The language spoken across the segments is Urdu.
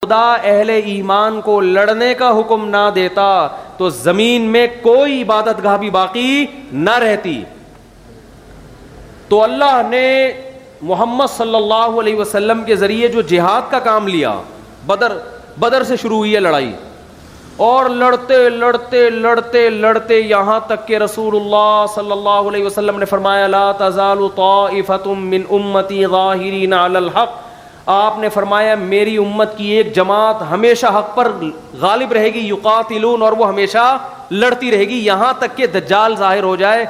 خدا اہل ایمان کو لڑنے کا حکم نہ دیتا تو زمین میں کوئی عبادت گاہ بھی باقی نہ رہتی. تو اللہ نے محمد صلی اللہ علیہ وسلم کے ذریعے جو جہاد کا کام لیا, بدر سے شروع ہوئی ہے لڑائی, اور لڑتے لڑتے لڑتے لڑتے یہاں تک کہ رسول اللہ صلی اللہ علیہ وسلم نے فرمایا لا تزال طائفۃ من امتی ظاہرین علی الحق. آپ نے فرمایا میری امت کی ایک جماعت ہمیشہ حق پر غالب رہے گی, یقاتلون, اور وہ ہمیشہ لڑتی رہے گی یہاں تک کہ دجال ظاہر ہو جائے.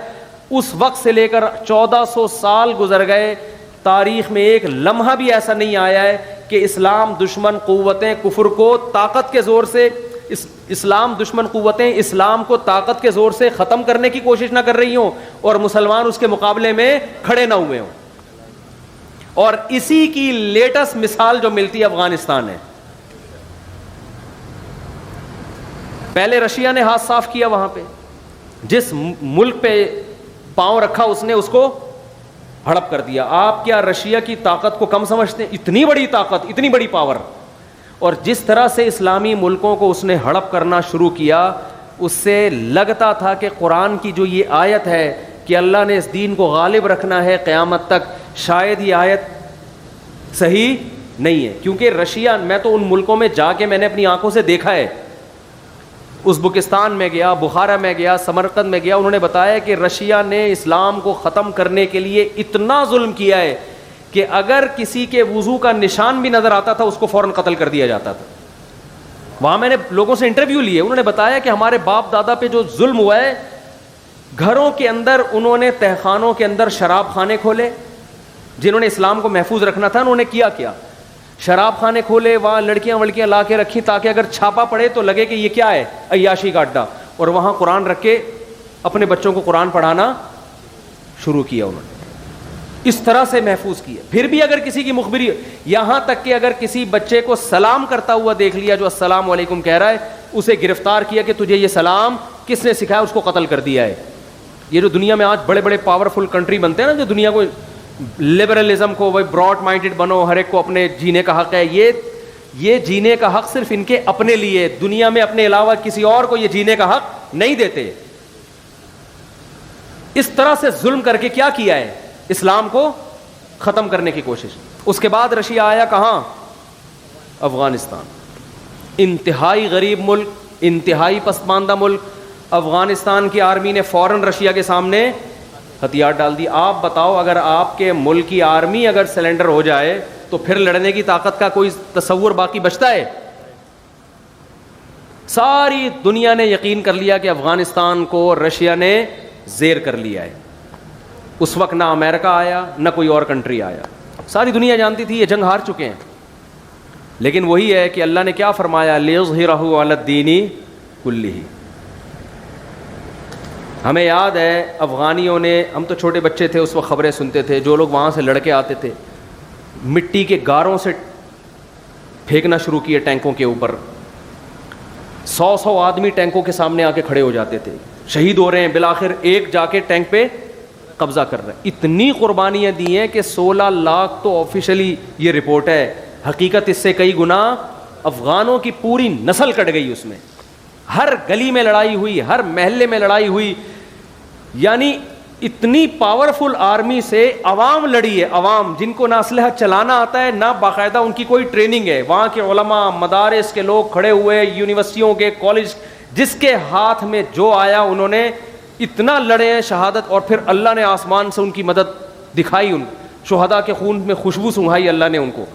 اس وقت سے لے کر 1400 سال گزر گئے, تاریخ میں ایک لمحہ بھی ایسا نہیں آیا ہے کہ اسلام دشمن قوتیں کفر کو طاقت کے زور سے اسلام دشمن قوتیں اسلام کو طاقت کے زور سے ختم کرنے کی کوشش نہ کر رہی ہوں اور مسلمان اس کے مقابلے میں کھڑے نہ ہوئے ہوں. اور اسی کی لیٹسٹ مثال جو ملتی ہے افغانستان ہے. پہلے رشیا نے ہاتھ صاف کیا, وہاں پہ جس ملک پہ پاؤں رکھا اس نے اس کو ہڑپ کر دیا. آپ کیا رشیا کی طاقت کو کم سمجھتے ہیں؟ اتنی بڑی طاقت, اتنی بڑی پاور. اور جس طرح سے اسلامی ملکوں کو اس نے ہڑپ کرنا شروع کیا, اس سے لگتا تھا کہ قرآن کی جو یہ آیت ہے کہ اللہ نے اس دین کو غالب رکھنا ہے قیامت تک, شاید یہ آیت صحیح نہیں ہے. کیونکہ رشیا, میں تو ان ملکوں میں جا کے میں نے اپنی آنکھوں سے دیکھا ہے, ازبکستان میں گیا, بخارا میں گیا, سمرقند میں گیا, انہوں نے بتایا کہ رشیا نے اسلام کو ختم کرنے کے لیے اتنا ظلم کیا ہے کہ اگر کسی کے وضو کا نشان بھی نظر آتا تھا اس کو فوراً قتل کر دیا جاتا تھا. وہاں میں نے لوگوں سے انٹرویو لیے, انہوں نے بتایا کہ ہمارے باپ دادا پہ جو ظلم ہوا ہے, گھروں کے اندر انہوں نے تہخانوں کے اندر شراب خانے کھولے, جنہوں نے اسلام کو محفوظ رکھنا تھا انہوں نے کیا شراب خانے کھولے, وہاں لڑکیاں لا کے رکھی تاکہ اگر چھاپا پڑے تو لگے کہ یہ کیا ہے, عیاشی کا اڈا. اور وہاں قرآن رکھ کے اپنے بچوں کو قرآن پڑھانا شروع کیا انہوں نے, اس طرح سے محفوظ کیا. پھر بھی اگر کسی کی مخبری, یہاں تک کہ اگر کسی بچے کو سلام کرتا ہوا دیکھ لیا جو السلام علیکم کہہ رہا ہے, اسے گرفتار کیا کہ تجھے یہ سلام کس نے سکھایا, اس کو قتل کر دیا ہے. یہ جو دنیا میں آج بڑے بڑے پاورفل کنٹری بنتے ہیں نا, جو دنیا کو لبرلزم کو, وہ براڈ مائنڈڈ بنو, ہر ایک کو اپنے جینے کا حق ہے, یہ جینے کا حق صرف ان کے اپنے لیے, دنیا میں اپنے علاوہ کسی اور کو یہ جینے کا حق نہیں دیتے. اس طرح سے ظلم کر کے کیا کیا ہے, اسلام کو ختم کرنے کی کوشش. اس کے بعد رشیا آیا کہاں, افغانستان. انتہائی غریب ملک, انتہائی پسماندہ ملک. افغانستان کی آرمی نے فوراً رشیا کے سامنے ہتھیار ڈال دی. آپ بتاؤ, اگر آپ کے ملک کی آرمی اگر سلنڈر ہو جائے تو پھر لڑنے کی طاقت کا کوئی تصور باقی بچتا ہے؟ ساری دنیا نے یقین کر لیا کہ افغانستان کو رشیا نے زیر کر لیا ہے. اس وقت نہ امریکہ آیا نہ کوئی اور کنٹری آیا, ساری دنیا جانتی تھی یہ جنگ ہار چکے ہیں. لیکن وہی ہے کہ اللہ نے کیا فرمایا, لِيُظْهِرَهُ عَلَى الدِّينِ كُلِّهِ. ہمیں یاد ہے افغانیوں نے, ہم تو چھوٹے بچے تھے اس وقت خبریں سنتے تھے, جو لوگ وہاں سے لڑکے آتے تھے مٹی کے گاروں سے پھینکنا شروع کیے ٹینکوں کے اوپر. 100 آدمی ٹینکوں کے سامنے آ کے کھڑے ہو جاتے تھے, شہید ہو رہے ہیں, بالآخر ایک جا کے ٹینک پہ قبضہ کر رہا ہے. اتنی قربانیاں دی ہیں کہ 16 لاکھ تو آفیشلی یہ رپورٹ ہے, حقیقت اس سے کئی گنا. افغانوں کی پوری نسل کٹ گئی اس میں, ہر گلی میں لڑائی ہوئی, ہر محلے میں لڑائی ہوئی. یعنی اتنی پاورفل آرمی سے عوام لڑی ہے, عوام جن کو نہ اسلحہ چلانا آتا ہے نہ باقاعدہ ان کی کوئی ٹریننگ ہے. وہاں کے علماء, مدارس کے لوگ کھڑے ہوئے, یونیورسٹیوں کے, کالج, جس کے ہاتھ میں جو آیا انہوں نے اتنا لڑے ہیں شہادت. اور پھر اللہ نے آسمان سے ان کی مدد دکھائی, ان شہداء کے خون میں خوشبو سنگھائی اللہ نے ان کو.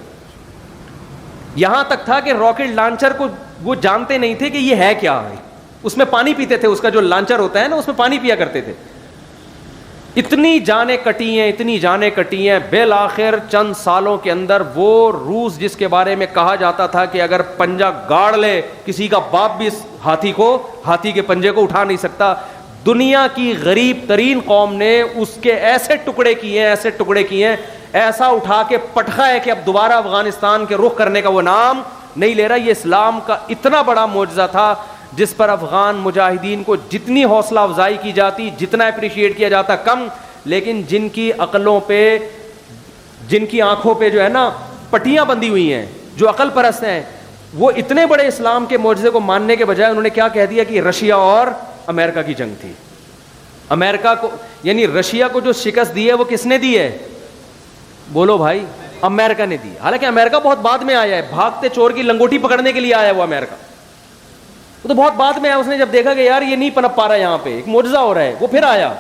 یہاں تک تھا کہ راکٹ لانچر کو وہ جانتے نہیں تھے کہ یہ ہے کیا ہے, اس میں پانی پیتے تھے, اس کا جو لانچر ہوتا ہے نا اس میں پانی پیا کرتے تھے. اتنی جانیں کٹی ہیں, اتنی جانیں کٹی ہیں. بالآخر چند سالوں کے اندر وہ روس جس کے بارے میں کہا جاتا تھا کہ اگر پنجہ گاڑ لے کسی کا باپ بھی اس ہاتھی کے پنجے کو اٹھا نہیں سکتا, دنیا کی غریب ترین قوم نے اس کے ایسے ٹکڑے کیے ہیں, ایسا اٹھا کے پٹخا ہے کہ اب دوبارہ افغانستان کے رخ کرنے کا وہ نام نہیں لے رہا. یہ اسلام کا اتنا بڑا معجزہ تھا جس پر افغان مجاہدین کو جتنی حوصلہ افزائی کی جاتی, جتنا اپریشیٹ کیا جاتا کم. لیکن جن کی عقلوں پہ, جن کی آنکھوں پہ جو ہے نا پٹیاں بندھی ہوئی ہیں, جو عقل پرست ہیں, وہ اتنے بڑے اسلام کے معجزے کو ماننے کے بجائے انہوں نے کیا کہہ دیا کہ رشیا اور امریکہ کی جنگ تھی. امریکہ کو یعنی رشیا کو جو شکست دی ہے وہ کس نے دی ہے؟ بولو بھائی, امریکہ نے دی. حالانکہ امریکہ بہت بعد میں آیا ہے, بھاگتے چور کی لنگوٹی پکڑنے کے لیے آیا ہے وہ امریکہ, وہ تو بہت بعد میں آیا. اس نے جب دیکھا کہ یار یہ نہیں پنپ پا رہا یہاں پہ, ایک معجزہ ہو رہا ہے, وہ پھر آیا.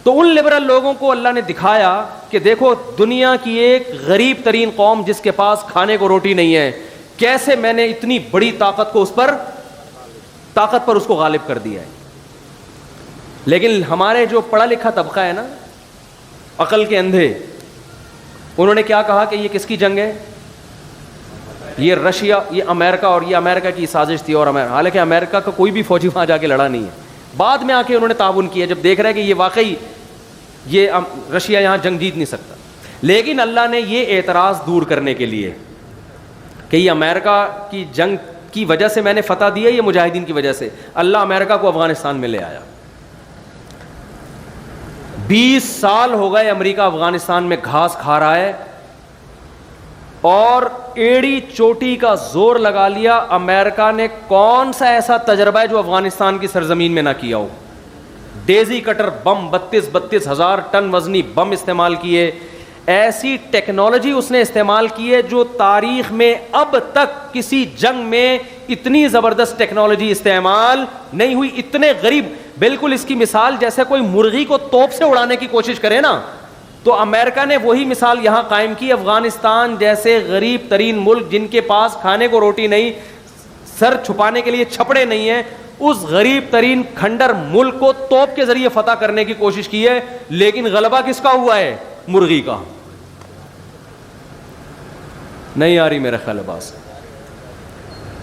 تو ان لبرل لوگوں کو اللہ نے دکھایا کہ دیکھو دنیا کی ایک غریب ترین قوم جس کے پاس کھانے کو روٹی نہیں ہے, کیسے میں نے اتنی بڑی طاقت پر اس کو غالب کر دیا ہے. لیکن ہمارے جو پڑھا لکھا طبقہ ہے نا, عقل کے اندھے, انہوں نے کیا کہا کہ یہ کس کی جنگ ہے؟ یہ رشیا, یہ امریکہ, اور یہ امریکہ کی سازش تھی. اور حالانکہ امریکہ کا کوئی بھی فوجی وہاں جا کے لڑا نہیں ہے, بعد میں آ کے انہوں نے تعاون کیا جب دیکھ رہے کہ یہ واقعی یہ رشیا یہاں جنگ جیت نہیں سکتا. لیکن اللہ نے یہ اعتراض دور کرنے کے لیے کہ یہ امریکہ کی جنگ کی وجہ سے میں نے فتح دی ہے, یہ مجاہدین کی وجہ سے, اللہ امریکہ کو افغانستان میں لے آیا. 20 سال ہو گئے امریکہ افغانستان میں گھاس کھا رہا ہے, اور ایڑی چوٹی کا زور لگا لیا. امریکہ نے کون سا ایسا تجربہ ہے جو افغانستان کی سرزمین میں نہ کیا ہو؟ ڈیزی کٹر بم 32 ہزار ٹن وزنی بم استعمال کیے, ایسی ٹیکنالوجی اس نے استعمال کی ہے جو تاریخ میں اب تک کسی جنگ میں اتنی زبردست ٹیکنالوجی استعمال نہیں ہوئی. اتنے غریب, بالکل اس کی مثال جیسے کوئی مرغی کو توپ سے اڑانے کی کوشش کرے نا, تو امریکہ نے وہی مثال یہاں قائم کی. افغانستان جیسے غریب ترین ملک جن کے پاس کھانے کو روٹی نہیں, سر چھپانے کے لیے چھپڑے نہیں ہیں, اس غریب ترین کھنڈر ملک کو توپ کے ذریعے فتح کرنے کی کوشش کی ہے. لیکن غلبہ کس کا ہوا ہے؟ مرغی کا. نہیں آ رہی میرا خیال ہے بات.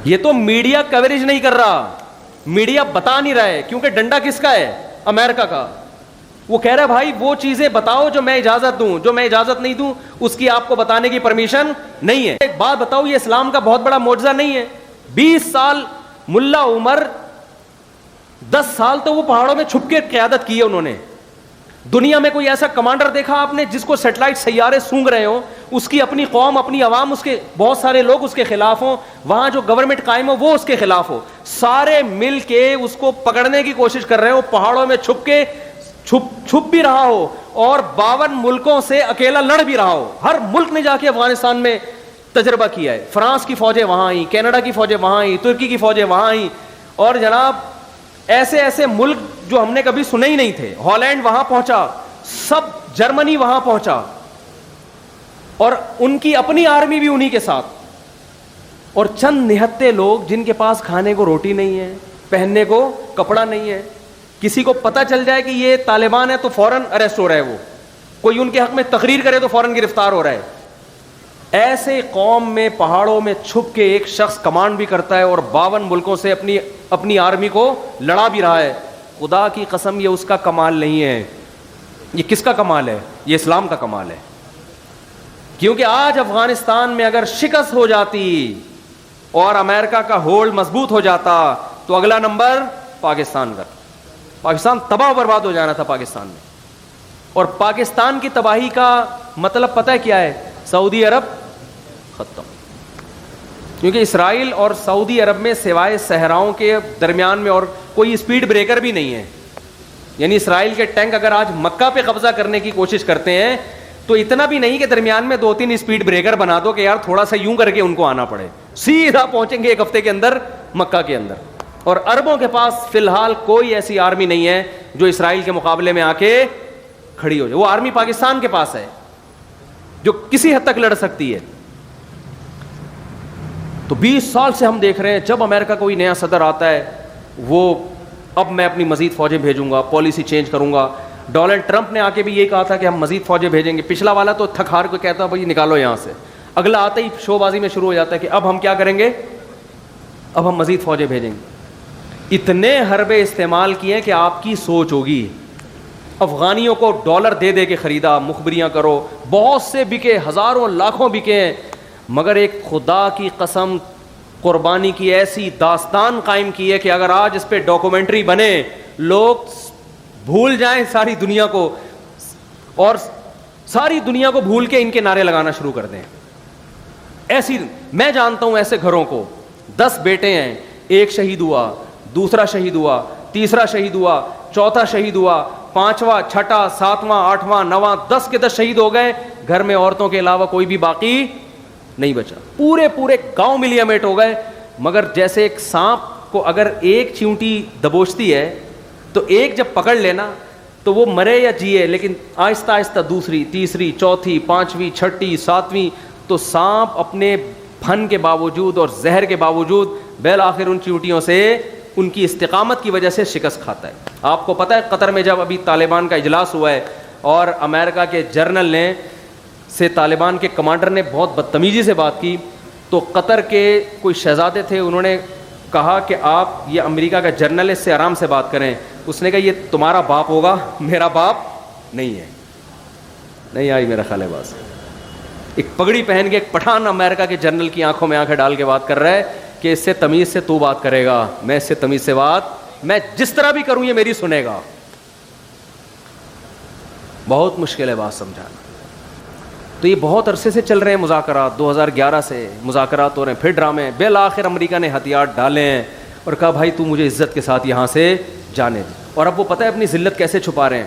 یہ تو میڈیا کوریج نہیں کر رہا, میڈیا بتا نہیں رہا ہے, کیونکہ ڈنڈا کس کا ہے؟ امریکہ کا. وہ کہہ رہا ہے بھائی وہ چیزیں بتاؤ جو میں اجازت دوں, جو میں اجازت نہیں دوں اس کی آپ کو بتانے کی پرمیشن نہیں ہے. ایک بات بتاؤ, یہ اسلام کا بہت بڑا معجزہ نہیں ہے؟ 20 سال ملا عمر 10 سال تو وہ پہاڑوں میں چھپ کے قیادت کی ہے انہوں نے. دنیا میں کوئی ایسا کمانڈر دیکھا آپ نے جس کو سیٹلائٹ سیارے سونگ رہے ہوں, اس کی اپنی قوم, اپنی عوام, اس کے بہت سارے لوگ اس کے خلاف ہوں, وہاں جو گورنمنٹ قائم ہو وہ اس کے خلاف ہو, سارے مل کے اس کو پکڑنے کی کوشش کر رہے ہو, پہاڑوں میں چھپ کے چھپ بھی رہا ہو, اور 52 ملکوں سے اکیلا لڑ بھی رہا ہو. ہر ملک نے جا کے افغانستان میں تجربہ کیا ہے. فرانس کی فوجیں وہاں آئیں, کینیڈا کی فوجیں وہاں آئیں, ترکی کی فوجیں وہاں آئیں, اور جناب ایسے ایسے ملک جو ہم نے کبھی سنے ہی نہیں تھے. ہالینڈ وہاں پہنچا, سب جرمنی وہاں پہنچا, اور ان کی اپنی آرمی بھی انہی کے ساتھ. اور چند نہتے لوگ جن کے پاس کھانے کو روٹی نہیں ہے, پہننے کو کپڑا نہیں ہے, کسی کو پتہ چل جائے کہ یہ طالبان ہے تو فوراً اریسٹ ہو رہا ہے, وہ کوئی ان کے حق میں تقریر کرے تو فوراً گرفتار ہو رہا ہے. ایسے قوم میں پہاڑوں میں چھپ کے ایک شخص کمانڈ بھی کرتا ہے اور 52 ملکوں سے اپنی آرمی کو لڑا بھی رہا ہے. خدا کی قسم یہ اس کا کمال نہیں ہے, یہ کس کا کمال ہے؟ یہ اسلام کا کمال ہے. کیونکہ آج افغانستان میں اگر شکست ہو جاتی اور امریکہ کا ہولڈ مضبوط ہو جاتا تو اگلا نمبر پاکستان کا. پاکستان تباہ و برباد ہو جانا تھا پاکستان میں. اور پاکستان کی تباہی کا مطلب پتہ ہے کیا ہے؟ سعودی عرب ختم. کیونکہ اسرائیل اور سعودی عرب میں سوائے صحراؤں کے درمیان میں اور کوئی اسپیڈ بریکر بھی نہیں ہے. یعنی اسرائیل کے ٹینک اگر آج مکہ پہ قبضہ کرنے کی کوشش کرتے ہیں تو اتنا بھی نہیں کہ درمیان میں 2-3 اسپیڈ بریکر بنا دو کہ یار تھوڑا سا یوں کر کے ان کو آنا پڑے, سیدھا پہنچیں گے 1 ہفتے کے اندر مکہ کے اندر. اور عربوں کے پاس فی الحال کوئی ایسی آرمی نہیں ہے جو اسرائیل کے مقابلے میں آ کے کھڑی ہو جائے. وہ آرمی پاکستان کے پاس ہے جو کسی حد تک لڑ سکتی ہے. تو 20 سال سے ہم دیکھ رہے ہیں جب امریکہ کوئی نیا صدر آتا ہے وہ اب میں اپنی مزید فوجیں بھیجوں گا, پالیسی چینج کروں گا. ڈونلڈ ٹرمپ نے آ کے بھی یہ کہا تھا کہ ہم مزید فوجیں بھیجیں گے. پچھلا والا تو تھک ہار کو کہتا بھائی نکالو یہاں سے, اگلا آتے ہی شو بازی میں شروع ہو جاتا ہے کہ اب ہم کیا کریں گے, اب ہم مزید فوجیں بھیجیں گے. اتنے حربے استعمال کیے کہ آپ کی سوچ ہوگی. افغانیوں کو ڈالر دے دے کے خریدا, مخبریاں کرو, بہت سے بکے, ہزاروں لاکھوں بکے ہیں, مگر ایک خدا کی قسم قربانی کی ایسی داستان قائم کی ہے کہ اگر آج اس پہ ڈاکومنٹری بنے لوگ بھول جائیں ساری دنیا کو, اور ساری دنیا کو بھول کے ان کے نعرے لگانا شروع کر دیں. ایسی میں جانتا ہوں ایسے گھروں کو 10 بیٹے ہیں, ایک شہید ہوا, دوسرا شہید ہوا, تیسرا شہید ہوا, چوتھا شہید ہوا, 5واں, 6واں, 7واں, 8واں, 9واں, 10 کے 10 شہید ہو گئے. گھر میں عورتوں کے علاوہ کوئی بھی باقی نہیں بچا. پورے گاؤں ملیا میٹ ہو گئے. مگر جیسے ایک سانپ کو اگر ایک چیونٹی دبوچتی ہے تو ایک جب پکڑ لینا تو وہ مرے یا جیے, لیکن آہستہ آہستہ دوسری, تیسری, چوتھی, 5ویں, 6ٹی, 7ویں, تو سانپ اپنے پھن کے باوجود اور زہر کے باوجود بالآخر ان چیونٹیوں سے ان کی استقامت کی وجہ سے شکست کھاتا ہے. آپ کو پتہ ہے قطر میں جب ابھی طالبان کا اجلاس ہوا ہے اور امریکہ کے جرنل نے سے طالبان کے کمانڈر نے بہت بدتمیزی سے بات کی, تو قطر کے کوئی شہزادے تھے, انہوں نے کہا کہ آپ یہ امریکہ کا جرنل ہے, اس سے آرام سے بات کریں. اس نے کہا یہ تمہارا باپ ہوگا, میرا باپ نہیں ہے. نہیں آئی میرا خیال ہے بات. ایک پگڑی پہن کے ایک پٹھان امریکہ کے جنرل کی آنکھوں میں آنکھیں ڈال کے بات کر رہا ہے کہ اس سے تمیز سے تو بات کرے گا, میں اس سے تمیز سے بات, میں جس طرح بھی کروں یہ میری سنے گا. بہت مشکل ہے بات سمجھانا. تو یہ بہت عرصے سے چل رہے ہیں مذاکرات, 2011 سے مذاکرات ہو رہے ہیں, پھر ڈرامے. بالآخر امریکہ نے ہتھیار ڈالے ہیں اور کہا بھائی تو مجھے عزت کے ساتھ یہاں سے جانے دے. اور اب وہ پتہ ہے اپنی ذلت کیسے چھپا رہے ہیں.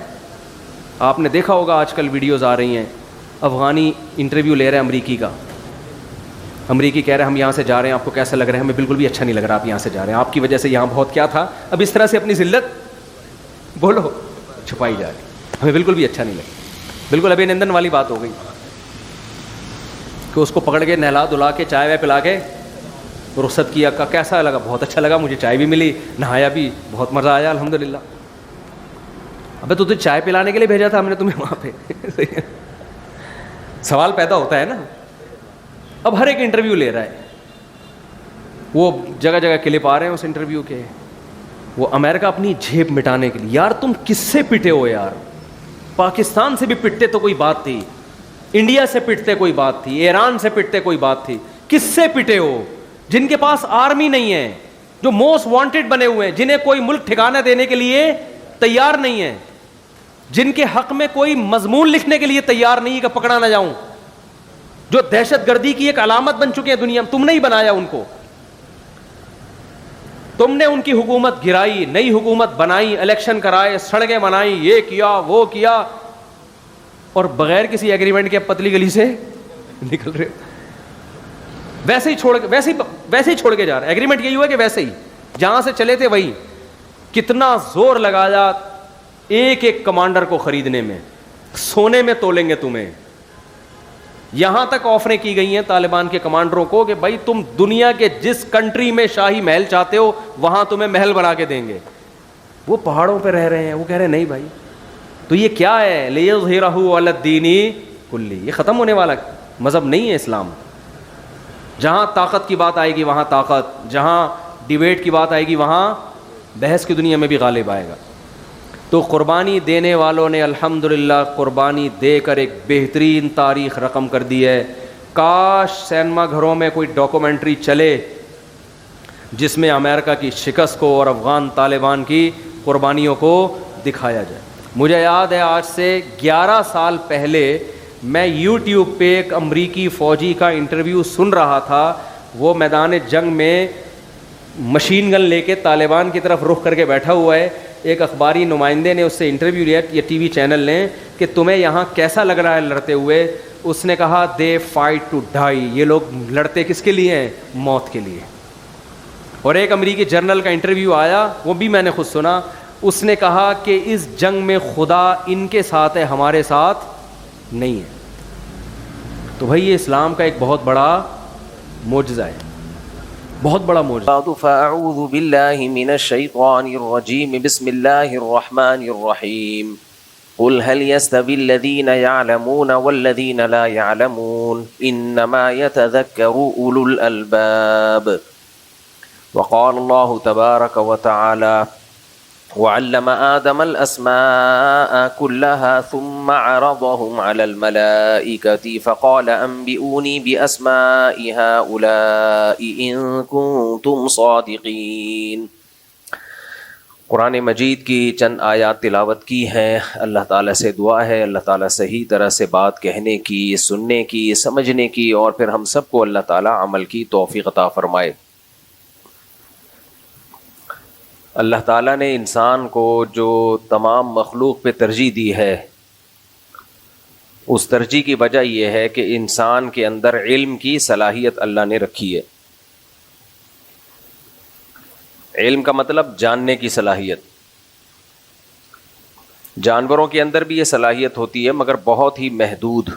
آپ نے دیکھا ہوگا آج کل ویڈیوز آ رہی ہیں, افغانی انٹرویو لے رہے ہیں امریکی کا. امریکی کہہ رہے ہیں ہم یہاں سے جا رہے ہیں, آپ کو کیسا لگ رہا ہے؟ ہمیں بالکل بھی اچھا نہیں لگ رہا آپ یہاں سے جا رہے ہیں, آپ کی وجہ سے یہاں بہت کیا تھا. اب اس طرح سے اپنی ذلت بولو چھپائی جا رہی, ہمیں بالکل بھی اچھا نہیں لگا. بالکل ابھی نندن والی بات ہو گئی کہ اس کو پکڑ کے نہلا دھلا کے چائے وائے پلا کے رخصت کیا. کا کیسا لگا؟ بہت اچھا لگا, مجھے چائے بھی ملی, نہایا بھی, بہت مزہ آیا الحمدللہ. ابے تو چائے پلانے کے لیے بھیجا تھا ہم نے تمہیں وہاں پہ. سوال پیدا ہوتا ہے نا. اب ہر ایک انٹرویو لے رہا ہے, وہ جگہ جگہ کلپ آ رہے ہیں اس انٹرویو کے. وہ امریکہ اپنی جھیب مٹانے کے لیے, یار تم کس سے پٹے ہو یار؟ پاکستان سے بھی پٹتے تو کوئی بات تھی, انڈیا سے پٹتے کوئی بات تھی, ایران سے پٹتے کوئی بات تھی. کس سے پٹے ہو؟ جن کے پاس آرمی نہیں ہے, جو موسٹ وانٹیڈ بنے ہوئے ہیں, جنہیں کوئی ملک ٹھکانہ دینے کے لیے تیار نہیں ہے, جن کے حق میں کوئی مضمون لکھنے کے لیے تیار نہیں کہ پکڑا نہ جاؤں, جو دہشت گردی کی ایک علامت بن چکے ہیں دنیا میں. تم نہیں بنایا ان کو, تم نے ان کی حکومت گرائی, نئی حکومت بنائی, الیکشن کرائے, سڑکیں بنائی, یہ کیا وہ کیا, اور بغیر کسی ایگریمنٹ کے پتلی گلی سے نکل رہے. ویسے ہی چھوڑ کے جا رہے. ایگریمنٹ یہی ہوا کہ ویسے ہی جہاں سے چلے تھے وہی. کتنا زور لگایا ایک ایک کمانڈر کو خریدنے میں, سونے میں تولیں گے تمہیں. یہاں تک آفریں کی گئی ہیں طالبان کے کمانڈروں کو کہ بھائی تم دنیا کے جس کنٹری میں شاہی محل چاہتے ہو وہاں تمہیں محل بنا کے دیں گے. وہ پہاڑوں پہ رہ رہے ہیں, وہ کہہ رہے ہیں نہیں بھائی. تو یہ کیا ہے؟ لیظہرہ علی الدین کلی. یہ ختم ہونے والا مذہب نہیں ہے اسلام. جہاں طاقت کی بات آئے گی وہاں طاقت, جہاں ڈیبیٹ کی بات آئے گی وہاں بحث کی دنیا میں بھی غالب آئے گا. تو قربانی دینے والوں نے الحمدللہ قربانی دے کر ایک بہترین تاریخ رقم کر دی ہے. کاش سینما گھروں میں کوئی ڈاکومنٹری چلے جس میں امریکہ کی شکست کو اور افغان طالبان کی قربانیوں کو دکھایا جائے. مجھے یاد ہے آج سے 11 سال پہلے میں یوٹیوب پہ ایک امریکی فوجی کا انٹرویو سن رہا تھا. وہ میدان جنگ میں مشین گن لے کے طالبان کی طرف رخ کر کے بیٹھا ہوا ہے. ایک اخباری نمائندے نے اس سے انٹرویو لیا, یہ ٹی وی چینل نے, کہ تمہیں یہاں کیسا لگ رہا ہے لڑتے ہوئے؟ اس نے کہا دے فائٹ ٹو ڈائی. یہ لوگ لڑتے کس کے لیے ہیں؟ موت کے لیے. اور ایک امریکی جرنل کا انٹرویو آیا, وہ بھی میں نے خود سنا. اس نے کہا کہ اس جنگ میں خدا ان کے ساتھ ہے, ہمارے ساتھ نہیں ہے. تو بھائی یہ اسلام کا ایک بہت بڑا معجزہ ہے, بہت بڑا معجزہ. فاعوذ باللہ من الشیطان الرجیم. بسم اللہ الرحمن الرحیم. قل هل يستوي الذين يعلمون والذين لا يعلمون انما يتذكر اولو الالباب. وقال الله تبارك وتعالى وعلم آدم الأسماء كلها ثم عرضهم على الملائكة فقال أنبئوني بأسماء هؤلاء إن كنتم صادقين. قرآن مجید کی چند آیات تلاوت کی ہیں. اللہ تعالیٰ سے دعا ہے اللہ تعالیٰ صحیح طرح سے بات کہنے کی، سننے کی، سمجھنے کی، اور پھر ہم سب کو اللہ تعالیٰ عمل کی توفیق عطا فرمائے. اللہ تعالیٰ نے انسان کو جو تمام مخلوق پہ ترجیح دی ہے، اس ترجیح کی وجہ یہ ہے کہ انسان کے اندر علم کی صلاحیت اللہ نے رکھی ہے. علم کا مطلب جاننے کی صلاحیت. جانوروں کے اندر بھی یہ صلاحیت ہوتی ہے مگر بہت ہی محدود.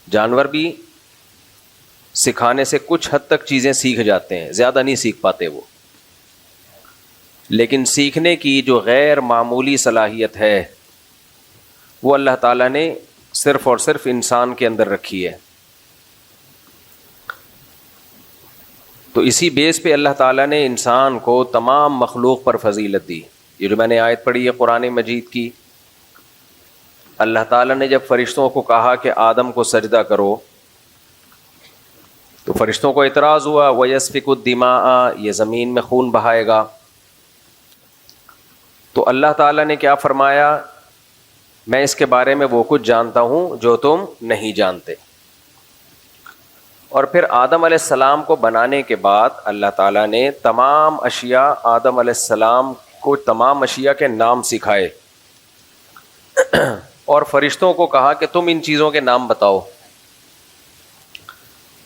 جانور بھی سکھانے سے کچھ حد تک چیزیں سیکھ جاتے ہیں، زیادہ نہیں سیکھ پاتے وہ. لیکن سیکھنے کی جو غیر معمولی صلاحیت ہے وہ اللہ تعالیٰ نے صرف اور صرف انسان کے اندر رکھی ہے. تو اسی بیس پہ اللہ تعالیٰ نے انسان کو تمام مخلوق پر فضیلت دی. یہ جو میں نے آیت پڑھی ہے قرآن مجید کی، اللہ تعالیٰ نے جب فرشتوں کو کہا کہ آدم کو سجدہ کرو تو فرشتوں کو اعتراض ہوا، وَيَسْفِكُ الدِّمَاءَ، یہ زمین میں خون بہائے گا. تو اللہ تعالیٰ نے کیا فرمایا، میں اس کے بارے میں وہ کچھ جانتا ہوں جو تم نہیں جانتے. اور پھر آدم علیہ السلام کو بنانے کے بعد اللہ تعالیٰ نے تمام اشیاء، آدم علیہ السلام کو تمام اشیاء کے نام سکھائے اور فرشتوں کو کہا کہ تم ان چیزوں کے نام بتاؤ.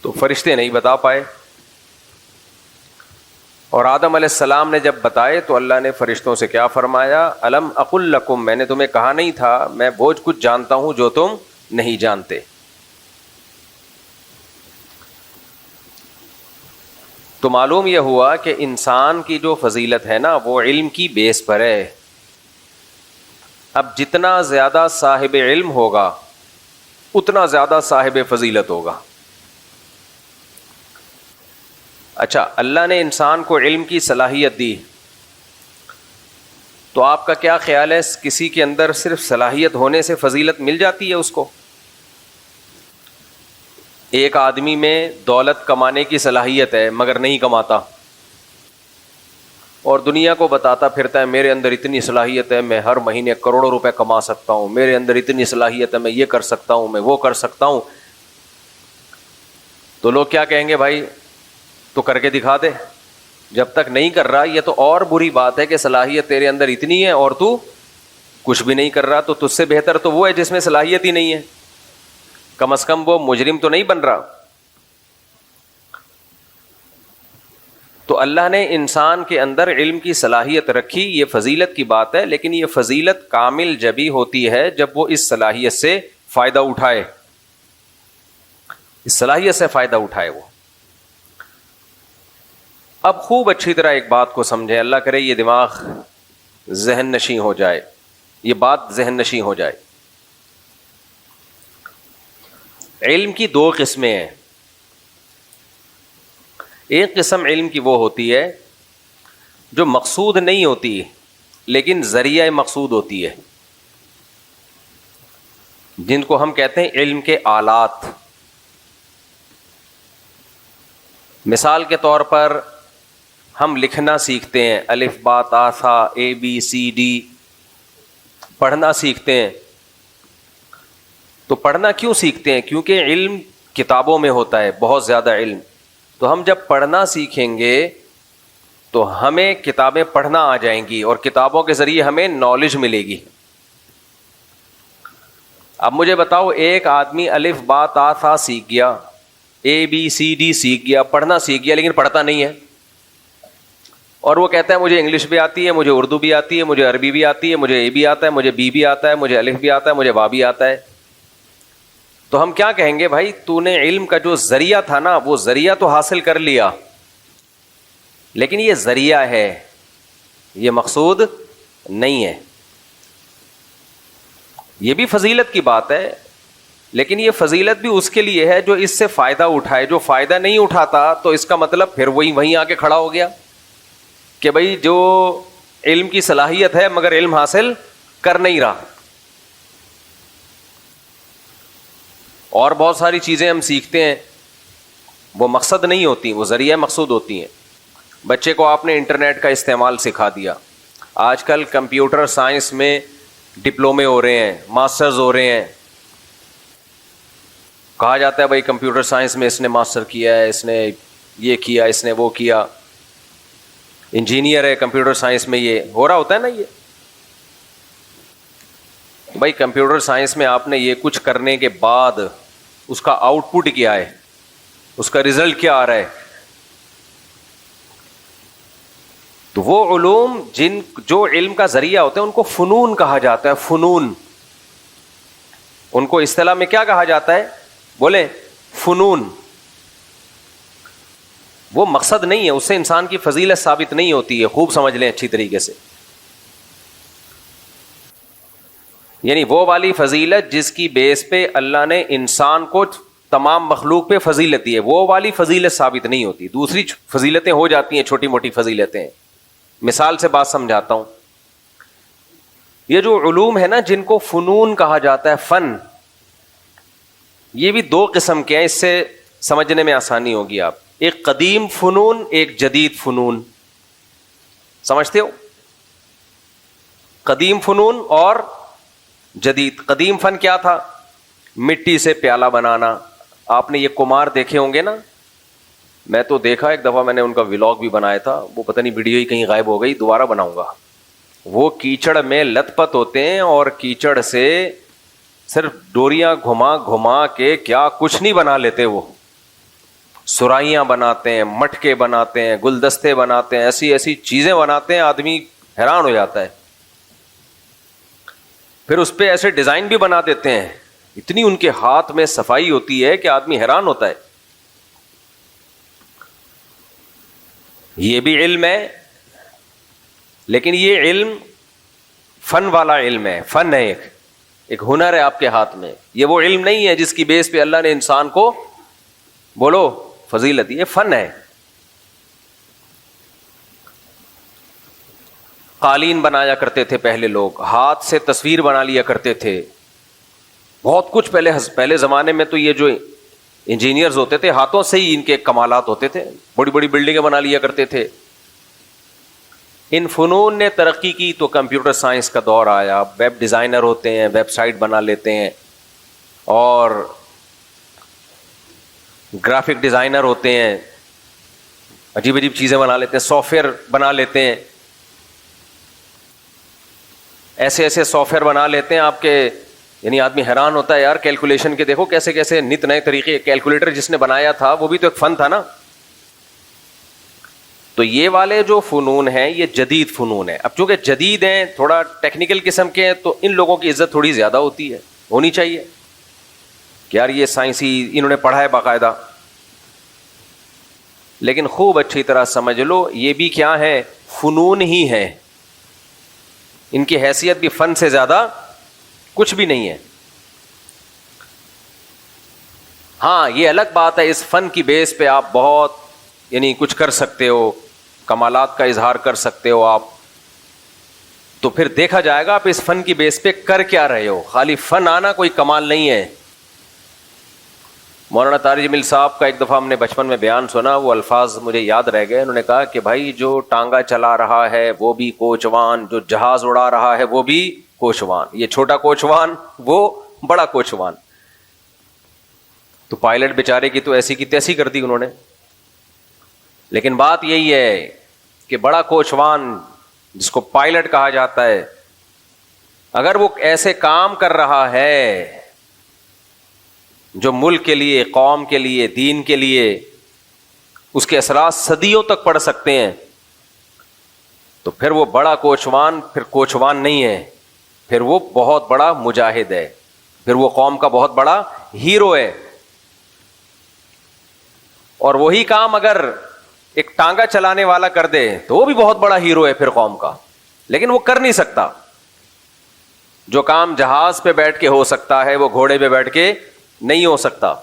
تو فرشتے نہیں بتا پائے، اور آدم علیہ السلام نے جب بتائے تو اللہ نے فرشتوں سے کیا فرمایا، الم اقل لکم، میں نے تمہیں کہا نہیں تھا میں بہت کچھ جانتا ہوں جو تم نہیں جانتے. تو معلوم یہ ہوا کہ انسان کی جو فضیلت ہے نا وہ علم کی بیس پر ہے. اب جتنا زیادہ صاحب علم ہوگا اتنا زیادہ صاحب فضیلت ہوگا. اچھا، اللہ نے انسان کو علم کی صلاحیت دی، تو آپ کا کیا خیال ہے کسی کے اندر صرف صلاحیت ہونے سے فضیلت مل جاتی ہے اس کو؟ ایک آدمی میں دولت کمانے کی صلاحیت ہے مگر نہیں کماتا، اور دنیا کو بتاتا پھرتا ہے میرے اندر اتنی صلاحیت ہے، میں ہر مہینے کروڑوں روپے کما سکتا ہوں، میرے اندر اتنی صلاحیت ہے، میں یہ کر سکتا ہوں، میں وہ کر سکتا ہوں. تو لوگ کیا کہیں گے، بھائی تو کر کے دکھا دے. جب تک نہیں کر رہا یہ تو اور بری بات ہے کہ صلاحیت تیرے اندر اتنی ہے اور تو کچھ بھی نہیں کر رہا. تو تجھ سے بہتر تو وہ ہے جس میں صلاحیت ہی نہیں ہے، کم از کم وہ مجرم تو نہیں بن رہا. تو اللہ نے انسان کے اندر علم کی صلاحیت رکھی، یہ فضیلت کی بات ہے، لیکن یہ فضیلت کامل جبھی ہوتی ہے جب وہ اس صلاحیت سے فائدہ اٹھائے، اس صلاحیت سے فائدہ اٹھائے وہ. اب خوب اچھی طرح ایک بات کو سمجھیں، اللہ کرے یہ دماغ ذہن نشیں ہو جائے، یہ بات ذہن نشیں ہو جائے. علم کی دو قسمیں ہیں. ایک قسم علم کی وہ ہوتی ہے جو مقصود نہیں ہوتی لیکن ذریعہ مقصود ہوتی ہے، جن کو ہم کہتے ہیں علم کے آلات. مثال کے طور پر ہم لکھنا سیکھتے ہیں، الف با تا ثا اے بی سی ڈی پڑھنا سیکھتے ہیں. تو پڑھنا کیوں سیکھتے ہیں؟ کیونکہ علم کتابوں میں ہوتا ہے، بہت زیادہ علم. تو ہم جب پڑھنا سیکھیں گے تو ہمیں کتابیں پڑھنا آ جائیں گی اور کتابوں کے ذریعے ہمیں نالج ملے گی. اب مجھے بتاؤ، ایک آدمی الف با تا ثا سیکھ گیا، اے بی سی ڈی سیکھ گیا، پڑھنا سیکھ گیا، لیکن پڑھتا نہیں ہے، اور وہ کہتا ہے مجھے انگلش بھی آتی ہے، مجھے اردو بھی آتی ہے، مجھے عربی بھی آتی ہے، مجھے اے بھی آتا ہے، مجھے بی بھی آتا ہے، مجھے الف بھی آتا ہے، مجھے با بھی آتا ہے. تو ہم کیا کہیں گے، بھائی تو نے علم کا جو ذریعہ تھا نا وہ ذریعہ تو حاصل کر لیا، لیکن یہ ذریعہ ہے، یہ مقصود نہیں ہے. یہ بھی فضیلت کی بات ہے، لیکن یہ فضیلت بھی اس کے لیے ہے جو اس سے فائدہ اٹھائے. جو فائدہ نہیں اٹھاتا تو اس کا مطلب پھر وہیں آ کے کھڑا ہو گیا کہ بھائی جو علم کی صلاحیت ہے مگر علم حاصل کر نہیں رہا. اور بہت ساری چیزیں ہم سیکھتے ہیں، وہ مقصد نہیں ہوتی، وہ ذریعہ مقصود ہوتی ہیں. بچے کو آپ نے انٹرنیٹ کا استعمال سکھا دیا، آج کل کمپیوٹر سائنس میں ڈپلومے ہو رہے ہیں, ماسٹرز ہو رہے ہیں. کہا جاتا ہے بھائی کمپیوٹر سائنس میں اس نے ماسٹر کیا ہے, اس نے یہ کیا, اس نے وہ کیا, انجینئر ہے کمپیوٹر سائنس میں. یہ ہو رہا ہوتا ہے نا. یہ بھائی کمپیوٹر سائنس میں آپ نے یہ کچھ کرنے کے بعد اس کا آؤٹ پٹ کیا ہے, اس کا رزلٹ کیا آ رہا ہے. تو وہ علوم جو علم کا ذریعہ ہوتے ہیں ان کو فنون کہا جاتا ہے. فنون, ان کو اصطلاح میں کیا کہا جاتا ہے؟ بولیں فنون. وہ مقصد نہیں ہے, اس سے انسان کی فضیلت ثابت نہیں ہوتی ہے. خوب سمجھ لیں اچھی طریقے سے. یعنی وہ والی فضیلت جس کی بیس پہ اللہ نے انسان کو تمام مخلوق پہ فضیلت دی ہے, وہ والی فضیلت ثابت نہیں ہوتی. دوسری فضیلتیں ہو جاتی ہیں, چھوٹی موٹی فضیلتیں. مثال سے بات سمجھاتا ہوں. یہ جو علوم ہے نا جن کو فنون کہا جاتا ہے, فن, یہ بھی دو قسم کے ہیں. اس سے سمجھنے میں آسانی ہوگی. آپ ایک قدیم فنون, ایک جدید فنون. سمجھتے ہو؟ قدیم فنون اور جدید. قدیم فن کیا تھا؟ مٹی سے پیالہ بنانا. آپ نے یہ کمار دیکھے ہوں گے نا. میں تو دیکھا, ایک دفعہ میں نے ان کا ولاگ بھی بنایا تھا, وہ پتہ نہیں ویڈیو ہی کہیں غائب ہو گئی, دوبارہ بناؤں گا. وہ کیچڑ میں لت پت ہوتے ہیں اور کیچڑ سے صرف ڈوریاں گھما گھما کے کیا کچھ نہیں بنا لیتے. وہ سرائیاں بناتے ہیں, مٹکے بناتے ہیں, گلدستے بناتے ہیں, ایسی ایسی چیزیں بناتے ہیں, آدمی حیران ہو جاتا ہے. پھر اس پہ ایسے ڈیزائن بھی بنا دیتے ہیں. اتنی ان کے ہاتھ میں صفائی ہوتی ہے کہ آدمی حیران ہوتا ہے. یہ بھی علم ہے, لیکن یہ علم فن والا علم ہے. فن ہے, ایک ہنر ہے آپ کے ہاتھ میں. یہ وہ علم نہیں ہے جس کی بیس پہ اللہ نے انسان کو بولو فضیلت. یہ فن ہے. قالین بنایا کرتے تھے پہلے لوگ, ہاتھ سے تصویر بنا لیا کرتے تھے. بہت کچھ پہلے زمانے میں تو یہ جو انجینئرز ہوتے تھے ہاتھوں سے ہی ان کے کمالات ہوتے تھے. بڑی بڑی بلڈنگیں بنا لیا کرتے تھے. ان فنون نے ترقی کی تو کمپیوٹر سائنس کا دور آیا. ویب ڈیزائنر ہوتے ہیں, ویب سائٹ بنا لیتے ہیں, اور گرافک ڈیزائنر ہوتے ہیں, عجیب عجیب چیزیں بنا لیتے ہیں, سافٹ ویئر بنا لیتے ہیں. ایسے ایسے سافٹ ویئر بنا لیتے ہیں آپ کے, یعنی آدمی حیران ہوتا ہے یار. کیلکولیشن کے دیکھو کیسے کیسے نت نئے طریقے. کیلکولیٹر جس نے بنایا تھا وہ بھی تو ایک فن تھا نا. تو یہ والے جو فنون ہیں یہ جدید فنون ہیں. اب چونکہ جدید ہیں, تھوڑا ٹیکنیکل قسم کے ہیں, تو ان لوگوں کی عزت تھوڑی زیادہ ہوتی ہے, ہونی چاہیے کہ یار یہ سائنسی انہوں نے پڑھا ہے باقاعدہ. لیکن خوب اچھی طرح سمجھ لو یہ بھی کیا ہے؟ فنون ہی ہے. ان کی حیثیت بھی فن سے زیادہ کچھ بھی نہیں ہے. ہاں یہ الگ بات ہے, اس فن کی بیس پہ آپ بہت یعنی کچھ کر سکتے ہو, کمالات کا اظہار کر سکتے ہو آپ. تو پھر دیکھا جائے گا آپ اس فن کی بیس پہ کر کیا رہے ہو. خالی فن آنا کوئی کمال نہیں ہے. مولانا طارق جمیل صاحب کا ایک دفعہ ہم نے بچپن میں بیان سنا, وہ الفاظ مجھے یاد رہ گئے. انہوں نے کہا کہ بھائی جو ٹانگا چلا رہا ہے وہ بھی کوچوان, جو جہاز اڑا رہا ہے وہ بھی کوچوان. یہ چھوٹا کوچوان, وہ بڑا کوچوان. تو پائلٹ بیچارے کی تو ایسی کی تیسی کر دی انہوں نے. لیکن بات یہی ہے کہ بڑا کوچوان جس کو پائلٹ کہا جاتا ہے, اگر وہ ایسے کام کر رہا ہے جو ملک کے لیے, قوم کے لیے, دین کے لیے اس کے اثرات صدیوں تک پڑ سکتے ہیں, تو پھر وہ بڑا کوچوان پھر کوچوان نہیں ہے, پھر وہ بہت بڑا مجاہد ہے, پھر وہ قوم کا بہت بڑا ہیرو ہے. اور وہی کام اگر ایک ٹانگا چلانے والا کر دے تو وہ بھی بہت بڑا ہیرو ہے پھر قوم کا. لیکن وہ کر نہیں سکتا. جو کام جہاز پہ بیٹھ کے ہو سکتا ہے وہ گھوڑے پہ بیٹھ کے نہیں ہو سکتا.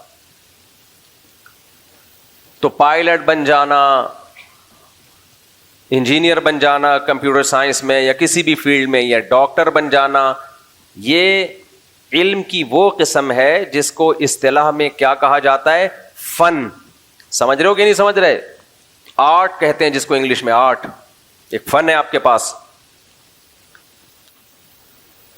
تو پائلٹ بن جانا, انجینئر بن جانا کمپیوٹر سائنس میں یا کسی بھی فیلڈ میں, یا ڈاکٹر بن جانا, یہ علم کی وہ قسم ہے جس کو اصطلاح میں کیا کہا جاتا ہے؟ فن. سمجھ رہے ہو کہ نہیں سمجھ رہے؟ آرٹ کہتے ہیں جس کو انگلش میں, آرٹ ایک فن ہے آپ کے پاس.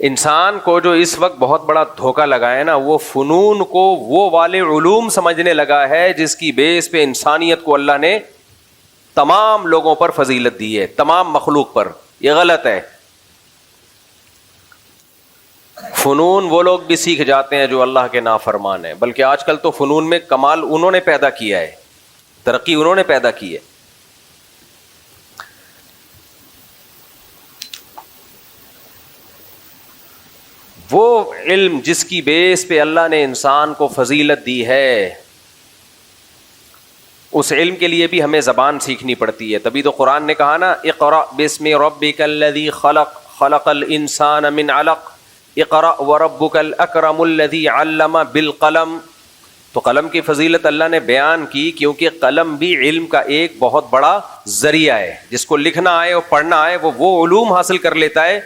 انسان کو جو اس وقت بہت بڑا دھوکہ لگا ہے نا، وہ فنون کو وہ والے علوم سمجھنے لگا ہے جس کی بیس پہ انسانیت کو اللہ نے تمام لوگوں پر فضیلت دی ہے، تمام مخلوق پر. یہ غلط ہے. فنون وہ لوگ بھی سیکھ جاتے ہیں جو اللہ کے نافرمان ہیں، بلکہ آج کل تو فنون میں کمال انہوں نے پیدا کیا ہے، ترقی انہوں نے پیدا کی ہے. وہ علم جس کی بیس پہ اللہ نے انسان کو فضیلت دی ہے، اس علم کے لیے بھی ہمیں زبان سیکھنی پڑتی ہے. تبھی تو قرآن نے کہا نا، اقرأ باسم ربک الذی خلق خلق الانسان من علق اقرأ وربک الاکرم الذی علم بالقلم. تو قلم کی فضیلت اللہ نے بیان کی، کیونکہ قلم بھی علم کا ایک بہت بڑا ذریعہ ہے. جس کو لکھنا آئے اور پڑھنا آئے وہ علوم حاصل کر لیتا ہے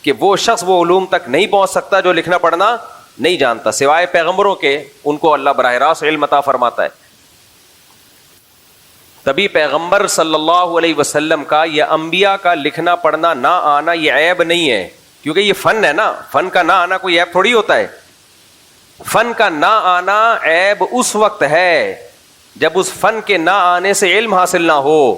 کہ وہ شخص وہ علوم تک نہیں پہنچ سکتا جو لکھنا پڑھنا نہیں جانتا. سوائے پیغمبروں کے، ان کو اللہ براہ راست علم عطا فرماتا ہے. تبھی پیغمبر صلی اللہ علیہ وسلم کا یا انبیاء کا لکھنا پڑھنا نہ آنا یہ عیب نہیں ہے، کیونکہ یہ فن ہے نا. فن کا نہ آنا کوئی عیب تھوڑی ہوتا ہے. فن کا نہ آنا عیب اس وقت ہے جب اس فن کے نہ آنے سے علم حاصل نہ ہو.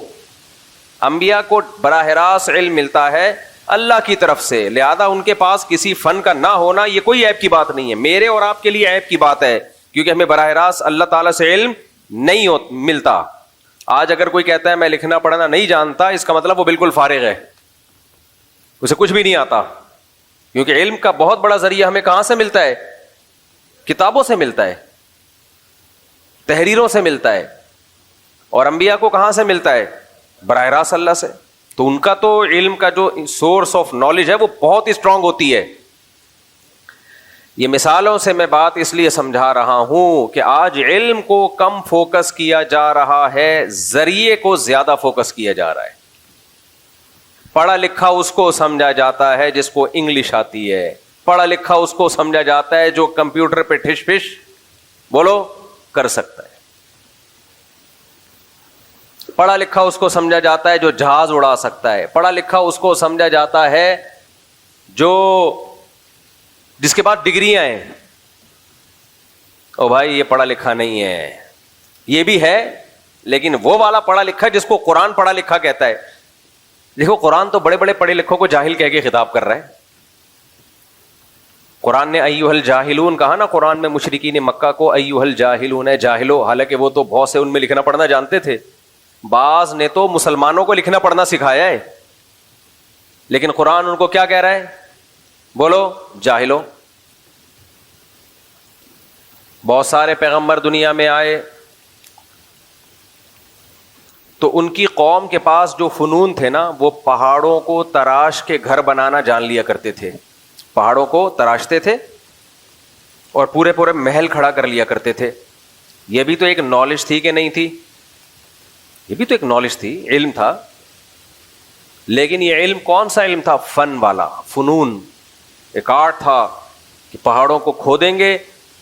انبیاء کو براہ راست علم ملتا ہے اللہ کی طرف سے، لہذا ان کے پاس کسی فن کا نہ ہونا یہ کوئی عیب کی بات نہیں ہے. میرے اور آپ کے لیے عیب کی بات ہے، کیونکہ ہمیں براہ راست اللہ تعالیٰ سے علم نہیں ملتا. آج اگر کوئی کہتا ہے میں لکھنا پڑھنا نہیں جانتا، اس کا مطلب وہ بالکل فارغ ہے، اسے کچھ بھی نہیں آتا. کیونکہ علم کا بہت بڑا ذریعہ ہمیں کہاں سے ملتا ہے؟ کتابوں سے ملتا ہے، تحریروں سے ملتا ہے. اور انبیاء کو کہاں سے ملتا ہے؟ براہ راست اللہ سے. تو ان کا تو علم کا جو سورس آف نالج ہے وہ بہت اسٹرانگ ہوتی ہے. یہ مثالوں سے میں بات اس لیے سمجھا رہا ہوں کہ آج علم کو کم فوکس کیا جا رہا ہے، ذریعے کو زیادہ فوکس کیا جا رہا ہے. پڑھا لکھا اس کو سمجھا جاتا ہے جس کو انگلش آتی ہے، پڑھا لکھا اس کو سمجھا جاتا ہے جو کمپیوٹر پہ ٹھش پش بولو کر سکتا ہے. پڑھا لکھا اس کو سمجھا جاتا ہے جو جہاز اڑا سکتا ہے. پڑھا لکھا اس کو سمجھا جاتا ہے جو جس کے پاس ڈگریاں ہیں. او بھائی یہ پڑھا لکھا نہیں ہے، یہ بھی ہے لیکن وہ والا پڑھا لکھا جس کو قرآن پڑھا لکھا کہتا ہے. دیکھو قرآن تو بڑے بڑے پڑھے لکھوں کو جاہل کہہ کے خطاب کر رہا ہے. قرآن نے ایھا الجاہلون کہا نا، قرآن میں مشرکین مکہ کو ایھا الجاہلون ہے جاہلو، حالانکہ وہ تو بہت سے ان میں لکھنا پڑھنا جانتے تھے. بعض نے تو مسلمانوں کو لکھنا پڑھنا سکھایا ہے، لیکن قرآن ان کو کیا کہہ رہا ہے؟ بولو جاہلو. بہت سارے پیغمبر دنیا میں آئے تو ان کی قوم کے پاس جو فنون تھے نا، وہ پہاڑوں کو تراش کے گھر بنانا جان لیا کرتے تھے. پہاڑوں کو تراشتے تھے اور پورے پورے محل کھڑا کر لیا کرتے تھے. یہ بھی تو ایک نالج تھی کہ نہیں تھی؟ یہ بھی تو ایک نالج تھی، علم تھا. لیکن یہ علم کون سا علم تھا؟ فن والا، فنون. ایک آرٹ تھا کہ پہاڑوں کو کھودیں گے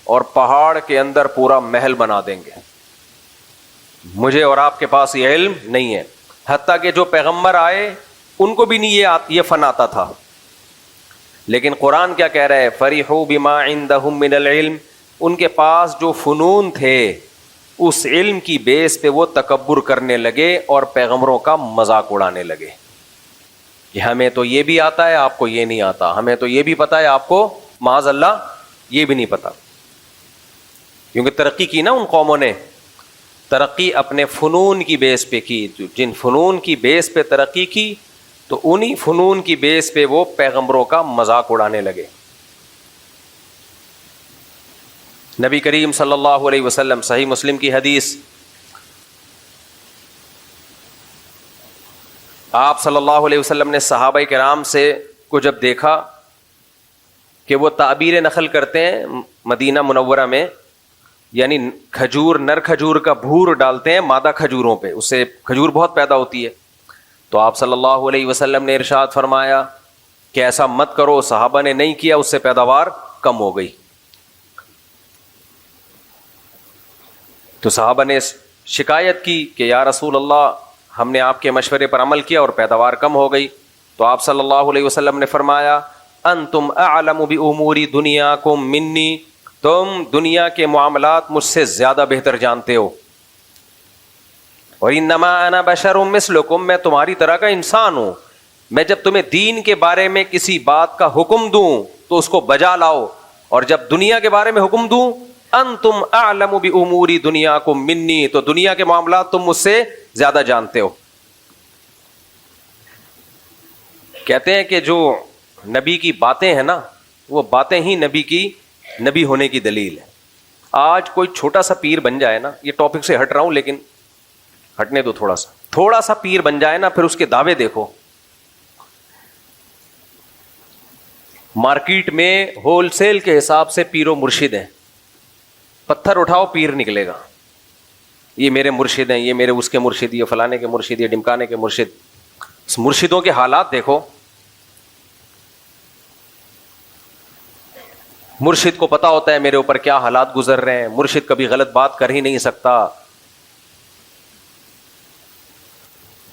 اور پہاڑ کے اندر پورا محل بنا دیں گے. مجھے اور آپ کے پاس یہ علم نہیں ہے. حتیٰ کہ جو پیغمبر آئے ان کو بھی نہیں یہ فن آتا تھا. لیکن قرآن کیا کہہ رہا ہے؟ فَرِحُوا بِمَا عِندَهُم مِّنَ الْعِلْمِ. ان کے پاس جو فنون تھے اس علم کی بیس پہ وہ تکبر کرنے لگے اور پیغمبروں کا مذاق اڑانے لگے کہ ہمیں تو یہ بھی آتا ہے، آپ کو یہ نہیں آتا. ہمیں تو یہ بھی پتا ہے، آپ کو معاذ اللہ یہ بھی نہیں پتا. کیونکہ ترقی کی نا ان قوموں نے، ترقی اپنے فنون کی بیس پہ کی. جن فنون کی بیس پہ ترقی کی تو انہی فنون کی بیس پہ وہ پیغمبروں کا مذاق اڑانے لگے. نبی کریم صلی اللہ علیہ وسلم، صحیح مسلم کی حدیث، آپ صلی اللہ علیہ وسلم نے صحابہ کرام سے کو جب دیکھا کہ وہ تعبیر نخل کرتے ہیں مدینہ منورہ میں، یعنی کھجور، نر کھجور کا بھور ڈالتے ہیں مادہ کھجوروں پہ، اس سے کھجور بہت پیدا ہوتی ہے. تو آپ صلی اللہ علیہ وسلم نے ارشاد فرمایا کہ ایسا مت کرو. صحابہ نے نہیں کیا، اس سے پیداوار کم ہو گئی. تو صحابہ نے شکایت کی کہ یا رسول اللہ، ہم نے آپ کے مشورے پر عمل کیا اور پیداوار کم ہو گئی. تو آپ صلی اللہ علیہ وسلم نے فرمایا انتم اعلم بامور دنیاکم منی، تم دنیا کے معاملات مجھ سے زیادہ بہتر جانتے ہو. اور انما انا بشر مثلکم، میں تمہاری طرح کا انسان ہوں. میں جب تمہیں دین کے بارے میں کسی بات کا حکم دوں تو اس کو بجا لاؤ، اور جب دنیا کے بارے میں حکم دوں انتم اعلم بامور دنیاکم منی، تو دنیا کے معاملات تم مجھ سے زیادہ جانتے ہو. کہتے ہیں کہ جو نبی کی باتیں ہیں نا، وہ باتیں ہی نبی ہونے کی دلیل ہے. آج کوئی چھوٹا سا پیر بن جائے نا، یہ ٹاپک سے ہٹ رہا ہوں لیکن ہٹنے دو تھوڑا سا پیر بن جائے نا، پھر اس کے دعوے دیکھو. مارکیٹ میں ہول سیل کے حساب سے پیر و مرشد ہیں. پتھر اٹھاؤ پیر نکلے گا. یہ میرے مرشد ہیں، یہ میرے اس کے مرشد، یہ فلانے کے مرشد، یہ ڈمکانے کے مرشد. اس مرشدوں کے حالات دیکھو. مرشد کو پتا ہوتا ہے میرے اوپر کیا حالات گزر رہے ہیں. مرشد کبھی غلط بات کر ہی نہیں سکتا.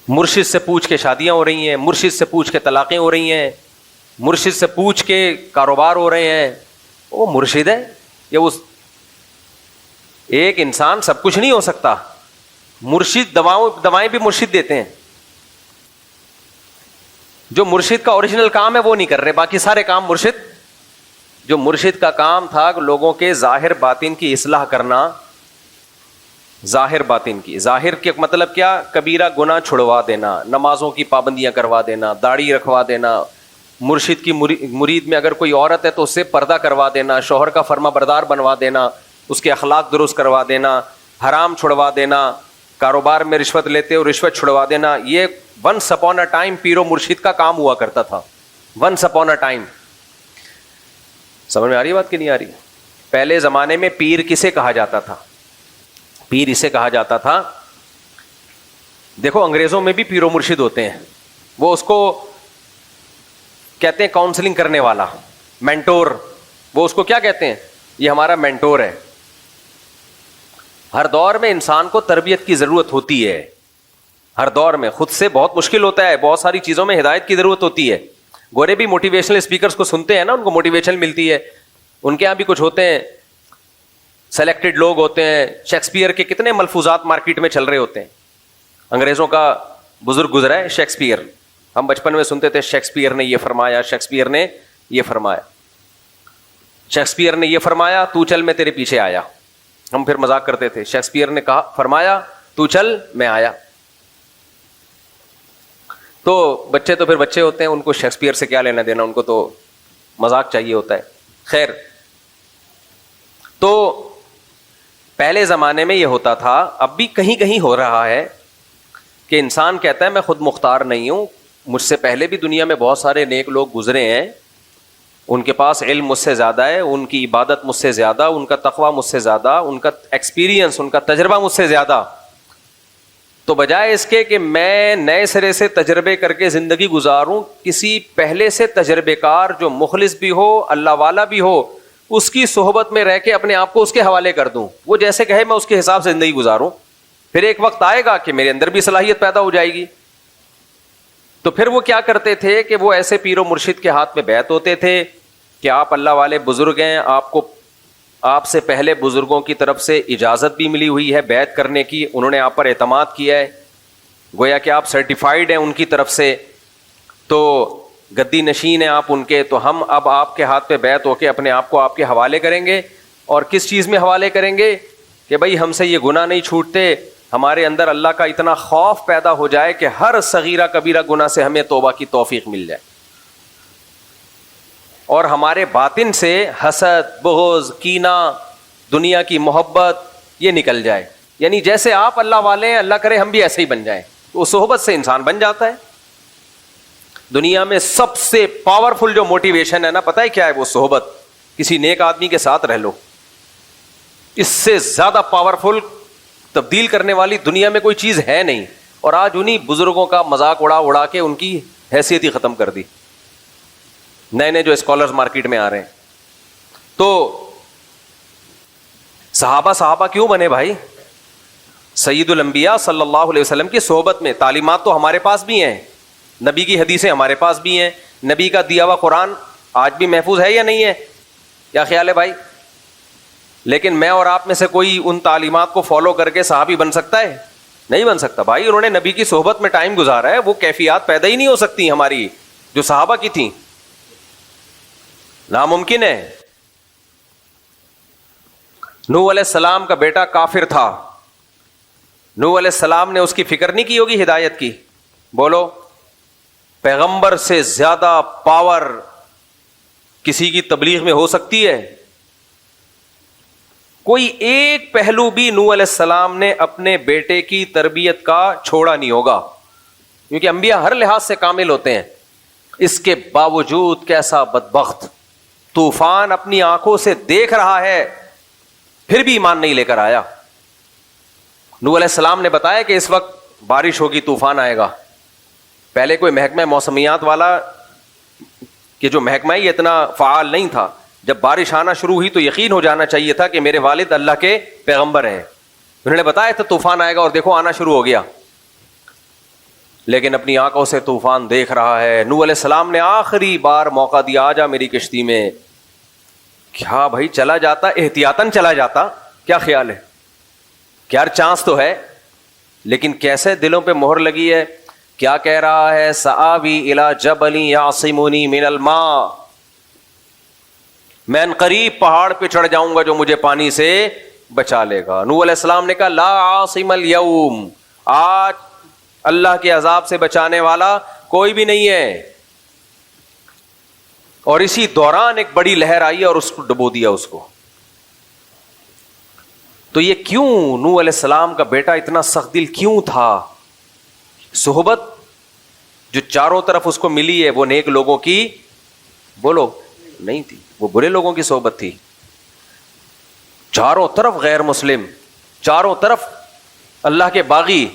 مرشد سے پوچھ کے شادیاں ہو رہی ہیں، مرشد سے پوچھ کے طلاقیں ہو رہی ہیں، مرشد سے پوچھ کے کاروبار ہو رہے ہیں. وہ مرشد ہے. یہ اس ایک انسان سب کچھ نہیں ہو سکتا. مرشد دوائیں بھی مرشد دیتے ہیں. جو مرشد کا اوریجنل کام ہے وہ نہیں کر رہے، باقی سارے کام مرشد. جو مرشد کا کام تھا لوگوں کے ظاہر باطن کی اصلاح کرنا. ظاہر باطن کی، ظاہر کے مطلب کیا؟ کبیرہ گناہ چھڑوا دینا، نمازوں کی پابندیاں کروا دینا، داڑھی رکھوا دینا. مرشد کی مرید میں اگر کوئی عورت ہے تو اس سے پردہ کروا دینا، شوہر کا فرما بردار بنوا دینا، اس کے اخلاق درست کروا دینا، حرام چھڑوا دینا، کاروبار میں رشوت لیتے ہو رشوت چھڑوا دینا. یہ ونس اپون اے ٹائم پیر و مرشد کا کام ہوا کرتا تھا. Once upon a time. سمجھ میں آ رہی ہے بات کہ نہیں آ رہی؟ پہلے زمانے میں پیر کسے کہا جاتا تھا؟ پیر اسے کہا جاتا تھا، دیکھو انگریزوں میں بھی پیر و مرشد ہوتے ہیں. وہ اس کو کہتے ہیں کاؤنسلنگ کرنے والا، مینٹور. وہ اس کو کیا کہتے ہیں؟ یہ ہمارا مینٹور ہے. ہر دور میں انسان کو تربیت کی ضرورت ہوتی ہے. ہر دور میں خود سے بہت مشکل ہوتا ہے، بہت ساری چیزوں میں ہدایت کی ضرورت ہوتی ہے. گورے بھی موٹیویشنل اسپیکرز کو سنتے ہیں نا، ان کو موٹیویشن ملتی ہے. ان کے یہاں بھی کچھ ہوتے ہیں، سلیکٹڈ لوگ ہوتے ہیں. شیکسپیئر کے کتنے ملفوظات مارکیٹ میں چل رہے ہوتے ہیں. انگریزوں کا بزرگ گزرا ہے شیکسپیئر. ہم بچپن میں سنتے تھے شیکسپیئر نے یہ فرمایا، شیکسپیئر نے یہ فرمایا، شیکسپیئر نے یہ فرمایا، تو چل میں تیرے پیچھے آیا. ہم پھر مذاق کرتے تھے، شیکسپیئر نے کہا فرمایا تو چل میں آیا. تو بچے تو پھر بچے ہوتے ہیں، ان کو شیکسپیئر سے کیا لینا دینا، ان کو تو مذاق چاہیے ہوتا ہے. خیر، تو پہلے زمانے میں یہ ہوتا تھا، اب بھی کہیں کہیں ہو رہا ہے کہ انسان کہتا ہے میں خود مختار نہیں ہوں، مجھ سے پہلے بھی دنیا میں بہت سارے نیک لوگ گزرے ہیں، ان کے پاس علم مجھ سے زیادہ ہے، ان کی عبادت مجھ سے زیادہ، ان کا تقویٰ مجھ سے زیادہ، ان کا ایکسپیرینس، ان کا تجربہ مجھ سے زیادہ. تو بجائے اس کے کہ میں نئے سرے سے تجربے کر کے زندگی گزاروں، کسی پہلے سے تجربے کار جو مخلص بھی ہو، اللہ والا بھی ہو، اس کی صحبت میں رہ کے اپنے آپ کو اس کے حوالے کر دوں. وہ جیسے کہے میں اس کے حساب سے زندگی گزاروں. پھر ایک وقت آئے گا کہ میرے اندر بھی صلاحیت پیدا ہو جائے گی. تو پھر وہ کیا کرتے تھے کہ وہ ایسے پیر و مرشد کے ہاتھ میں بیعت ہوتے تھے کہ آپ اللہ والے بزرگ ہیں، آپ سے پہلے بزرگوں کی طرف سے اجازت بھی ملی ہوئی ہے بیعت کرنے کی، انہوں نے آپ پر اعتماد کیا ہے، گویا کہ آپ سرٹیفائیڈ ہیں ان کی طرف سے، تو گدی نشین ہیں آپ ان کے. تو ہم اب آپ کے ہاتھ پہ بیعت ہو کے اپنے آپ کو آپ کے حوالے کریں گے. اور کس چیز میں حوالے کریں گے؟ کہ بھائی ہم سے یہ گناہ نہیں چھوٹتے، ہمارے اندر اللہ کا اتنا خوف پیدا ہو جائے کہ ہر صغیرہ کبیرہ گناہ سے ہمیں توبہ کی توفیق مل جائے، اور ہمارے باطن سے حسد، بغض، کینہ، دنیا کی محبت یہ نکل جائے. یعنی جیسے آپ اللہ والے ہیں، اللہ کرے ہم بھی ایسے ہی بن جائیں. تو صحبت سے انسان بن جاتا ہے. دنیا میں سب سے پاورفل جو موٹیویشن ہے نا، پتہ ہے کیا ہے؟ وہ صحبت. کسی نیک آدمی کے ساتھ رہ لو. اس سے زیادہ پاورفل، تبدیل کرنے والی دنیا میں کوئی چیز ہے نہیں. اور آج انہی بزرگوں کا مذاق اڑا کے ان کی حیثیت ہی ختم کر دی. نئے جو اسکالرز مارکیٹ میں آ رہے ہیں. تو صحابہ کیوں بنے بھائی؟ سید الانبیاء صلی اللہ علیہ وسلم کی صحبت میں. تعلیمات تو ہمارے پاس بھی ہیں، نبی کی حدیثیں ہمارے پاس بھی ہیں، نبی کا دیا ہوا قرآن آج بھی محفوظ ہے یا نہیں ہے؟ کیا خیال ہے بھائی؟ لیکن میں اور آپ میں سے کوئی ان تعلیمات کو فالو کر کے صحابی بن سکتا ہے؟ نہیں بن سکتا بھائی. انہوں نے نبی کی صحبت میں ٹائم گزارا ہے, وہ کیفیات پیدا ہی نہیں ہو سکتی ہماری جو صحابہ کی تھیں, ناممکن ہے. نوح علیہ السلام کا بیٹا کافر تھا, نوح علیہ السلام نے اس کی فکر نہیں کی ہوگی ہدایت کی؟ بولو, پیغمبر سے زیادہ پاور کسی کی تبلیغ میں ہو سکتی ہے؟ کوئی ایک پہلو بھی نوح علیہ السلام نے اپنے بیٹے کی تربیت کا چھوڑا نہیں ہوگا, کیونکہ انبیاء ہر لحاظ سے کامل ہوتے ہیں. اس کے باوجود کیسا بدبخت, طوفان اپنی آنکھوں سے دیکھ رہا ہے پھر بھی ایمان نہیں لے کر آیا. نوح علیہ السلام نے بتایا کہ اس وقت بارش ہوگی, طوفان آئے گا. پہلے کوئی محکمہ موسمیات والا کہ جو محکمہ ہی اتنا فعال نہیں تھا, جب بارش آنا شروع ہوئی تو یقین ہو جانا چاہیے تھا کہ میرے والد اللہ کے پیغمبر ہیں. انہوں نے بتایا تھا طوفان آئے گا اور دیکھو آنا شروع ہو گیا. لیکن اپنی آنکھوں سے طوفان دیکھ رہا ہے. نوح علیہ السلام نے آخری بار موقع دیا, آ جا میری کشتی میں. کیا بھائی چلا جاتا, احتیاطاً چلا جاتا, کیا خیال ہے؟ کیا چانس تو ہے, لیکن کیسے دلوں پہ مہر لگی ہے. کیا کہہ رہا ہے؟ سآوی الی جبل یعصمنی من الماء, میں قریب پہاڑ پہ چڑھ جاؤں گا جو مجھے پانی سے بچا لے گا. نوح علیہ السلام نے کہا لا عاصم اليوم, آج اللہ کے عذاب سے بچانے والا کوئی بھی نہیں ہے. اور اسی دوران ایک بڑی لہر آئی اور اس کو ڈبو دیا اس کو. تو یہ کیوں نوح علیہ السلام کا بیٹا اتنا سخت دل کیوں تھا؟ صحبت جو چاروں طرف اس کو ملی ہے وہ نیک لوگوں کی بولو نہیں تھی, وہ برے لوگوں کی صحبت تھی. چاروں طرف غیر مسلم, چاروں طرف اللہ کے باغی.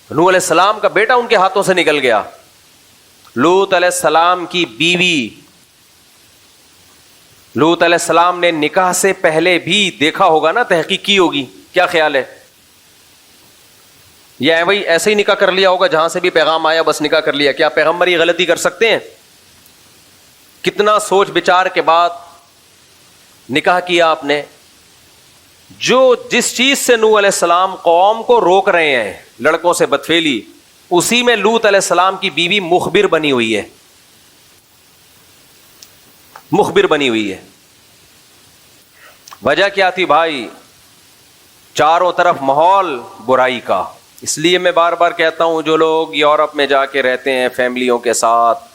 نوح علیہ السلام کا بیٹا ان کے ہاتھوں سے نکل گیا. لوط علیہ السلام کی بیوی, لوط علیہ السلام نے نکاح سے پہلے بھی دیکھا ہوگا نا, تحقیق کی ہوگی, کیا خیال ہے؟ یا بھائی ایسے ہی نکاح کر لیا ہوگا, جہاں سے بھی پیغام آیا بس نکاح کر لیا؟ کیا پیغمبر یہ غلطی کر سکتے ہیں؟ کتنا سوچ بچار کے بعد نکاح کیا آپ نے. جو جس چیز سے نوح علیہ السلام قوم کو روک رہے ہیں, لڑکوں سے بدفعلی, اسی میں لوط علیہ السلام کی بیوی مخبر بنی ہوئی ہے, مخبر بنی ہوئی ہے. وجہ کیا تھی بھائی؟ چاروں طرف ماحول برائی کا. اس لیے میں بار بار کہتا ہوں, جو لوگ یورپ میں جا کے رہتے ہیں فیملیوں کے ساتھ,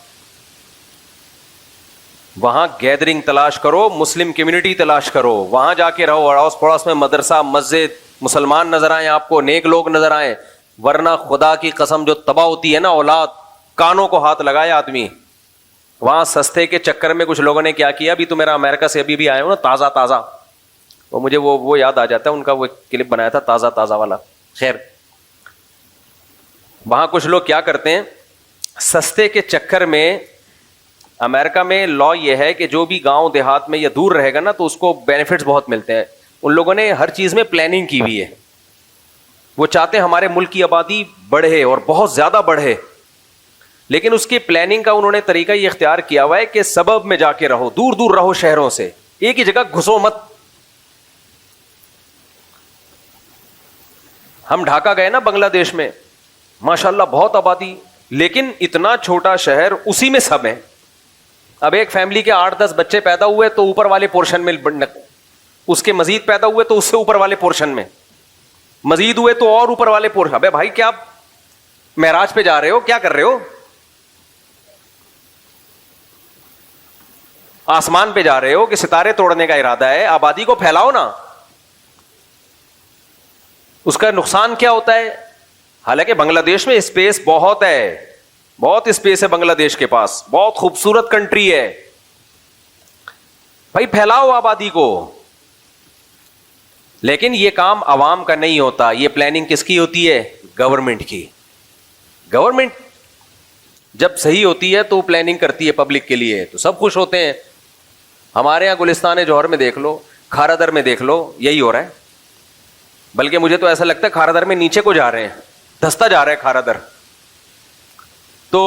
وہاں گیدرنگ تلاش کرو, مسلم کمیونٹی تلاش کرو, وہاں جا کے رہو, اڑوس پڑوس میں مدرسہ مسجد, مسلمان نظر آئیں آپ کو, نیک لوگ نظر آئیں. ورنہ خدا کی قسم جو تباہ ہوتی ہے نا اولاد, کانوں کو ہاتھ لگائے آدمی. وہاں سستے کے چکر میں کچھ لوگوں نے کیا کیا, ابھی تو میرا امریکہ سے ابھی بھی آیا ہوں نا تازہ تازہ, وہ مجھے وہ یاد آ جاتا ہے, ان کا وہ کلپ بنایا تھا تازہ تازہ والا. خیر, وہاں کچھ لوگ کیا کرتے ہیں, سستے کے چکر میں, امریکہ میں لا یہ ہے کہ جو بھی گاؤں دیہات میں یا دور رہے گا نا تو اس کو بینیفٹس بہت ملتے ہیں. ان لوگوں نے ہر چیز میں پلاننگ کی ہوئی ہے. وہ چاہتے ہیں ہمارے ملک کی آبادی بڑھے اور بہت زیادہ بڑھے, لیکن اس کی پلاننگ کا انہوں نے طریقہ یہ اختیار کیا ہوا ہے کہ سبب میں جا کے رہو, دور دور رہو شہروں سے, ایک ہی جگہ گھسو مت. ہم ڈھاکہ گئے نا بنگلہ دیش میں, ماشاءاللہ بہت آبادی, لیکن اتنا چھوٹا شہر, اسی میں سب ہیں. اب ایک فیملی کے 8-10 بچے پیدا ہوئے تو اوپر والے پورشن میں, اس کے مزید پیدا ہوئے تو اس سے اوپر والے پورشن میں, مزید ہوئے تو اور اوپر والے پورشن. ابے بھائی کیا معراج پہ جا رہے ہو, کیا کر رہے ہو؟ آسمان پہ جا رہے ہو کہ ستارے توڑنے کا ارادہ ہے؟ آبادی کو پھیلاؤ نا. اس کا نقصان کیا ہوتا ہے؟ حالانکہ بنگلہ دیش میں اسپیس بہت ہے, بہت اسپیس ہے بنگلہ دیش کے پاس, بہت خوبصورت کنٹری ہے. بھائی پھیلاؤ آبادی کو. لیکن یہ کام عوام کا نہیں ہوتا, یہ پلاننگ کس کی ہوتی ہے؟ گورنمنٹ کی. گورنمنٹ جب صحیح ہوتی ہے تو پلاننگ کرتی ہے پبلک کے لیے, تو سب خوش ہوتے ہیں. ہمارے یہاں گلستان جوہر میں دیکھ لو, کھارا در میں دیکھ لو, یہی ہو رہا ہے. بلکہ مجھے تو ایسا لگتا ہے کھارا در میں نیچے کو جا رہے ہیں, دھستا جا رہا ہے کھارا در. تو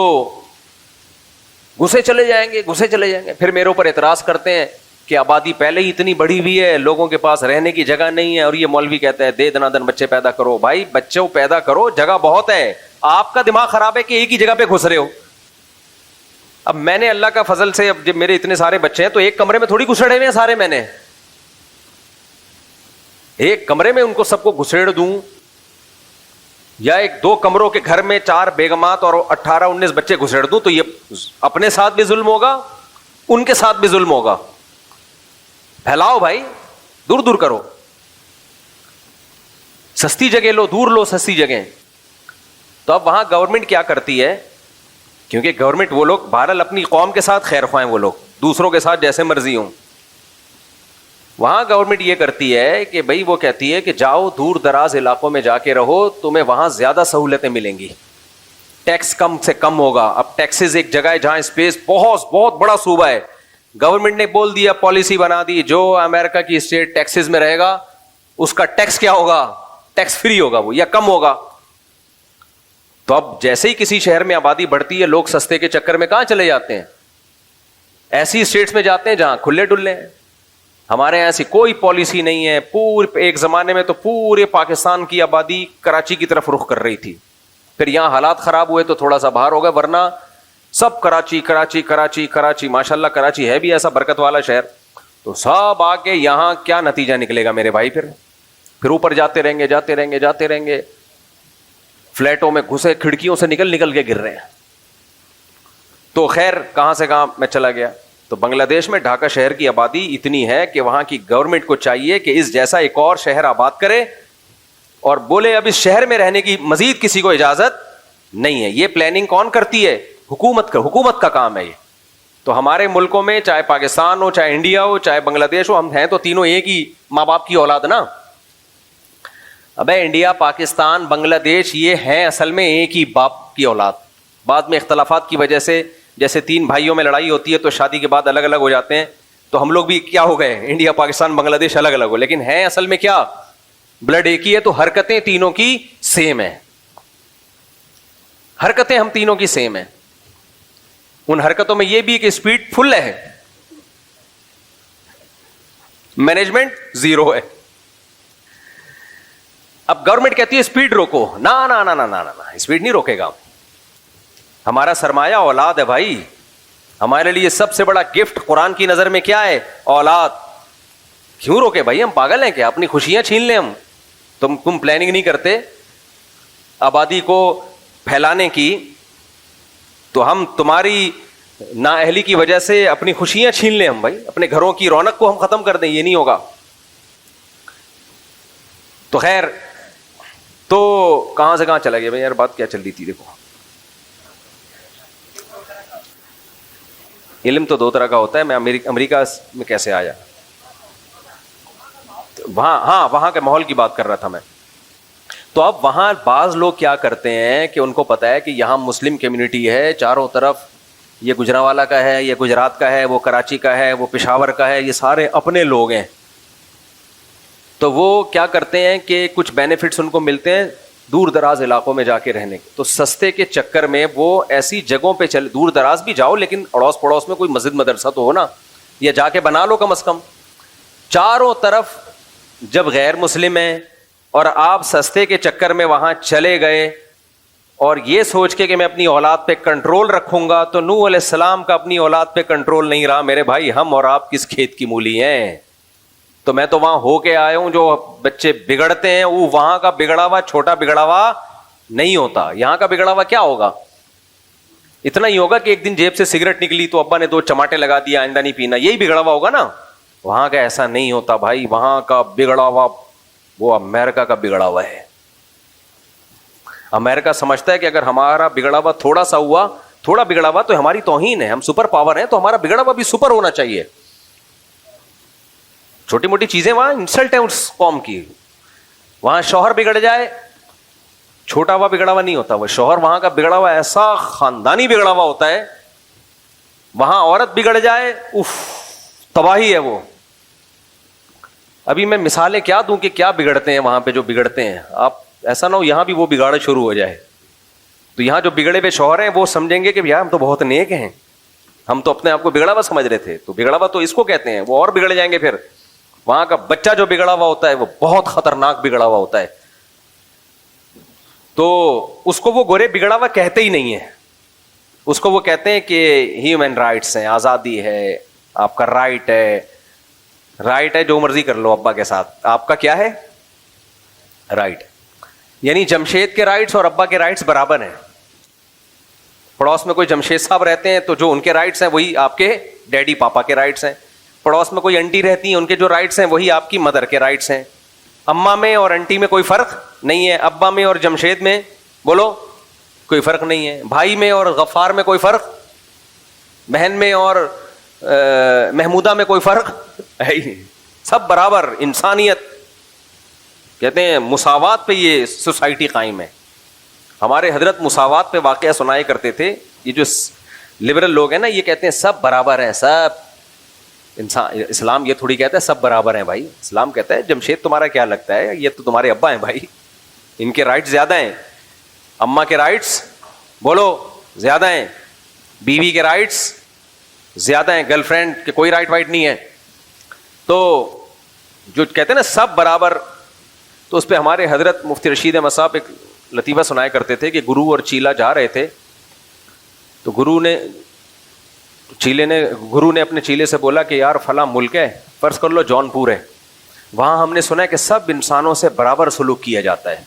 گھسے چلے جائیں گے, گھسے چلے جائیں گے. پھر میرے اوپر اعتراض کرتے ہیں کہ آبادی پہلے ہی اتنی بڑی ہوئی ہے, لوگوں کے پاس رہنے کی جگہ نہیں ہے, اور یہ مولوی کہتا ہے دے دنا دن بچے پیدا کرو. بھائی بچوں پیدا کرو, جگہ بہت ہے. آپ کا دماغ خراب ہے کہ ایک ہی جگہ پہ گھس رہے ہو. اب میں نے اللہ کا فضل سے, اب جب میرے اتنے سارے بچے ہیں تو ایک کمرے میں تھوڑی گھسڑے ہوئے ہیں سارے, میں نے ایک کمرے میں ان کو سب کو گھسیڑ دوں, یا ایک دو کمروں کے گھر میں 4 بیگمات اور 18-19 بچے گھسیڑ دوں, تو یہ اپنے ساتھ بھی ظلم ہوگا, ان کے ساتھ بھی ظلم ہوگا. پھیلاؤ بھائی, دور دور کرو, سستی جگہ لو, دور لو سستی جگہ. تو اب وہاں گورنمنٹ کیا کرتی ہے, کیونکہ گورنمنٹ وہ لوگ بہرحال اپنی قوم کے ساتھ خیر خواہ ہیں, وہ لوگ دوسروں کے ساتھ جیسے مرضی ہوں. وہاں گورنمنٹ یہ کرتی ہے کہ بھائی وہ کہتی ہے کہ جاؤ دور دراز علاقوں میں جا کے رہو, تمہیں وہاں زیادہ سہولتیں ملیں گی, ٹیکس کم سے کم ہوگا. اب ٹیکسز ایک جگہ ہے جہاں اسپیس بہت بڑا صوبہ ہے, گورنمنٹ نے بول دیا, پالیسی بنا دی, جو امریکہ کی اسٹیٹ ٹیکسز میں رہے گا اس کا ٹیکس کیا ہوگا, ٹیکس فری ہوگا وہ, یا کم ہوگا. تو اب جیسے ہی کسی شہر میں آبادی بڑھتی ہے, لوگ سستے کے چکر میں کہاں چلے جاتے ہیں, ایسی اسٹیٹس میں جاتے ہیں جہاں کھلے ڈلے ہیں. ہمارے یہاں ایسی کوئی پالیسی نہیں ہے. ایک زمانے میں تو پورے پاکستان کی آبادی کراچی کی طرف رخ کر رہی تھی, پھر یہاں حالات خراب ہوئے تو تھوڑا سا باہر ہو گئے, ورنہ سب کراچی کراچی کراچی کراچی. ماشاءاللہ کراچی ہے بھی ایسا برکت والا شہر, تو سب آ کے یہاں کیا نتیجہ نکلے گا میرے بھائی, پھر اوپر جاتے رہیں گے جاتے رہیں گے جاتے رہیں گے, فلیٹوں میں گھسے, کھڑکیوں سے نکل کے گر رہے ہیں. تو خیر کہاں سے کہاں میں چلا گیا. تو بنگلہ دیش میں ڈھاکہ شہر کی آبادی اتنی ہے کہ وہاں کی گورنمنٹ کو چاہیے کہ اس جیسا ایک اور شہر آباد کرے, اور بولے اب اس شہر میں رہنے کی مزید کسی کو اجازت نہیں ہے. یہ پلاننگ کون کرتی ہے, حکومت کا کام ہے یہ. تو ہمارے ملکوں میں چاہے پاکستان ہو, چاہے انڈیا ہو, چاہے بنگلہ دیش ہو, ہم ہیں تو تینوں ایک ہی ماں باپ کی اولاد نا. ابے انڈیا, پاکستان, بنگلہ دیش یہ ہیں اصل میں ایک ہی باپ کی اولاد. بعد میں اختلافات کی وجہ سے, جیسے 3 بھائیوں میں لڑائی ہوتی ہے تو شادی کے بعد الگ الگ ہو جاتے ہیں, تو ہم لوگ بھی کیا ہو گئے, انڈیا پاکستان بنگلہ دیش الگ الگ ہو, لیکن ہیں اصل میں کیا, بلڈ ایک ہی ہے. تو حرکتیں تینوں کی سیم ہیں, حرکتیں ہم تینوں کی سیم ہیں. ان حرکتوں میں یہ بھی کہ اسپیڈ فل ہے, مینجمنٹ 0 ہے. اب گورنمنٹ کہتی ہے اسپیڈ روکو, نا نا نا نا نا نا, اسپیڈ نہیں روکے گا. ہمارا سرمایہ اولاد ہے بھائی. ہمارے لیے سب سے بڑا گفٹ قرآن کی نظر میں کیا ہے, اولاد. کیوں روکے بھائی, ہم پاگل ہیں کیا, اپنی خوشیاں چھین لیں ہم. تم پلاننگ نہیں کرتے آبادی کو پھیلانے کی, تو ہم تمہاری نااہلی کی وجہ سے اپنی خوشیاں چھین لیں ہم بھائی, اپنے گھروں کی رونق کو ہم ختم کر دیں, یہ نہیں ہوگا. تو خیر, تو کہاں سے کہاں چلا گیا بھائی, یار بات کیا چل رہی تھی. دیکھو علم تو 2 طرح کا ہوتا ہے. میں امریکہ میں کیسے آیا, وہاں وہاں کے ماحول کی بات کر رہا تھا میں. تو اب وہاں بعض لوگ کیا کرتے ہیں کہ ان کو پتا ہے کہ یہاں مسلم کمیونٹی ہے چاروں طرف, یہ گجرانوالا کا ہے, یہ گجرات کا ہے, وہ کراچی کا ہے, وہ پشاور کا ہے, یہ سارے اپنے لوگ ہیں. تو وہ کیا کرتے ہیں کہ کچھ بینیفٹس ان کو ملتے ہیں دور دراز علاقوں میں جا کے رہنے کے, تو سستے کے چکر میں وہ ایسی جگہوں پہ چلے, دور دراز بھی جاؤ لیکن اڑوس پڑوس میں کوئی مسجد مدرسہ تو ہو نا, یا جا کے بنا لو کم از کم. چاروں طرف جب غیر مسلم ہیں اور آپ سستے کے چکر میں وہاں چلے گئے, اور یہ سوچ کے کہ میں اپنی اولاد پہ کنٹرول رکھوں گا, تو نوح علیہ السلام کا اپنی اولاد پہ کنٹرول نہیں رہا میرے بھائی. ہم اور آپ کس کھیت کی مولی ہیں, تو میں تو وہاں ہو کے آیا ہوں. جو بچے بگڑتے ہیں وہ وہاں کا بگڑا ہوا چھوٹا بگڑا ہوا نہیں ہوتا, یہاں کا بگڑا ہوا کیا ہوگا, اتنا ہی ہوگا کہ ایک دن جیب سے سگریٹ نکلی تو ابا نے 2 چماٹے لگا دیا, آئندہ نہیں پینا, یہی بگڑا ہوا ہوگا نا. وہاں کا ایسا نہیں ہوتا بھائی, وہاں کا بگڑا ہوا وہ امریکہ کا بگڑا ہوا ہے. امریکہ سمجھتا ہے کہ اگر ہمارا بگڑا ہوا تھوڑا سا ہوا, تھوڑا بگڑا ہوا تو ہماری توہین ہے, ہم سپر پاور ہیں, تو ہمارا بگڑا ہوا بھی سپر ہونا چاہیے. چھوٹی موٹی چیزیں وہاں انسلٹ ہے اس قوم کی. وہاں شوہر بگڑ جائے, چھوٹا ہوا بگڑا ہوا نہیں ہوتا, وہ شوہر وہاں کا بگڑا ہوا ایسا خاندانی بگڑا ہوا ہوتا ہے. وہاں عورت بگڑ جائے, اف, تباہی ہے وہ. ابھی میں مثالیں کیا دوں کہ کیا بگڑتے ہیں وہاں پہ جو بگڑتے ہیں. آپ ایسا نہ ہو یہاں بھی وہ بگاڑ شروع ہو جائے, تو یہاں جو بگڑے ہوئے شوہر ہیں وہ سمجھیں گے کہ یار ہم تو بہت نیک ہیں, ہم تو اپنے آپ کو بگڑا ہوا سمجھ رہے تھے, تو بگڑا ہوا تو اس کو کہتے ہیں, وہ اور بگڑ جائیں گے پھر. وہاں کا بچہ جو بگڑا ہوا ہوتا ہے وہ بہت خطرناک بگڑا ہوا ہوتا ہے, تو اس کو وہ گورے بگڑا ہوا کہتے ہی نہیں ہے, اس کو وہ کہتے ہیں کہ ہیومن رائٹس ہیں, آزادی ہے, آپ کا رائٹ ہے, رائٹ ہے جو مرضی کر لو ابا کے ساتھ, آپ کا کیا ہے رائٹ. یعنی جمشید کے رائٹس اور ابا کے رائٹس برابر ہیں. پڑوس میں کوئی جمشید صاحب رہتے ہیں تو جو ان کے رائٹس ہیں وہی آپ کے ڈیڈی پاپا کے رائٹس ہیں. پڑوس میں کوئی انٹی رہتی ہیں, ان کے جو رائٹس ہیں وہی آپ کی مدر کے رائٹس ہیں. اماں میں اور انٹی میں کوئی فرق نہیں ہے, ابا میں اور جمشید میں بولو کوئی فرق نہیں ہے, بھائی میں اور غفار میں کوئی فرق, بہن میں اور محمودہ میں کوئی فرق ہے ہی نہیں, سب برابر. انسانیت کہتے ہیں مساوات پہ یہ سوسائٹی قائم ہے. ہمارے حضرت مساوات پہ واقعہ سنائے کرتے تھے. یہ جو لبرل لوگ ہیں نا یہ کہتے ہیں سب برابر ہیں, سب انسان. اسلام یہ تھوڑی کہتا ہے سب برابر ہیں بھائی, اسلام کہتا ہے جمشید تمہارا کیا لگتا ہے, یہ تو تمہارے ابا ہیں بھائی, ان کے رائٹس زیادہ ہیں, اماں کے رائٹس بولو زیادہ ہیں, بیوی کے رائٹس زیادہ ہیں, گرل فرینڈ کے کوئی رائٹ وائٹ نہیں ہے. تو جو کہتے ہیں نا سب برابر, تو اس پہ ہمارے حضرت مفتی رشید احمد صاحب ایک لطیفہ سنایا کرتے تھے کہ گرو اور چیلا جا رہے تھے, تو گرو نے اپنے چیلے سے بولا کہ یار فلاں ملک ہے, فرض کر لو جون پور ہے, وہاں ہم نے سنا ہے کہ سب انسانوں سے برابر سلوک کیا جاتا ہے,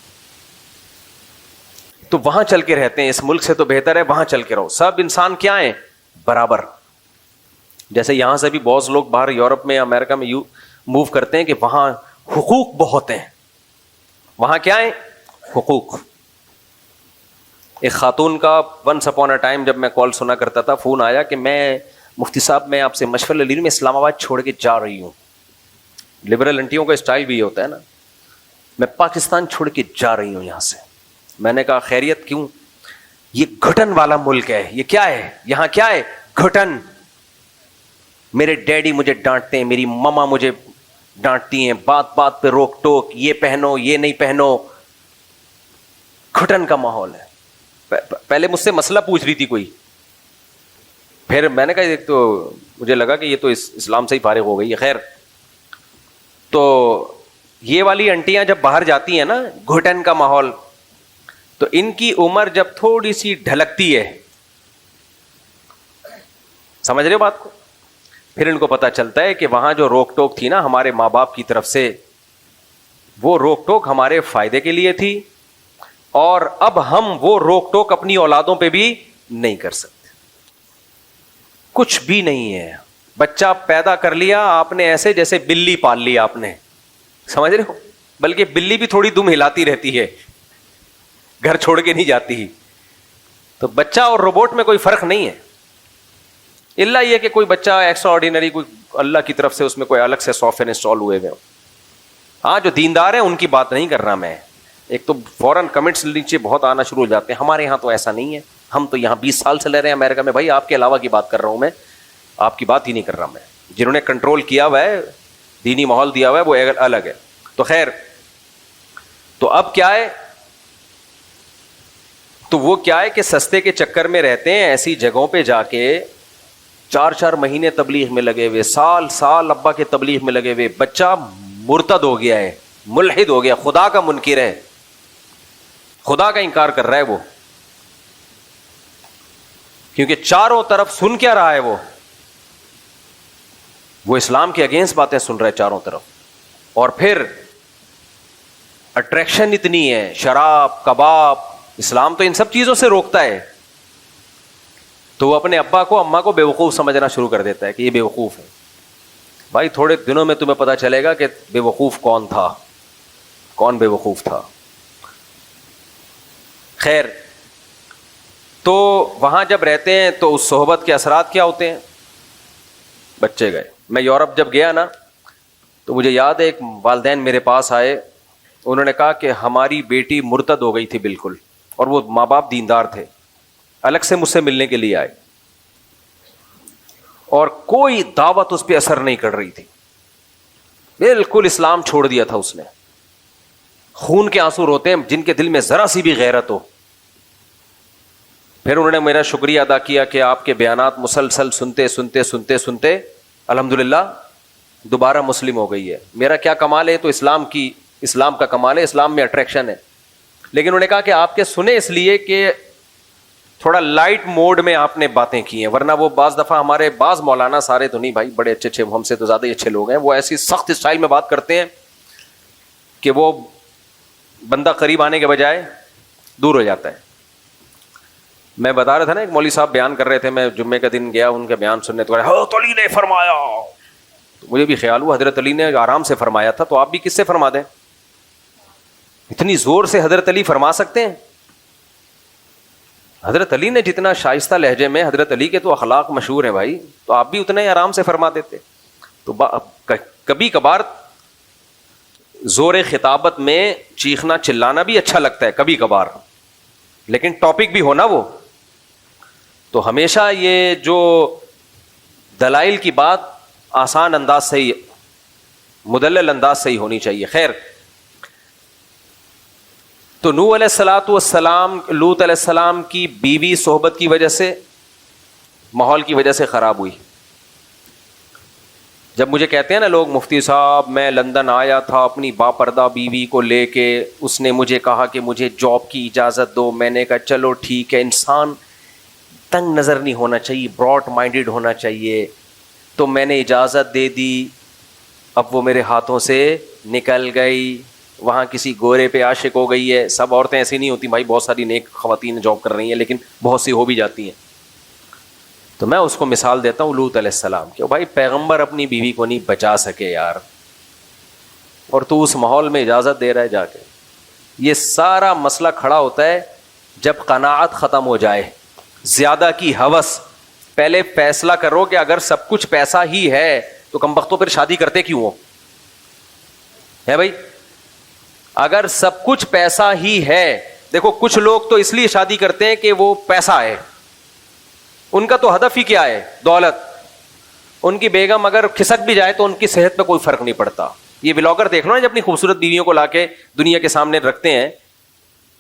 تو وہاں چل کے رہتے ہیں, اس ملک سے تو بہتر ہے وہاں چل کے رہو, سب انسان کیا ہیں برابر. جیسے یہاں سے بھی بہت لوگ باہر یورپ میں امریکہ میں موو کرتے ہیں کہ وہاں حقوق بہت ہیں, وہاں کیا ہے حقوق. ایک خاتون کا ونس اپون اے ٹائم جب میں کال سنا کرتا تھا, فون آیا کہ میں مفتی صاحب میں آپ سے مشورہ لے رہی ہوں, میں اسلام آباد چھوڑ کے جا رہی ہوں. لبرل انٹیوں کا اسٹائل بھی یہ ہوتا ہے نا, میں پاکستان چھوڑ کے جا رہی ہوں یہاں سے. میں نے کہا خیریت کیوں؟ یہ گھٹن والا ملک ہے. یہ کیا ہے یہاں کیا ہے گھٹن, میرے ڈیڈی مجھے ڈانٹتے ہیں, میری ماما مجھے ڈانٹتی ہیں, بات بات پہ روک ٹوک, یہ پہنو یہ نہیں پہنو, گھٹن کا ماحول ہے. پہلے مجھ سے مسئلہ پوچھ رہی تھی کوئی, پھر میں نے کہا ایک تو مجھے لگا کہ یہ تو اسلام سے ہی فارغ ہو گئی ہے. خیر, تو یہ والی انٹیاں جب باہر جاتی ہیں نا, گھٹن کا ماحول, تو ان کی عمر جب تھوڑی سی ڈھلکتی ہے, سمجھ رہے ہو بات کو, پھر ان کو پتا چلتا ہے کہ وہاں جو روک ٹوک تھی نا ہمارے ماں باپ کی طرف سے, وہ روک ٹوک ہمارے فائدے کے لیے تھی, اور اب ہم وہ روک ٹوک اپنی اولادوں پہ بھی نہیں کر سکتے. کچھ بھی نہیں ہے, بچہ پیدا کر لیا آپ نے ایسے جیسے بلی پال لیا آپ نے, سمجھ رہے ہو, بلکہ بلی بھی تھوڑی دم ہلاتی رہتی ہے, گھر چھوڑ کے نہیں جاتی. تو بچہ اور روبوٹ میں کوئی فرق نہیں ہے, الا یہ کہ کوئی بچہ ایکسٹرا آرڈینری, کوئی اللہ کی طرف سے اس میں کوئی الگ سے سافٹ ویئر انسٹال ہوئے ہوئے. ہاں جو دیندار ہیں ان کی بات نہیں کر رہا میں. ایک تو فوراً کمنٹس نیچے بہت آنا شروع ہو جاتے ہیں, ہمارے یہاں تو ایسا نہیں ہے, ہم تو یہاں 20 سال سے رہ رہے ہیں امریکہ میں. بھائی آپ کے علاوہ کی بات کر رہا ہوں میں, آپ کی بات ہی نہیں کر رہا میں. جنہوں نے کنٹرول کیا ہوا ہے, دینی ماحول دیا ہوا ہے, وہ الگ ہے. تو خیر, تو اب کیا ہے, تو وہ کیا ہے کہ سستے کے چکر میں رہتے ہیں, ایسی جگہوں پہ جا کے 4 مہینے تبلیغ میں لگے ہوئے, سال ابا کے تبلیغ میں لگے ہوئے. بچہ مرتد ہو گیا ہے, ملحد ہو گیا, خدا کا منکر ہے, خدا کا انکار کر رہا ہے وہ, کیونکہ چاروں طرف سن کیا رہا ہے وہ اسلام کے اگینسٹ باتیں سن رہا ہے چاروں طرف. اور پھر اٹریکشن اتنی ہے, شراب کباب, اسلام تو ان سب چیزوں سے روکتا ہے. تو وہ اپنے ابا کو اماں کو بیوقوف سمجھنا شروع کر دیتا ہے کہ یہ بیوقوف ہے. بھائی تھوڑے دنوں میں تمہیں پتا چلے گا کہ بیوقوف کون تھا, کون بیوقوف تھا. خیر, تو وہاں جب رہتے ہیں تو اس صحبت کے اثرات کیا ہوتے ہیں. بچے گئے, میں یورپ جب گیا نا تو مجھے یاد ہے ایک والدین میرے پاس آئے, انہوں نے کہا کہ ہماری بیٹی مرتد ہو گئی تھی بالکل, اور وہ ماں باپ دیندار تھے, الگ سے مجھ سے ملنے کے لیے آئے, اور کوئی دعوت اس پہ اثر نہیں کر رہی تھی, بالکل اسلام چھوڑ دیا تھا اس نے. خون کے آنسو روتے ہیں جن کے دل میں ذرا سی بھی غیرت ہو. پھر انہوں نے میرا شکریہ ادا کیا کہ آپ کے بیانات مسلسل سنتے سنتے سنتے سنتے الحمدللہ دوبارہ مسلم ہو گئی ہے. میرا کیا کمال ہے؟ تو اسلام کا کمال ہے, اسلام میں اٹریکشن ہے. لیکن انہوں نے کہا کہ آپ کے سنے اس لیے کہ تھوڑا لائٹ موڈ میں آپ نے باتیں کی ہیں, ورنہ وہ بعض دفعہ ہمارے بعض مولانا, سارے تو نہیں بھائی, بڑے اچھے اچھے, ہم سے تو زیادہ ہی اچھے لوگ ہیں, وہ ایسی سخت اسٹائل میں بات کرتے ہیں کہ وہ بندہ قریب آنے کے بجائے دور ہو جاتا ہے. میں بتا رہا تھا نا, ایک مولوی صاحب بیان کر رہے تھے, میں جمعے کا دن گیا ان کے بیان سننے, تو حضرت علی نے فرمایا. تو مجھے بھی خیال ہوا حضرت علی نے آرام سے فرمایا تھا, تو آپ بھی کس سے فرما دیں؟ اتنی زور سے حضرت علی فرما سکتے ہیں؟ حضرت علی نے جتنا شائستہ لہجے میں, حضرت علی کے تو اخلاق مشہور ہیں بھائی, تو آپ بھی اتنا ہی آرام سے فرما دیتے. تو کبھی کبھار زور خطابت میں چیخنا چلانا بھی اچھا لگتا ہے کبھی کبھار, لیکن ٹاپک بھی ہونا وہ. تو ہمیشہ یہ جو دلائل کی بات آسان انداز سے ہی, مدلل انداز سے ہی ہونی چاہیے. خیر, تو نوح علیہ الصلوۃ والسلام, لوط علیہ السلام کی بیوی صحبت کی وجہ سے, ماحول کی وجہ سے خراب ہوئی. جب مجھے کہتے ہیں نا لوگ, مفتی صاحب میں لندن آیا تھا اپنی باپردہ بیوی کو لے کے, اس نے مجھے کہا کہ مجھے جاب کی اجازت دو. میں نے کہا چلو ٹھیک ہے, انسان تنگ نظر نہیں ہونا چاہیے, براڈ مائنڈیڈ ہونا چاہیے. تو میں نے اجازت دے دی, اب وہ میرے ہاتھوں سے نکل گئی, وہاں کسی گورے پہ عاشق ہو گئی ہے. سب عورتیں ایسی نہیں ہوتی بھائی, بہت ساری نیک خواتین جاب کر رہی ہیں, لیکن بہت سی ہو بھی جاتی ہیں. تو میں اس کو مثال دیتا ہوں لوط علیہ السلام کہ بھائی پیغمبر اپنی بیوی کو نہیں بچا سکے یار, اور تو اس ماحول میں اجازت دے رہا ہے جا کے. یہ سارا مسئلہ کھڑا ہوتا ہے جب قناعت ختم ہو جائے, زیادہ کی ہوس. پہلے فیصلہ کرو کہ اگر سب کچھ پیسہ ہی ہے تو کمبختوں پھر شادی کرتے کیوں ہو, ہے بھائی؟ اگر سب کچھ پیسہ ہی ہے, دیکھو کچھ لوگ تو اس لیے شادی کرتے ہیں کہ وہ پیسہ ہے, ان کا تو ہدف ہی کیا ہے؟ دولت. ان کی بیگم اگر کھسک بھی جائے تو ان کی صحت پہ کوئی فرق نہیں پڑتا. یہ بلاگر دیکھ لو نا, جب اپنی خوبصورت بیویوں کو لا کے دنیا کے سامنے رکھتے ہیں,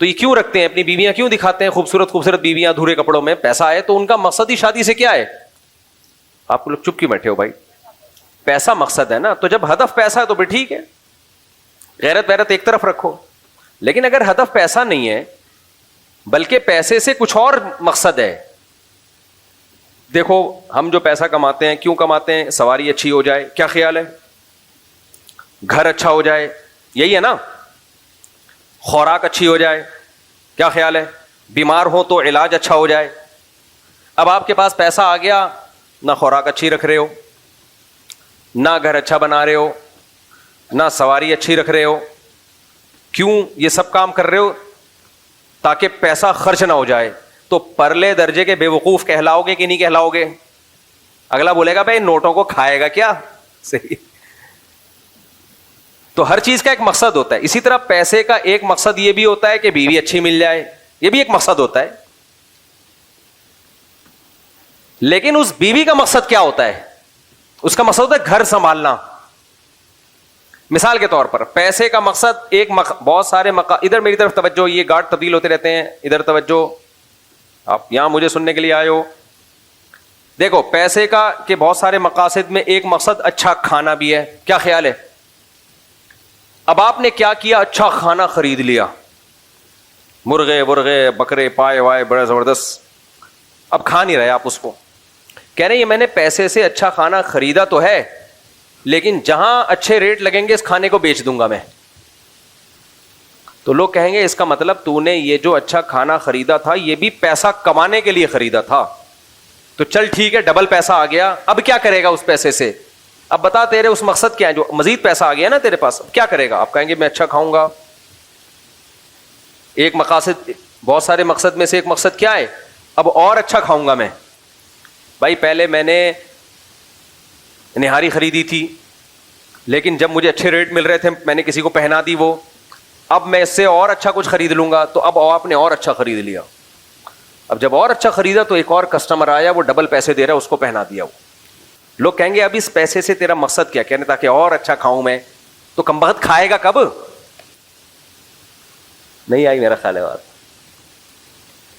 تو یہ کیوں رکھتے ہیں؟ اپنی بیویاں کیوں دکھاتے ہیں خوبصورت خوبصورت بیویاں دھورے کپڑوں میں؟ پیسہ ہے. تو ان کا مقصد ہی شادی سے کیا ہے؟ آپ لوگ چپ کیوں بیٹھے ہو بھائی؟ پیسہ مقصد ہے نا. تو جب ہدف پیسہ ہے تو پھر ٹھیک ہے, غیرت ویرت ایک طرف رکھو. لیکن اگر ہدف پیسہ نہیں ہے بلکہ پیسے سے کچھ اور مقصد ہے, دیکھو ہم جو پیسہ کماتے ہیں کیوں کماتے ہیں؟ سواری اچھی ہو جائے, کیا خیال ہے؟ گھر اچھا ہو جائے, یہی ہے نا؟ خوراک اچھی ہو جائے, کیا خیال ہے؟ بیمار ہو تو علاج اچھا ہو جائے. اب آپ کے پاس پیسہ آ گیا, نہ خوراک اچھی رکھ رہے ہو, نہ گھر اچھا بنا رہے ہو, نہ سواری اچھی رکھ رہے ہو. کیوں یہ سب کام کر رہے ہو؟ تاکہ پیسہ خرچ نہ ہو جائے. تو پرلے درجے کے بے وقوف کہلاؤ گے کہ نہیں کہلاؤ گے؟ اگلا بولے گا بھائی نوٹوں کو کھائے گا کیا؟ صحیح. تو ہر چیز کا ایک مقصد ہوتا ہے. اسی طرح پیسے کا ایک مقصد یہ بھی ہوتا ہے کہ بیوی اچھی مل جائے, یہ بھی ایک مقصد ہوتا ہے. لیکن اس بیوی کا مقصد کیا ہوتا ہے؟ اس کا مقصد ہوتا ہے گھر سنبھالنا. مثال کے طور پر پیسے کا مقصد ایک بہت سارے ادھر میری طرف توجہ, یہ گارڈ تبدیل ہوتے رہتے ہیں, ادھر توجہ, آپ یہاں مجھے سننے کے لیے آئے ہو. دیکھو پیسے کا کہ بہت سارے مقاصد میں ایک مقصد اچھا کھانا بھی ہے, کیا خیال ہے؟ اب آپ نے کیا کیا؟ اچھا کھانا خرید لیا, مرغے ورغے بکرے پائے وائے بڑا زبردست. اب کھا نہیں رہے آپ اس کو, کہہ رہے ہیں یہ میں نے پیسے سے اچھا کھانا خریدا تو ہے, لیکن جہاں اچھے ریٹ لگیں گے اس کھانے کو بیچ دوں گا میں. تو لوگ کہیں گے اس کا مطلب تو نے یہ جو اچھا کھانا خریدا تھا یہ بھی پیسہ کمانے کے لیے خریدا تھا. تو چل ٹھیک ہے, ڈبل پیسہ آ گیا, اب کیا کرے گا اس پیسے سے؟ اب بتا تیرے اس مقصد کیا ہے؟ جو مزید پیسہ آ گیا نا تیرے پاس, اب کیا کرے گا؟ آپ کہیں گے میں اچھا کھاؤں گا. ایک مقاصد, بہت سارے مقصد میں سے ایک مقصد کیا ہے؟ اب اور اچھا کھاؤں گا میں. بھائی پہلے میں نے نہاری خریدی تھی, لیکن جب مجھے اچھے ریٹ مل رہے تھے میں نے کسی کو پہنا دی وہ, اب میں اس سے اور اچھا کچھ خرید لوں گا. تو اب آپ نے اور اچھا خرید لیا. اب جب اور اچھا خریدا تو ایک اور کسٹمر آیا, وہ ڈبل پیسے دے رہا ہے, اس کو پہنا دیا. وہ لوگ کہیں گے اب اس پیسے سے تیرا مقصد کیا؟ کہنے تاکہ اور اچھا کھاؤں میں. تو کمبخت کھائے گا کب؟ نہیں آئی میرا خیال ہے بات.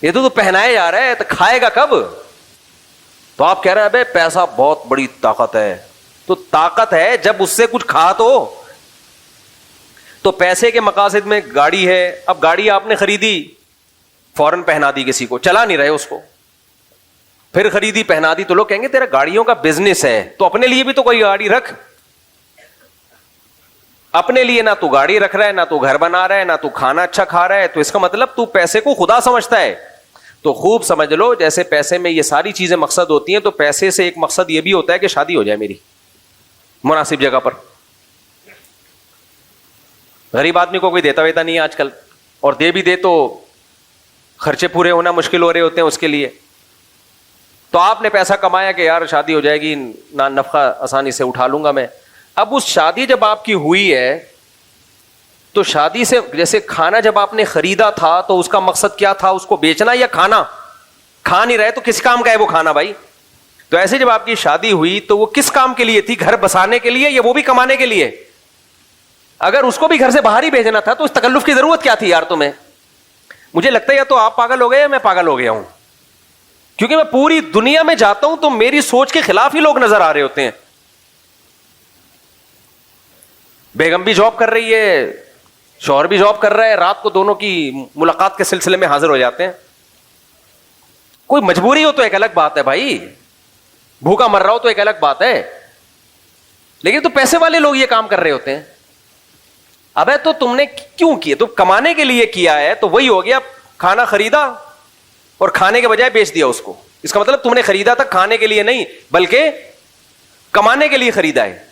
یہ تو پہنایا جا رہا ہے, تو کھائے گا کب؟ تو آپ کہہ رہے ہیں بھائی پیسہ بہت بڑی طاقت ہے. تو طاقت ہے جب اس سے کچھ کھا تو پیسے کے مقاصد میں گاڑی ہے, اب گاڑی آپ نے خریدی, فوراً پہنا دی کسی کو, چلا نہیں رہے اس کو, پھر خریدی پہنا دی, تو لوگ کہیں گے تیرا گاڑیوں کا بزنس ہے, تو اپنے لیے بھی تو کوئی گاڑی رکھ. اپنے لیے نہ تو گاڑی رکھ رہا ہے, نہ تو گھر بنا رہا ہے, نہ تو کھانا اچھا کھا رہا ہے, تو اس کا مطلب تو پیسے کو خدا سمجھتا ہے. تو خوب سمجھ لو, جیسے پیسے میں یہ ساری چیزیں مقصد ہوتی ہیں, تو پیسے سے ایک مقصد یہ بھی ہوتا ہے کہ شادی ہو جائے میری مناسب جگہ پر. غریب آدمی کو کوئی دیتا ویتا نہیں ہے آج کل, اور دے بھی دے تو خرچے پورے ہونا مشکل ہو رہے ہوتے ہیں اس کے لیے. تو آپ نے پیسہ کمایا کہ یار شادی ہو جائے گی, نفع آسانی سے اٹھا لوں گا میں. اب اس شادی جب آپ کی ہوئی ہے, تو شادی سے جیسے کھانا جب آپ نے خریدا تھا تو اس کا مقصد کیا تھا, اس کو بیچنا یا کھانا؟ کھا نہیں رہے تو کس کام کا ہے وہ کھانا بھائی؟ تو ایسے جب آپ کی شادی ہوئی تو وہ کس کام کے لیے تھی, گھر بسانے کے لیے یا وہ بھی کمانے کے لیے؟ اگر اس کو بھی گھر سے باہر ہی بھیجنا تھا تو اس تکلف کی ضرورت کیا تھی یار تمہیں؟ مجھے لگتا ہے یا تو آپ پاگل ہو گئے یا میں پاگل ہو گیا ہوں, کیونکہ میں پوری دنیا میں جاتا ہوں تو میری سوچ کے خلاف ہی لوگ نظر آ رہے ہوتے ہیں. بیگم بھی جاب کر رہی ہے, شوہر بھی جاب کر رہا ہے, رات کو دونوں کی ملاقات کے سلسلے میں حاضر ہو جاتے ہیں. کوئی مجبوری ہو تو ایک الگ بات ہے بھائی, بھوکا مر رہا ہو تو ایک الگ بات ہے, لیکن تو پیسے والے لوگ یہ کام کر رہے ہوتے ہیں. ابے تو تم نے کیوں کیا؟ تو کمانے کے لیے کیا ہے, تو وہی ہو گیا, کھانا خریدا اور کھانے کے بجائے بیچ دیا اس کو. اس کا مطلب تم نے خریدا تھا کھانے کے لیے نہیں بلکہ کمانے کے لیے خریدا ہے.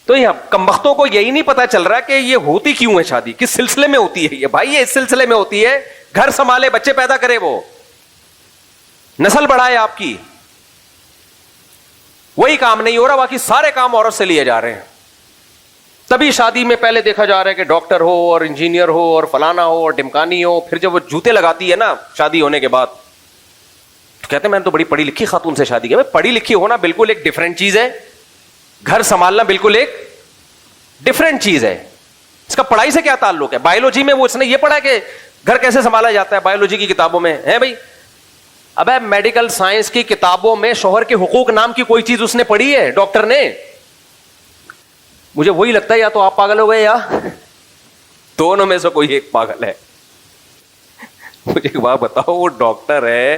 تو یہ کمبختوں کو یہی نہیں پتا چل رہا کہ یہ ہوتی کیوں ہے شادی, کس سلسلے میں ہوتی ہے یہ. بھائی یہ اس سلسلے میں ہوتی ہے گھر سنبھالے, بچے پیدا کرے, وہ نسل بڑھائے آپ کی. وہی کام نہیں ہو رہا, باقی سارے کام عورت سے لیے جا رہے ہیں. تبھی شادی میں پہلے دیکھا جا رہا ہے کہ ڈاکٹر ہو اور انجینئر ہو اور فلانا ہو اور ڈمکانی ہو. پھر جب وہ جوتے لگاتی ہے نا شادی ہونے کے بعد, تو کہتے ہیں میں نے تو بڑی پڑھی لکھی خاتون سے شادی کی. پڑھی لکھی ہونا بالکل ایک ڈفرینٹ چیز ہے, گھر سنبھالنا بالکل ایک ڈفرینٹ چیز ہے. اس کا پڑھائی سے کیا تعلق ہے؟ بایولوجی میں وہ اس نے یہ پڑھا کہ گھر کیسے سنبھالا جاتا ہے, بایولوجی کی کتابوں میں ہے بھائی. اب میڈیکل سائنس کی کتابوں میں شوہر کے حقوق نام کی کوئی چیز اس نے پڑھی ہے ڈاکٹر نے؟ مجھے وہی لگتا ہے یا تو آپ پاگل ہو گئے یا دونوں میں سے کوئی ایک پاگل ہے. مجھے ایک بات بتاؤ, وہ ڈاکٹر ہے,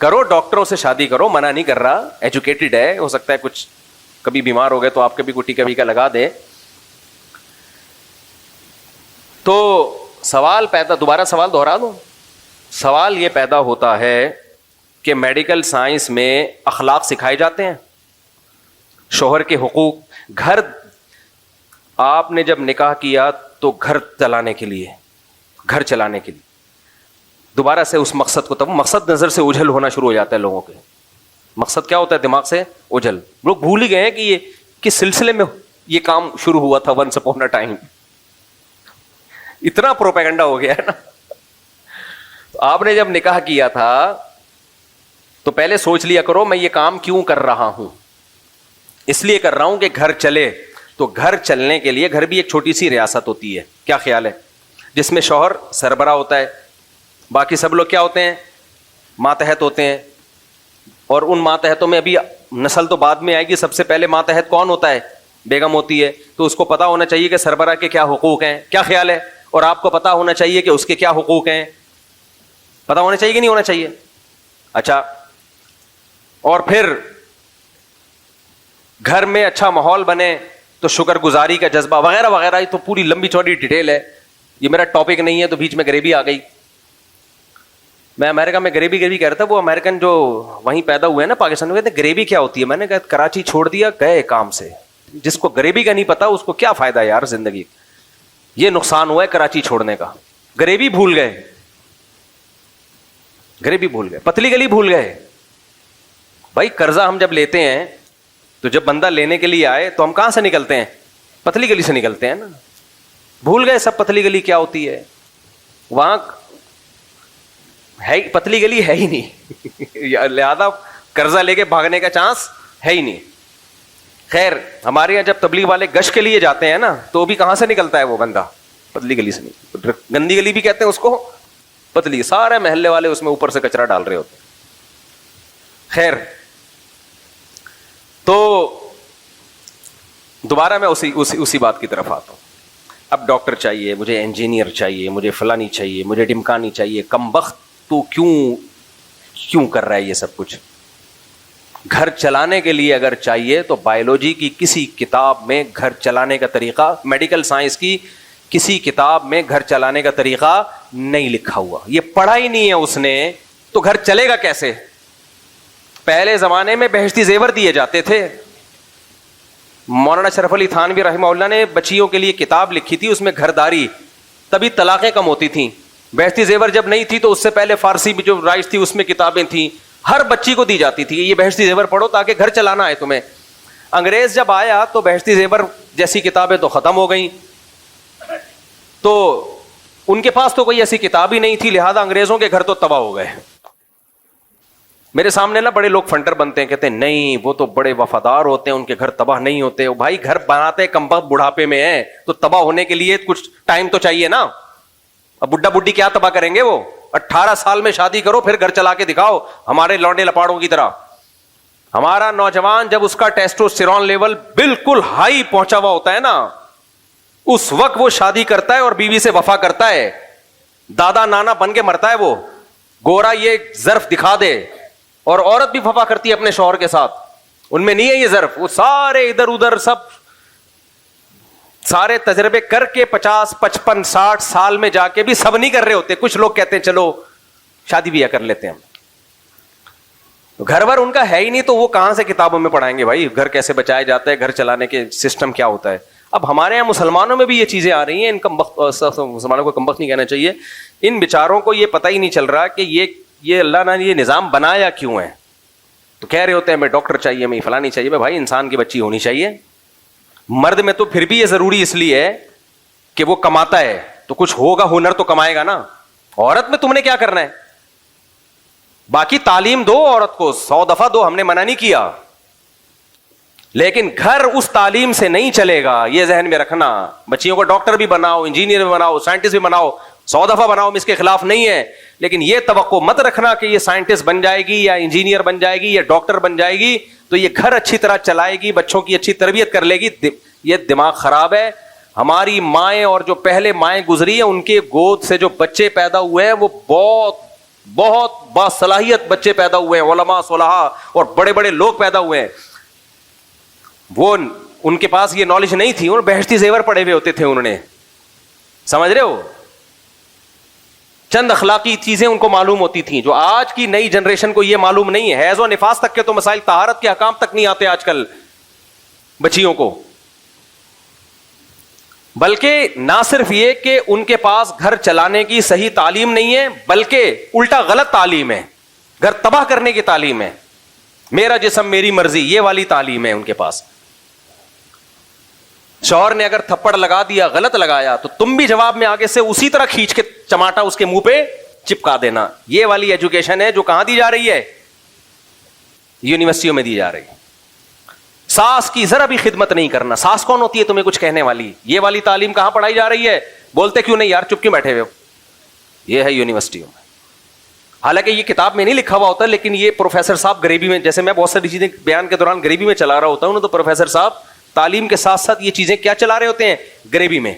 کرو ڈاکٹروں سے شادی کرو, منع نہیں کر رہا, ایجوکیٹڈ ہے, ہو سکتا ہے کچھ کبھی بیمار ہو گئے تو آپ کے بھی کٹی کبھی کا لگا دیں. تو سوال پیدا, دوبارہ سوال دوہرا دوں, سوال یہ پیدا ہوتا ہے کہ میڈیکل سائنس میں اخلاق سکھائے جاتے ہیں, شوہر کے حقوق. گھر آپ نے جب نکاح کیا تو گھر چلانے کے لیے, گھر چلانے کے لیے دوبارہ سے اس مقصد کو, تب مقصد نظر سے اوجھل ہونا شروع ہو جاتا ہے لوگوں کے. مقصد کیا ہوتا ہے دماغ سے اوجھل. لوگ بھول ہی گئے ہیں کہ یہ کس سلسلے میں یہ کام شروع ہوا تھا. ونس اپون اے ٹائم اتنا پروپیگنڈا ہو گیا ہے نا. آپ نے جب نکاح کیا تھا تو پہلے سوچ لیا کرو میں یہ کام کیوں کر رہا ہوں. اس لیے کر رہا ہوں کہ گھر چلے. تو گھر چلنے کے لیے, گھر بھی ایک چھوٹی سی ریاست ہوتی ہے, کیا خیال ہے, جس میں شوہر سربراہ ہوتا ہے, باقی سب لوگ کیا ہوتے ہیں, ماتحت ہوتے ہیں. اور ان ماتحتوں میں ابھی نسل تو بعد میں آئے گی, سب سے پہلے ماتحت کون ہوتا ہے؟ بیگم ہوتی ہے. تو اس کو پتا ہونا چاہیے کہ سربراہ کے کیا حقوق ہیں, کیا خیال ہے؟ اور آپ کو پتا ہونا چاہیے کہ اس کے کیا حقوق ہیں, پتا ہونا چاہیے کہ نہیں ہونا چاہیے؟ اچھا, اور پھر گھر میں اچھا ماحول بنے تو شکر گزاری کا جذبہ وغیرہ وغیرہ. یہ تو پوری لمبی چوڑی ڈیٹیل ہے, یہ میرا ٹاپک نہیں ہے, تو بیچ میں غریبی آ گئی. میں امریکہ میں غریبی کہہ رہا تھا, وہ امریکن جو وہیں پیدا ہوئے ہیں نا پاکستان میں, کہتے ہیں غریبی کیا ہوتی ہے. میں نے کہا کراچی چھوڑ دیا, گئے کام سے. جس کو غریبی کا نہیں پتا اس کو کیا فائدہ یار زندگی. یہ نقصان ہوا ہے کراچی چھوڑنے کا. غریبی بھول گئے, غریبی بھول گئے, پتلی گلی بھول گئے. بھائی قرضہ ہم جب لیتے ہیں تو جب بندہ لینے کے لیے آئے تو ہم کہاں سے نکلتے ہیں؟ پتلی گلی سے نکلتے ہیں نا. بھول گئے سب پتلی گلی کیا ہوتی ہے. وہاں ہے پتلی گلی ہے ہی نہیں, لہذا قرضہ لے کے بھاگنے کا چانس ہے ہی نہیں. خیر ہمارے یہاں جب تبلیغ والے گشت کے لیے جاتے ہیں نا تو بھی کہاں سے نکلتا ہے وہ بندہ؟ پتلی گلی سے نہیں, گندی گلی بھی کہتے ہیں اس کو, پتلی, سارے محلے والے اس میں اوپر سے کچرا ڈال رہے ہوتے. خیر, تو دوبارہ میں اسی بات کی طرف آتا ہوں. اب ڈاکٹر چاہیے, مجھے انجینئر چاہیے, مجھے فلانی چاہیے, مجھے ڈمکانی چاہیے. کمبخت تو کیوں کر رہا ہے یہ سب کچھ؟ گھر چلانے کے لیے اگر چاہیے تو بایولوجی کی کسی کتاب میں گھر چلانے کا طریقہ, میڈیکل سائنس کی کسی کتاب میں گھر چلانے کا طریقہ نہیں لکھا ہوا. یہ پڑھا ہی نہیں ہے اس نے, تو گھر چلے گا کیسے؟ پہلے زمانے میں بہشتی زیور دیے جاتے تھے. مولانا شرف علی تھانوی رحمہ اللہ نے بچیوں کے لیے کتاب لکھی تھی, اس میں گھرداری, تبھی طلاقیں کم ہوتی تھیں. بہشتی زیور جب نہیں تھی تو اس سے پہلے فارسی میں جو رائج تھی اس میں کتابیں تھیں, ہر بچی کو دی جاتی تھی, یہ بہشتی زیور پڑھو تاکہ گھر چلانا ہے تمہیں. انگریز جب آیا تو بہشتی زیور جیسی کتابیں تو ختم ہو گئیں, تو ان کے پاس تو کوئی ایسی کتاب ہی نہیں تھی, لہذا انگریزوں کے گھر تو تباہ ہو گئے. میرے سامنے نا بڑے لوگ فنٹر بنتے ہیں, کہتے ہیں نہیں وہ تو بڑے وفادار ہوتے ہیں, ان کے گھر تباہ نہیں ہوتے. بھائی گھر بناتے کم وقت بڑھاپے میں ہیں, تو تباہ ہونے کے لیے کچھ ٹائم تو چاہیے نا. اب بڈھا بڈھی کیا تباہ کریں گے؟ وہ 18 سال میں شادی کرو پھر گھر چلا کے دکھاؤ, ہمارے لونڈے لپاڑوں کی طرح. ہمارا نوجوان جب اس کا ٹیسٹوسٹیرون لیول بالکل ہائی پہنچا ہوا ہوتا ہے نا, اس وقت وہ شادی کرتا ہے اور بیوی سے وفا کرتا ہے. دادا نانا بن کے مرتا ہے وہ, گورا یہ ظرف دکھا دے. اور عورت بھی وفا کرتی ہے اپنے شوہر کے ساتھ, ان میں نہیں ہے یہ ظرف. وہ سارے ادھر ادھر سب سارے تجربے کر کے 50 55 60 سال میں جا کے بھی سب نہیں کر رہے ہوتے. کچھ لوگ کہتے ہیں چلو شادی بھی کر لیتے ہیں ہم. گھر بھر ان کا ہے ہی نہیں, تو وہ کہاں سے کتابوں میں پڑھائیں گے بھائی گھر کیسے بچایا جاتا ہے, گھر چلانے کے سسٹم کیا ہوتا ہے. اب ہمارے یہاں مسلمانوں میں بھی یہ چیزیں آ رہی ہیں. ان مسلمانوں کو کمبخت نہیں کہنا چاہیے. ان بیچاروں کو یہ پتہ ہی نہیں چل رہا کہ یہ اللہ نے یہ نظام بنایا کیوں ہے. تو کہہ رہے ہوتے ہیں ہمیں ڈاکٹر چاہیے, ہمیں فلانی چاہیے. بھائی انسان کی بچی ہونی چاہیے. مرد میں تو پھر بھی یہ ضروری اس لیے ہے کہ وہ کماتا ہے, تو کچھ ہوگا, ہنر تو کمائے گا نا. عورت میں تم نے کیا کرنا ہے؟ باقی تعلیم دو عورت کو, 100 دفعہ دو, ہم نے منع نہیں کیا, لیکن گھر اس تعلیم سے نہیں چلے گا, یہ ذہن میں رکھنا. بچیوں کو ڈاکٹر بھی بناؤ, انجینئر بھی بناؤ, سائنٹسٹ بھی بناؤ, 100 دفعہ بناؤ, ہم اس کے خلاف نہیں ہے. لیکن یہ توقع مت رکھنا کہ یہ سائنٹسٹ بن جائے گی یا انجینئر بن جائے گی یا ڈاکٹر بن جائے گی تو یہ گھر اچھی طرح چلائے گی, بچوں کی اچھی تربیت کر لے گی. یہ دماغ خراب ہے. ہماری مائیں اور جو پہلے مائیں گزری ہیں, ان کے گود سے جو بچے پیدا ہوئے ہیں وہ بہت بہت باصلاحیت بچے پیدا ہوئے ہیں, علماء صلحاء اور بڑے بڑے لوگ پیدا ہوئے ہیں. وہ ان کے پاس یہ نالج نہیں تھی, انہوں بہشتی زیور پڑے ہوئے ہوتے تھے, انہوں نے, سمجھ رہے ہو, چند اخلاقی چیزیں ان کو معلوم ہوتی تھیں جو آج کی نئی جنریشن کو یہ معلوم نہیں ہے. حیض و نفاس تک کے تو مسائل, طہارت کے احکام تک نہیں آتے آج کل بچیوں کو. بلکہ نہ صرف یہ کہ ان کے پاس گھر چلانے کی صحیح تعلیم نہیں ہے, بلکہ الٹا غلط تعلیم ہے, گھر تباہ کرنے کی تعلیم ہے. میرا جسم میری مرضی, یہ والی تعلیم ہے ان کے پاس. شوہر نے اگر تھپڑ لگا دیا, غلط لگایا, تو تم بھی جواب میں آگے سے اسی طرح کھینچ کے چماٹا اس کے منہ پہ چپکا دینا. یہ والی ایجوکیشن ہے جو کہاں دی جا رہی ہے؟ یونیورسٹیوں میں دی جا رہی ہے. ساس کی ذرا بھی خدمت نہیں کرنا. ساس کون ہوتی ہے تمہیں کچھ کہنے والی؟ یہ والی تعلیم کہاں پڑھائی جا رہی ہے؟ بولتے کیوں نہیں یار, چپ کیوں بیٹھے ہوئے ہو؟ یہ ہے یونیورسٹیوں میں. حالانکہ یہ کتاب میں نہیں لکھا ہوا ہوتا, لیکن یہ پروفیسر صاحب غریبی میں, جیسے میں بہت ساری چیزیں بیان کے دوران غریبی میں چلا رہا ہوتا ہوں, تو پروفیسر صاحب تعلیم کے ساتھ ساتھ یہ چیزیں کیا چلا رہے ہوتے ہیں؟ غریبی میں.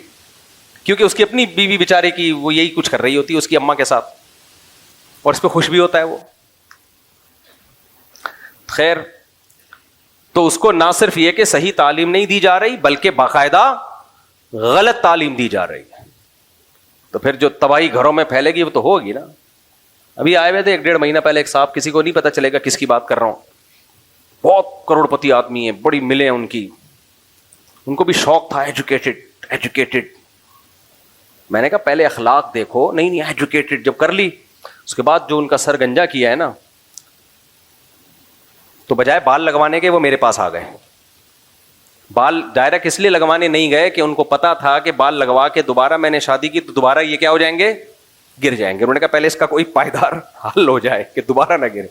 کیونکہ اس کی اپنی بیوی بیچارے کی وہ یہی کچھ کر رہی ہوتی ہے اس کی اماں کے ساتھ, اور اس پہ خوش بھی ہوتا ہے وہ. خیر, تو اس کو نہ صرف یہ کہ صحیح تعلیم نہیں دی جا رہی, بلکہ باقاعدہ غلط تعلیم دی جا رہی ہے. تو پھر جو تباہی گھروں میں پھیلے گی وہ تو ہوگی نا. ابھی آئے ہوئے تھے 1-1.5 مہینہ پہلے ایک صاحب, کسی کو نہیں پتا چلے گا کس کی بات کر رہا ہوں, بہت کروڑ پتی آدمی ہیں, بڑی ملیں ان کی, ان کو بھی شوق تھا ایجوکیٹڈ. میں نے کہا پہلے اخلاق دیکھو. نہیں ایجوکیٹڈ جب کر لی, اس کے بعد جو ان کا سر گنجا کیا ہے نا, تو بجائے بال لگوانے کے وہ میرے پاس آ گئے. بال ڈائریکٹ اس لیے لگوانے نہیں گئے کہ ان کو پتا تھا کہ بال لگوا کے دوبارہ میں نے شادی کی تو دوبارہ یہ کیا ہو جائیں گے, گر جائیں گے. انہوں نے کہا پہلے اس کا کوئی پائیدار حل ہو جائے کہ دوبارہ نہ گرے.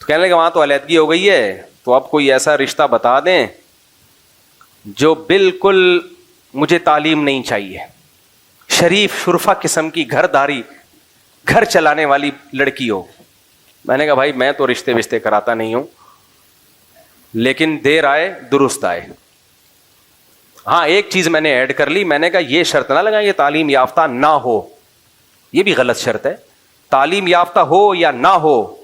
تو کہنے لگے وہاں تو علیحدگی ہو گئی ہے, تو اب کوئی ایسا رشتہ بتا دیں جو بالکل, مجھے تعلیم نہیں چاہیے, شریف شرفا قسم کی گھر داری. گھر چلانے والی لڑکی ہو. میں نے کہا بھائی میں تو رشتے وشتے کراتا نہیں ہوں, لیکن دیر آئے درست آئے. ہاں ایک چیز میں نے ایڈ کر لی, میں نے کہا یہ شرط نہ لگائیں یہ تعلیم یافتہ نہ ہو, یہ بھی غلط شرط ہے. تعلیم یافتہ ہو یا نہ ہو,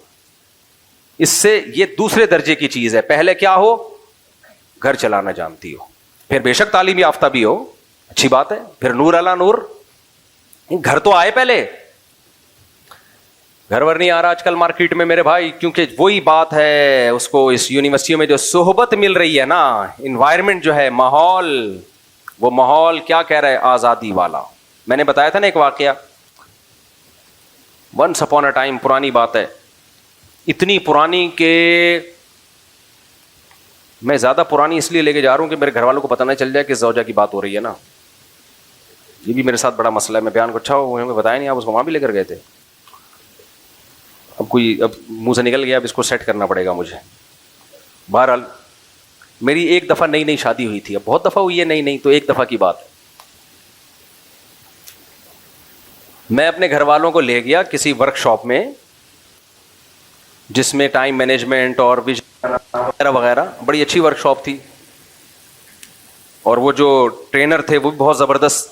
اس سے یہ دوسرے درجے کی چیز ہے. پہلے کیا ہو, گھر چلانا جانتی ہو, پھر بے شک تعلیم یافتہ بھی ہو, اچھی بات ہے, پھر نور علی نور. گھر تو آئے پہلے, گھر ور نہیں آ رہا آج کل مارکیٹ میں میرے بھائی, کیونکہ وہی بات ہے, اس کو اس یونیورسٹیوں میں جو صحبت مل رہی ہے نا, انوائرمنٹ جو ہے, ماحول, وہ ماحول کیا کہہ رہا ہے, آزادی والا. میں نے بتایا تھا نا ایک واقعہ, ونس اپون اے ٹائم, پرانی بات ہے, اتنی پرانی کہ میں زیادہ پرانی اس لیے لے کے جا رہا ہوں کہ میرے گھر والوں کو پتہ نہ چل جائے کہ زوجہ کی بات ہو رہی ہے نا. یہ بھی میرے ساتھ بڑا مسئلہ ہے, میں بیان کو اچھا ہو بتایا نہیں, آپ اس کو وہاں بھی لے کر گئے تھے. اب منہ سے نکل گیا, اب اس کو سیٹ کرنا پڑے گا مجھے. بہرحال میری ایک دفعہ نئی نئی شادی ہوئی تھی, اب بہت دفعہ ہوئی ہے نہیں تو ایک دفعہ کی بات ہے. میں اپنے گھر والوں کو لے گیا کسی ورک شاپ میں جس میں ٹائم مینجمنٹ اور وغیرہ وغیرہ, بڑی اچھی ورک شاپ تھی, اور وہ جو ٹرینر تھے وہ بھی بہت زبردست.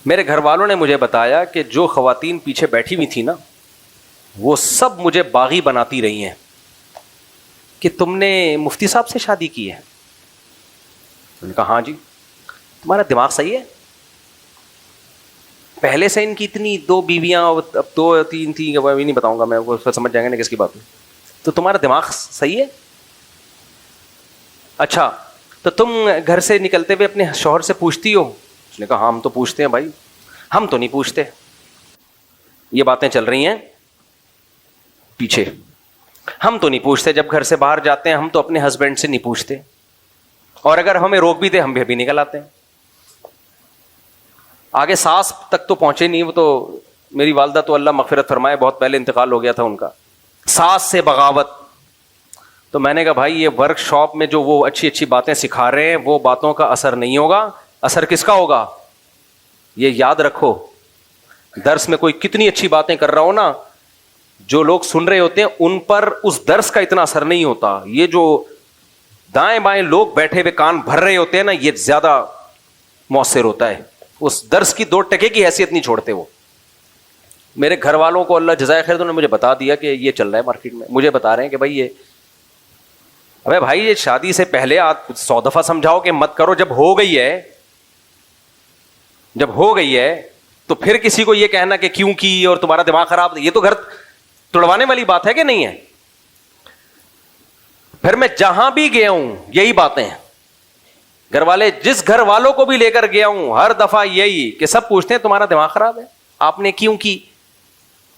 میرے گھر والوں نے مجھے بتایا کہ جو خواتین پیچھے بیٹھی ہوئی تھی نا, وہ سب مجھے باغی بناتی رہی ہیں کہ تم نے مفتی صاحب سے شادی کی ہے. میں نے کہا ہاں جی. تمہارا دماغ صحیح ہے, پہلے سے ان کی اتنی 2 بیویاں, اب 2-3 تھیں, وہ نہیں بتاؤں گا میں, وہ سمجھ جائیں گے نا کس کی بات ہے. تو تمہارا دماغ صحیح ہے. اچھا تو تم گھر سے نکلتے ہوئے اپنے شوہر سے پوچھتی ہو؟ اس نے کہا ہاں ہم تو پوچھتے ہیں بھائی. ہم تو نہیں پوچھتے. یہ باتیں چل رہی ہیں پیچھے, ہم تو نہیں پوچھتے, جب گھر سے باہر جاتے ہیں ہم تو اپنے ہسبینڈ سے نہیں پوچھتے, اور اگر ہمیں روک بھی دے ہم بھی نکل آتے ہیں. آگے ساس تک تو پہنچے نہیں, وہ تو میری والدہ تو اللہ مغفرت فرمائے بہت پہلے انتقال ہو گیا تھا ان کا. ساس سے بغاوت. تو میں نے کہا بھائی یہ ورک شاپ میں جو وہ اچھی اچھی باتیں سکھا رہے ہیں وہ باتوں کا اثر نہیں ہوگا. اثر کس کا ہوگا, یہ یاد رکھو. درس میں کوئی کتنی اچھی باتیں کر رہا ہو نا, جو لوگ سن رہے ہوتے ہیں ان پر اس درس کا اتنا اثر نہیں ہوتا. یہ جو دائیں بائیں لوگ بیٹھے ہوئے کان بھر رہے ہوتے ہیں نا, یہ زیادہ مؤثر ہوتا ہے. اس درس کی 2 ٹکے کی حیثیت نہیں چھوڑتے وہ. میرے گھر والوں کو اللہ جزائے خیر, انہوں نے مجھے بتا دیا کہ یہ چل رہا ہے مارکیٹ میں. مجھے بتا رہے ہیں کہ بھائی یہ, ابے بھائی یہ شادی سے پہلے آپ 100 دفعہ سمجھاؤ کہ مت کرو, جب ہو گئی ہے تو پھر کسی کو یہ کہنا کہ کیوں کی اور تمہارا دماغ خراب, یہ تو گھر توڑوانے والی بات ہے کہ نہیں ہے. پھر میں جہاں بھی گیا ہوں یہی باتیں ہیں. گھر والے, جس گھر والوں کو بھی لے کر گیا ہوں ہر دفعہ یہی کہ سب پوچھتے ہیں تمہارا دماغ خراب ہے, آپ نے کیوں کی.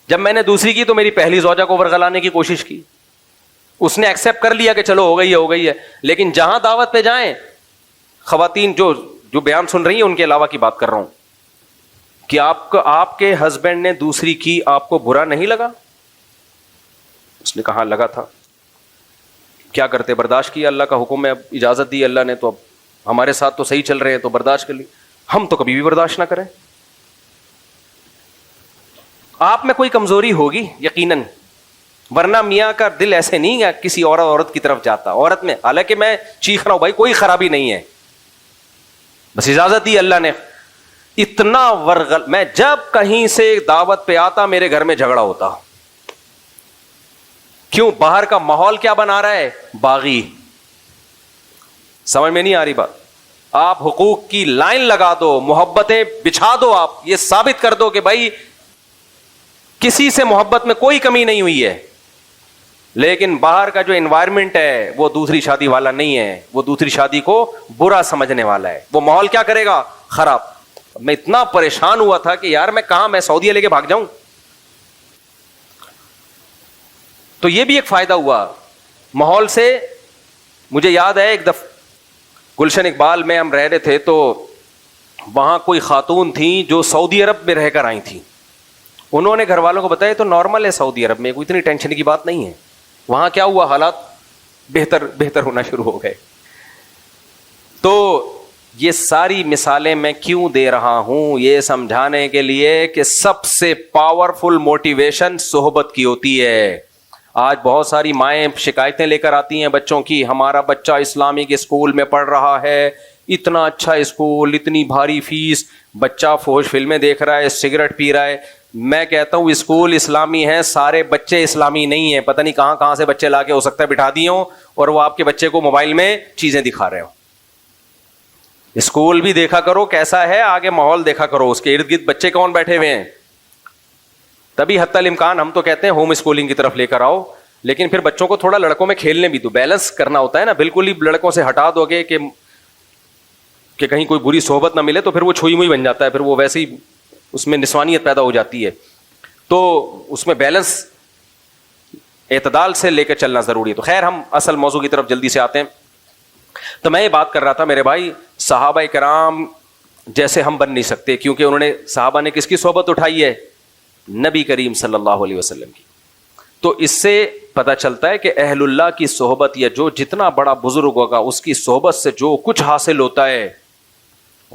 جب میں نے دوسری کی تو میری پہلی زوجہ کو ورغلانے کی کوشش کی, اس نے ایکسپٹ کر لیا کہ چلو ہو گئی ہے. لیکن جہاں دعوت پہ جائیں, خواتین جو بیان سن رہی ہیں ان کے علاوہ کی بات کر رہا ہوں, کہ آپ کے ہسبینڈ نے دوسری کی, آپ کو برا نہیں لگا؟ اس نے کہا لگا تھا. کیا کرتے, برداشت کیا, اللہ کا حکم ہے, اب اجازت دی اللہ نے, تو اب ہمارے ساتھ تو صحیح چل رہے ہیں تو برداشت کر لی. ہم تو کبھی بھی برداشت نہ کریں. آپ میں کوئی کمزوری ہوگی یقیناً, ورنہ میاں کا دل ایسے نہیں ہے کسی عورت کی طرف جاتا. عورت میں, حالانکہ میں چیخ رہا ہوں بھائی کوئی خرابی نہیں ہے, بس اجازت دی اللہ نے. اتنا میں جب کہیں سے دعوت پہ آتا میرے گھر میں جھگڑا ہوتا. کیوں؟ باہر کا ماحول کیا بنا رہا ہے, باغی. سمجھ میں نہیں آ رہی بات. آپ حقوق کی لائن لگا دو, محبتیں بچھا دو, آپ یہ ثابت کر دو کہ بھائی کسی سے محبت میں کوئی کمی نہیں ہوئی ہے. لیکن باہر کا جو انوائرمنٹ ہے وہ دوسری شادی والا نہیں ہے, وہ دوسری شادی کو برا سمجھنے والا ہے. وہ ماحول کیا کرے گا, خراب. میں اتنا پریشان ہوا تھا کہ یار میں کہاں, میں سعودیہ لے کے بھاگ جاؤں. تو یہ بھی ایک فائدہ ہوا ماحول سے. مجھے یاد ہے ایک دفعہ گلشن اقبال میں ہم رہ رہے تھے, تو وہاں کوئی خاتون تھیں جو سعودی عرب میں رہ کر آئی تھیں. انہوں نے گھر والوں کو بتایا تو نارمل ہے سعودی عرب میں, کوئی اتنی ٹینشن کی بات نہیں ہے. وہاں کیا ہوا, حالات بہتر ہونا شروع ہو گئے. تو یہ ساری مثالیں میں کیوں دے رہا ہوں؟ یہ سمجھانے کے لیے کہ سب سے پاورفل موٹیویشن صحبت کی ہوتی ہے. آج بہت ساری مائیں شکایتیں لے کر آتی ہیں بچوں کی, ہمارا بچہ اسلامک اسکول میں پڑھ رہا ہے, اتنا اچھا اسکول, اتنی بھاری فیس, بچہ فوش فلمیں دیکھ رہا ہے, سگریٹ پی رہا ہے. میں کہتا ہوں اسکول اسلامی ہے, سارے بچے اسلامی نہیں ہیں. پتہ نہیں کہاں کہاں سے بچے لا کے ہو سکتا ہے بٹھا دیے ہوں اور وہ آپ کے بچے کو موبائل میں چیزیں دکھا رہے ہوں. اسکول بھی دیکھا کرو کیسا ہے, آگے ماحول دیکھا کرو, اس کے ارد گرد بچے کون بیٹھے ہوئے ہیں. تبھی حتی الامکان ہم تو کہتے ہیں ہوم اسکولنگ کی طرف لے کر آؤ, لیکن پھر بچوں کو تھوڑا لڑکوں میں کھیلنے بھی دو, بیلنس کرنا ہوتا ہے نا. بالکل ہی لڑکوں سے ہٹا دو گے کہ کہیں کوئی بری صحبت نہ ملے تو پھر وہ چھوئی موئی بن جاتا ہے, پھر وہ ویسے ہی اس میں نسوانیت پیدا ہو جاتی ہے. تو اس میں بیلنس اعتدال سے لے کے چلنا ضروری ہے. تو خیر ہم اصل موضوع کی طرف جلدی سے آتے ہیں. تو میں یہ بات کر رہا تھا میرے بھائی, صحابہ کرام جیسے ہم بن نہیں سکتے, کیونکہ انہوں نے, صحابہ نے کس کی صحبت اٹھائی ہے؟ نبی کریم صلی اللہ علیہ وسلم کی. تو اس سے پتہ چلتا ہے کہ اہل اللہ کی صحبت, یا جو جتنا بڑا بزرگ ہوگا اس کی صحبت سے جو کچھ حاصل ہوتا ہے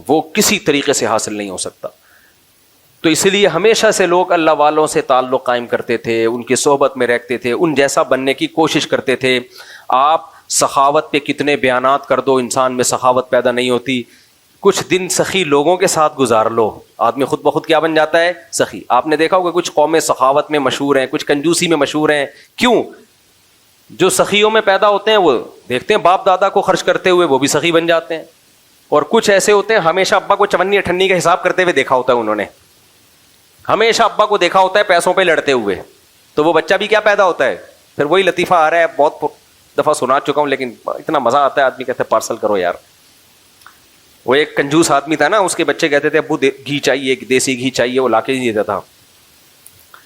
وہ کسی طریقے سے حاصل نہیں ہو سکتا. تو اس لیے ہمیشہ سے لوگ اللہ والوں سے تعلق قائم کرتے تھے, ان کی صحبت میں رہتے تھے, ان جیسا بننے کی کوشش کرتے تھے. آپ سخاوت پہ کتنے بیانات کر دو, انسان میں سخاوت پیدا نہیں ہوتی. کچھ دن سخی لوگوں کے ساتھ گزار لو, آدمی خود بخود کیا بن جاتا ہے؟ سخی. آپ نے دیکھا ہوگا کچھ قومیں سخاوت میں مشہور ہیں, کچھ کنجوسی میں مشہور ہیں. کیوں؟ جو سخیوں میں پیدا ہوتے ہیں وہ دیکھتے ہیں باپ دادا کو خرچ کرتے ہوئے, وہ بھی سخی بن جاتے ہیں. اور کچھ ایسے ہوتے ہیں ہمیشہ ابا کو چونی اٹھنی کا حساب کرتے ہوئے دیکھا ہوتا ہے, انہوں نے ہمیشہ ابا کو دیکھا ہوتا ہے پیسوں پہ لڑتے ہوئے, تو وہ بچہ بھی کیا پیدا ہوتا ہے؟ پھر وہی لطیفہ آ رہا ہے, بہت دفعہ سنا چکا ہوں, لیکن اتنا مزہ آتا ہے, آدمی کہتے ہیں پارسل کرو یار. وہ ایک کنجوس آدمی تھا نا, اس کے بچے کہتے تھے ابو گھی چاہیے, دیسی گھی چاہیے, وہ لا کے نہیں دیتا تھا,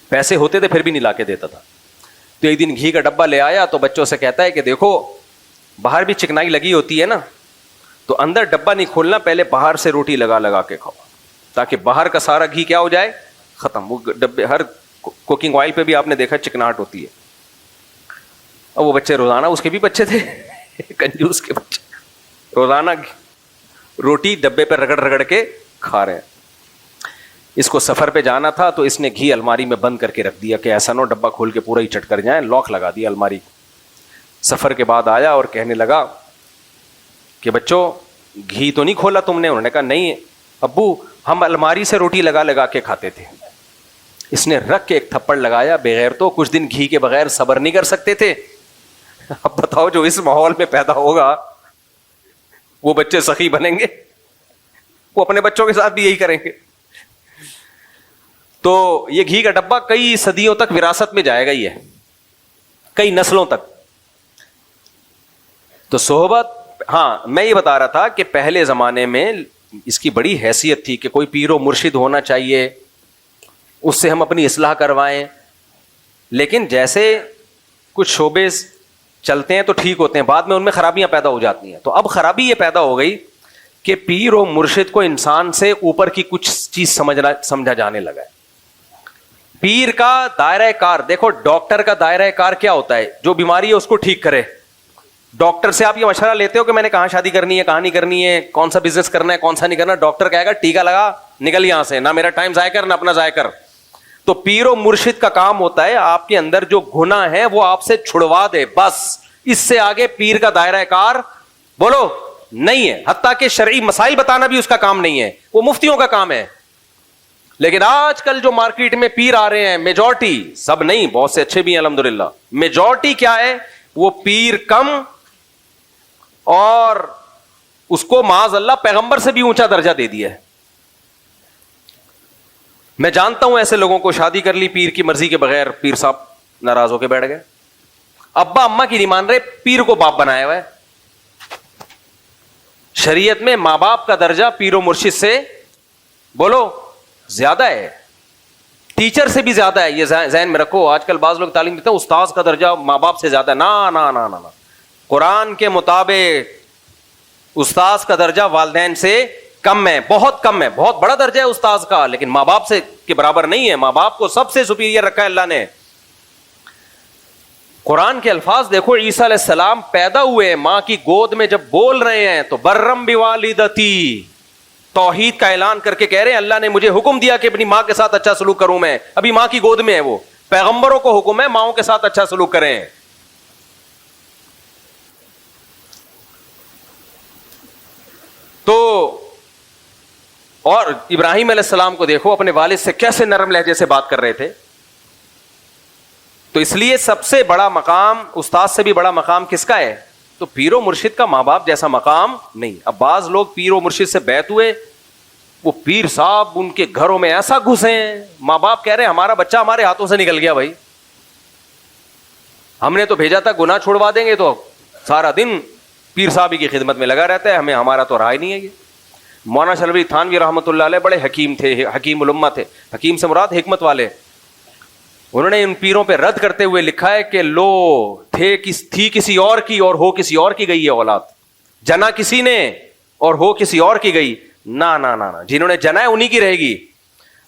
پیسے ہوتے تھے پھر بھی نہیں لا کے دیتا تھا. تو ایک دن گھی کا ڈبہ لے آیا تو بچوں سے کہتا ہے کہ دیکھو باہر بھی چکنائی لگی ہوتی ہے نا, تو اندر ڈبہ نہیں کھولنا, پہلے باہر سے روٹی لگا لگا کے کھاؤ, تاکہ باہر کا سارا گھی کیا ہو جائے؟ ختم. وہ ڈبے, ہر کوکنگ آئل پہ بھی آپ نے دیکھا چکناہٹ ہوتی ہے. اور وہ بچے روزانہ, اس کے بھی بچے تھے کنجوس کے بچے, روزانہ روٹی ڈبے پہ رگڑ رگڑ کے کھا رہے ہیں. اس کو سفر پہ جانا تھا تو اس نے گھی الماری میں بند کر کے رکھ دیا کہ ایسا نہ ڈبہ کھول کے پورا ہی چٹ کر جائیں, لاک لگا دیا الماری. سفر کے بعد آیا اور کہنے لگا کہ بچوں گھی تو نہیں کھولا تم نے؟ انہوں نے کہا نہیں ابو, ہم الماری سے روٹی لگا لگا کے کھاتے تھے. اس نے رکھ کے ایک تھپڑ لگایا, بغیر تو کچھ دن گھی کے بغیر صبر نہیں کر سکتے تھے. اب بتاؤ جو اس ماحول میں پیدا ہوگا وہ بچے سخی بنیں گے؟ وہ اپنے بچوں کے ساتھ بھی یہی کریں گے. تو یہ گھی کا ڈبہ کئی صدیوں تک وراثت میں جائے گا, ہی ہے کئی نسلوں تک. تو صحبت, ہاں میں یہ بتا رہا تھا کہ پہلے زمانے میں اس کی بڑی حیثیت تھی کہ کوئی پیر و مرشد ہونا چاہیے, اس سے ہم اپنی اصلاح کروائیں. لیکن جیسے کچھ شعبے چلتے ہیں تو ٹھیک ہوتے ہیں, بعد میں ان میں خرابیاں پیدا ہو جاتی ہیں. تو اب خرابی یہ پیدا ہو گئی کہ پیر و مرشد کو انسان سے اوپر کی کچھ چیز سمجھا جانے لگا ہے. پیر کا دائرہ کار دیکھو, ڈاکٹر کا دائرہ کار کیا ہوتا ہے؟ جو بیماری ہے اس کو ٹھیک کرے. ڈاکٹر سے آپ یہ مشورہ لیتے ہو کہ میں نے کہاں شادی کرنی ہے, کہاں نہیں کرنی ہے, کون سا بزنس کرنا ہے, کون سا نہیں کرنا. ڈاکٹر کہے گا ٹیکا لگا, نکل یہاں سے, نہ میرا ٹائم ضائع کر نہ اپنا ضائع کر. تو پیر و مرشد کا کام ہوتا ہے آپ کے اندر جو گناہ ہے وہ آپ سے چھڑوا دے, بس. اس سے آگے پیر کا دائرہ کار بولو نہیں ہے. حتیٰ کہ شرعی مسائل بتانا بھی اس کا کام نہیں ہے, وہ مفتیوں کا کام ہے. لیکن آج کل جو مارکیٹ میں پیر آ رہے ہیں, میجورٹی, سب نہیں, بہت سے اچھے بھی ہیں الحمدللہ, میجورٹی کیا ہے؟ وہ پیر کم, اور اس کو معاذ اللہ پیغمبر سے بھی اونچا درجہ دے دیا ہے. میں جانتا ہوں ایسے لوگوں کو, شادی کر لی پیر کی مرضی کے بغیر, پیر صاحب ناراض ہو کے بیٹھ گئے, ابا اماں کی نہیں مان رہے, پیر کو باپ بنایا ہوا ہے. شریعت میں ماں باپ کا درجہ پیر و مرشد سے بولو زیادہ ہے, ٹیچر سے بھی زیادہ ہے. یہ ذہن میں رکھو. آج کل بعض لوگ تعلیم دیتے ہیں استاذ کا درجہ ماں باپ سے زیادہ. نا نا نا نا, قرآن کے مطابق استاذ کا درجہ والدین سے کم ہے, بہت کم ہے. بہت بڑا درجہ ہے استاذ کا, لیکن ماں باپ سے کے برابر نہیں ہے. ماں باپ کو سب سے سپیریئر رکھا ہے اللہ نے. قرآن کے الفاظ دیکھو, عیسیٰ علیہ السلام پیدا ہوئے ماں کی گود میں, جب بول رہے ہیں تو برم بوالدتی, توحید کا اعلان کر کے کہہ رہے ہیں اللہ نے مجھے حکم دیا کہ اپنی ماں کے ساتھ اچھا سلوک کروں. میں ابھی ماں کی گود میں ہے, وہ پیغمبروں کو حکم ہے ماؤں کے ساتھ اچھا سلوک کریں. تو اور ابراہیم علیہ السلام کو دیکھو, اپنے والد سے کیسے نرم لہجے سے بات کر رہے تھے. تو اس لیے سب سے بڑا مقام, استاد سے بھی بڑا مقام کس کا ہے؟ تو پیر و مرشد کا ماں باپ جیسا مقام نہیں. اب بعض لوگ پیر و مرشد سے بیعت ہوئے, وہ پیر صاحب ان کے گھروں میں ایسا گھسے ہیں, ماں باپ کہہ رہے ہیں ہمارا بچہ ہمارے ہاتھوں سے نکل گیا بھائی, ہم نے تو بھیجا تھا گناہ چھوڑوا دیں گے, تو سارا دن پیر صاحب کی خدمت میں لگا رہتا ہے, ہمیں ہمارا تو رہا ہی نہیں ہے. یہ مولانا شلوی تھانوی رحمۃ اللہ علیہ بڑے حکیم تھے, حکیم الامہ تھے. حکیم سے مراد حکمت والے. انہوں نے ان پیروں پہ رد کرتے ہوئے لکھا ہے کہ لو تھی کسی اور کی اور ہو کسی اور کی گئی ہے اولاد, جنا کسی نے اور ہو کسی اور کی گئی, نہ نہ نہ, جنہوں نے جنا ہے انہی کی رہے گی.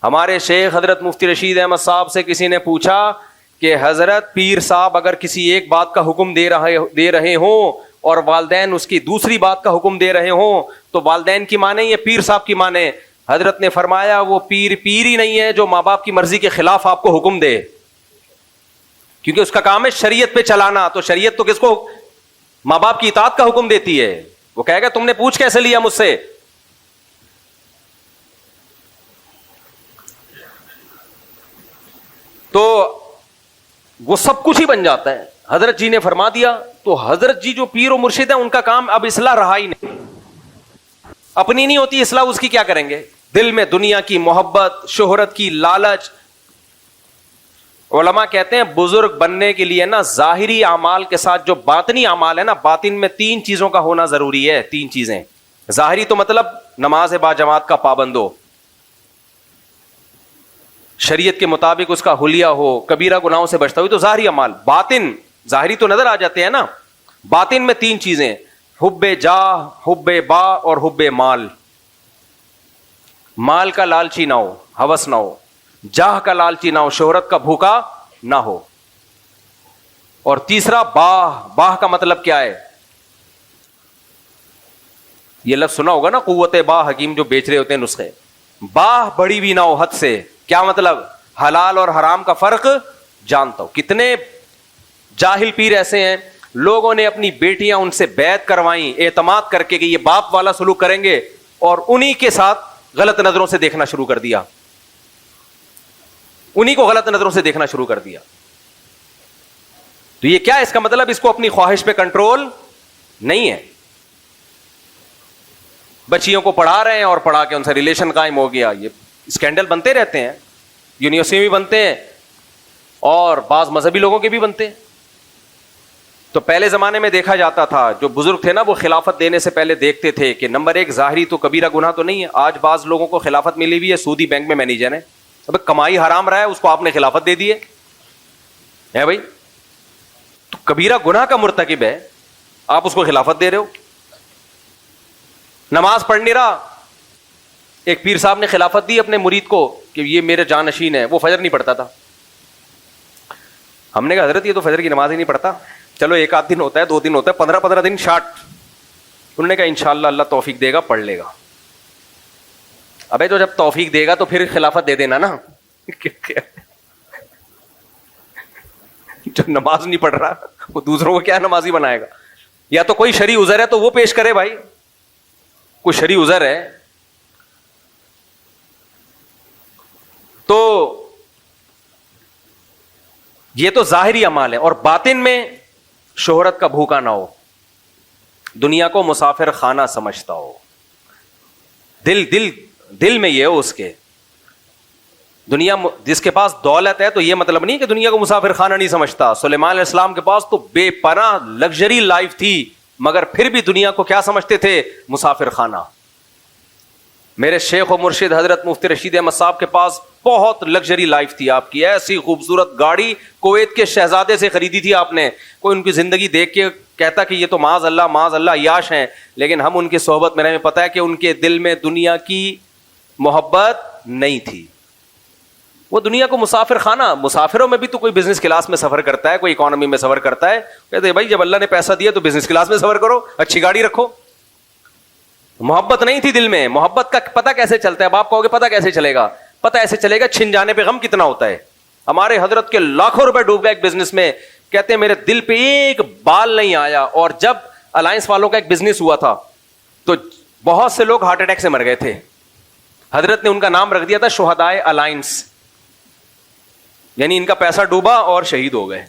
ہمارے شیخ حضرت مفتی رشید احمد صاحب سے کسی نے پوچھا کہ حضرت پیر صاحب اگر کسی ایک بات کا حکم دے رہے ہوں اور والدین اس کی دوسری بات کا حکم دے رہے ہوں تو والدین کی مانیں یا پیر صاحب کی مانیں؟ حضرت نے فرمایا وہ پیر ہی نہیں ہے جو ماں باپ کی مرضی کے خلاف آپ کو حکم دے, کیونکہ اس کا کام ہے شریعت پہ چلانا. تو شریعت تو کس کو, ماں باپ کی اطاعت کا حکم دیتی ہے. وہ کہے گا تم نے پوچھ کیسے لیا مجھ سے. تو وہ سب کچھ ہی بن جاتا ہے. حضرت جی نے فرما دیا, تو حضرت جی جو پیر و مرشد ہیں ان کا کام اب اصلاح رہا ہی نہیں. اپنی نہیں ہوتی اصلاح, اس کی کیا کریں گے؟ دل میں دنیا کی محبت, شہرت کی لالچ. علماء کہتے ہیں بزرگ بننے کے لیے نا ظاہری اعمال کے ساتھ جو باطنی اعمال ہے نا, باطن میں 3 چیزوں کا ہونا ضروری ہے. 3 چیزیں. ظاہری تو مطلب نماز با جماعت کا پابند ہو, شریعت کے مطابق اس کا حلیہ ہو, کبیرہ گناہوں سے بچتا ہو, تو ظاہری اعمال. باطن, ظاہری تو نظر آ جاتے ہیں نا, باطن میں 3 چیزیں, حب جاہ, حب با اور حب مال. مال کا لالچی نہ ہو, ہوس نہ ہو, جاہ کا لالچی نہ ہو, شہرت کا بھوکا نہ ہو. اور تیسرا باہ. باہ کا مطلب کیا ہے؟ یہ لفظ سنا ہوگا نا, قوت باہ, حکیم جو بیچ رہے ہوتے ہیں نسخے. باہ بڑی بھی نہ ہو حد سے. کیا مطلب؟ حلال اور حرام کا فرق جانتا ہو. کتنے جاہل پیر ایسے ہیں, لوگوں نے اپنی بیٹیاں ان سے بیعت کروائیں اعتماد کر کے کہ یہ باپ والا سلوک کریں گے, اور انہی کے ساتھ غلط نظروں سے دیکھنا شروع کر دیا. انہی کو غلط نظروں سے دیکھنا شروع کر دیا. تو یہ کیا ہے؟ اس کا مطلب اس کو اپنی خواہش پہ کنٹرول نہیں ہے. بچیوں کو پڑھا رہے ہیں اور پڑھا کے ان سے ریلیشن قائم ہو گیا. یہ اسکینڈل بنتے رہتے ہیں, یونیورسٹی میں بھی بنتے ہیں اور بعض مذہبی لوگوں کے بھی بنتے ہیں. تو پہلے زمانے میں دیکھا جاتا تھا, جو بزرگ تھے نا وہ خلافت دینے سے پہلے دیکھتے تھے کہ نمبر 1 ظاہری تو کبیرہ گناہ تو نہیں ہے. آج بعض لوگوں کو خلافت ملی ہوئی ہے, سودی بینک میں مینیجر ہے, اب کمائی حرام رہا ہے, اس کو آپ نے خلافت دے دی ہے بھائی. تو کبیرہ گناہ کا مرتکب ہے, آپ اس کو خلافت دے رہے ہو. نماز پڑھ نہیں رہا, ایک پیر صاحب نے خلافت دی اپنے مرید کو کہ یہ میرے جانشین ہے, وہ فجر نہیں پڑھتا تھا. ہم نے کہا حضرت یہ تو فجر کی نماز ہی نہیں پڑھتا, چلو 1 آدھ دن ہوتا ہے, 2 دن ہوتا ہے, 15 دن شارٹ. انہوں نے کہا انشاءاللہ اللہ توفیق دے گا, پڑھ لے گا. ابے تو جب توفیق دے گا تو پھر خلافت دے دینا نا. جو نماز نہیں پڑھ رہا وہ دوسروں کو کیا نمازی بنائے گا؟ یا تو کوئی شرعی عذر ہے تو وہ پیش کرے بھائی, کوئی شرعی عذر ہے. تو یہ تو ظاہری اعمال ہے. اور باطن میں شہرت کا بھوکا نہ ہو, دنیا کو مسافر خانہ سمجھتا ہو. دل میں یہ ہو اس کے, دنیا جس کے پاس دولت ہے تو یہ مطلب نہیں کہ دنیا کو مسافر خانہ نہیں سمجھتا. سلیمان علیہ السلام کے پاس تو بے پناہ لگژری لائف تھی, مگر پھر بھی دنیا کو کیا سمجھتے تھے؟ مسافر خانہ. میرے شیخ و مرشد حضرت مفتی رشید احمد صاحب کے پاس بہت لگژری لائف تھی. آپ کی ایسی خوبصورت گاڑی کویت کے شہزادے سے خریدی تھی آپ نے. کوئی ان کی زندگی دیکھ کے کہتا کہ یہ تو معاذ اللہ عیاش ہیں, لیکن ہم ان کی صحبت میں رہے, پتہ ہے کہ ان کے دل میں دنیا کی محبت نہیں تھی. وہ دنیا کو مسافر خانہ, مسافروں میں بھی تو کوئی بزنس کلاس میں سفر کرتا ہے, کوئی اکانومی میں سفر کرتا ہے. کہتے ہیں بھائی جب اللہ نے پیسہ دیا تو بزنس کلاس میں سفر کرو, اچھی گاڑی رکھو. محبت نہیں تھی دل میں. محبت کا پتہ کیسے چلتا ہے؟ اب آپ کہو گے پتہ کیسے چلے گا؟ پتہ ایسے چلے گا, چھن جانے پہ غم کتنا ہوتا ہے. ہمارے حضرت کے لاکھوں روپے ڈوب گئے ایک بزنس میں, کہتے ہیں میرے دل پہ ایک بال نہیں آیا. اور جب الائنس والوں کا ایک بزنس ہوا تھا تو بہت سے لوگ ہارٹ اٹیک سے مر گئے تھے. حضرت نے ان کا نام رکھ دیا تھا شہدائے الائنس, یعنی ان کا پیسہ ڈوبا اور شہید ہو گئے.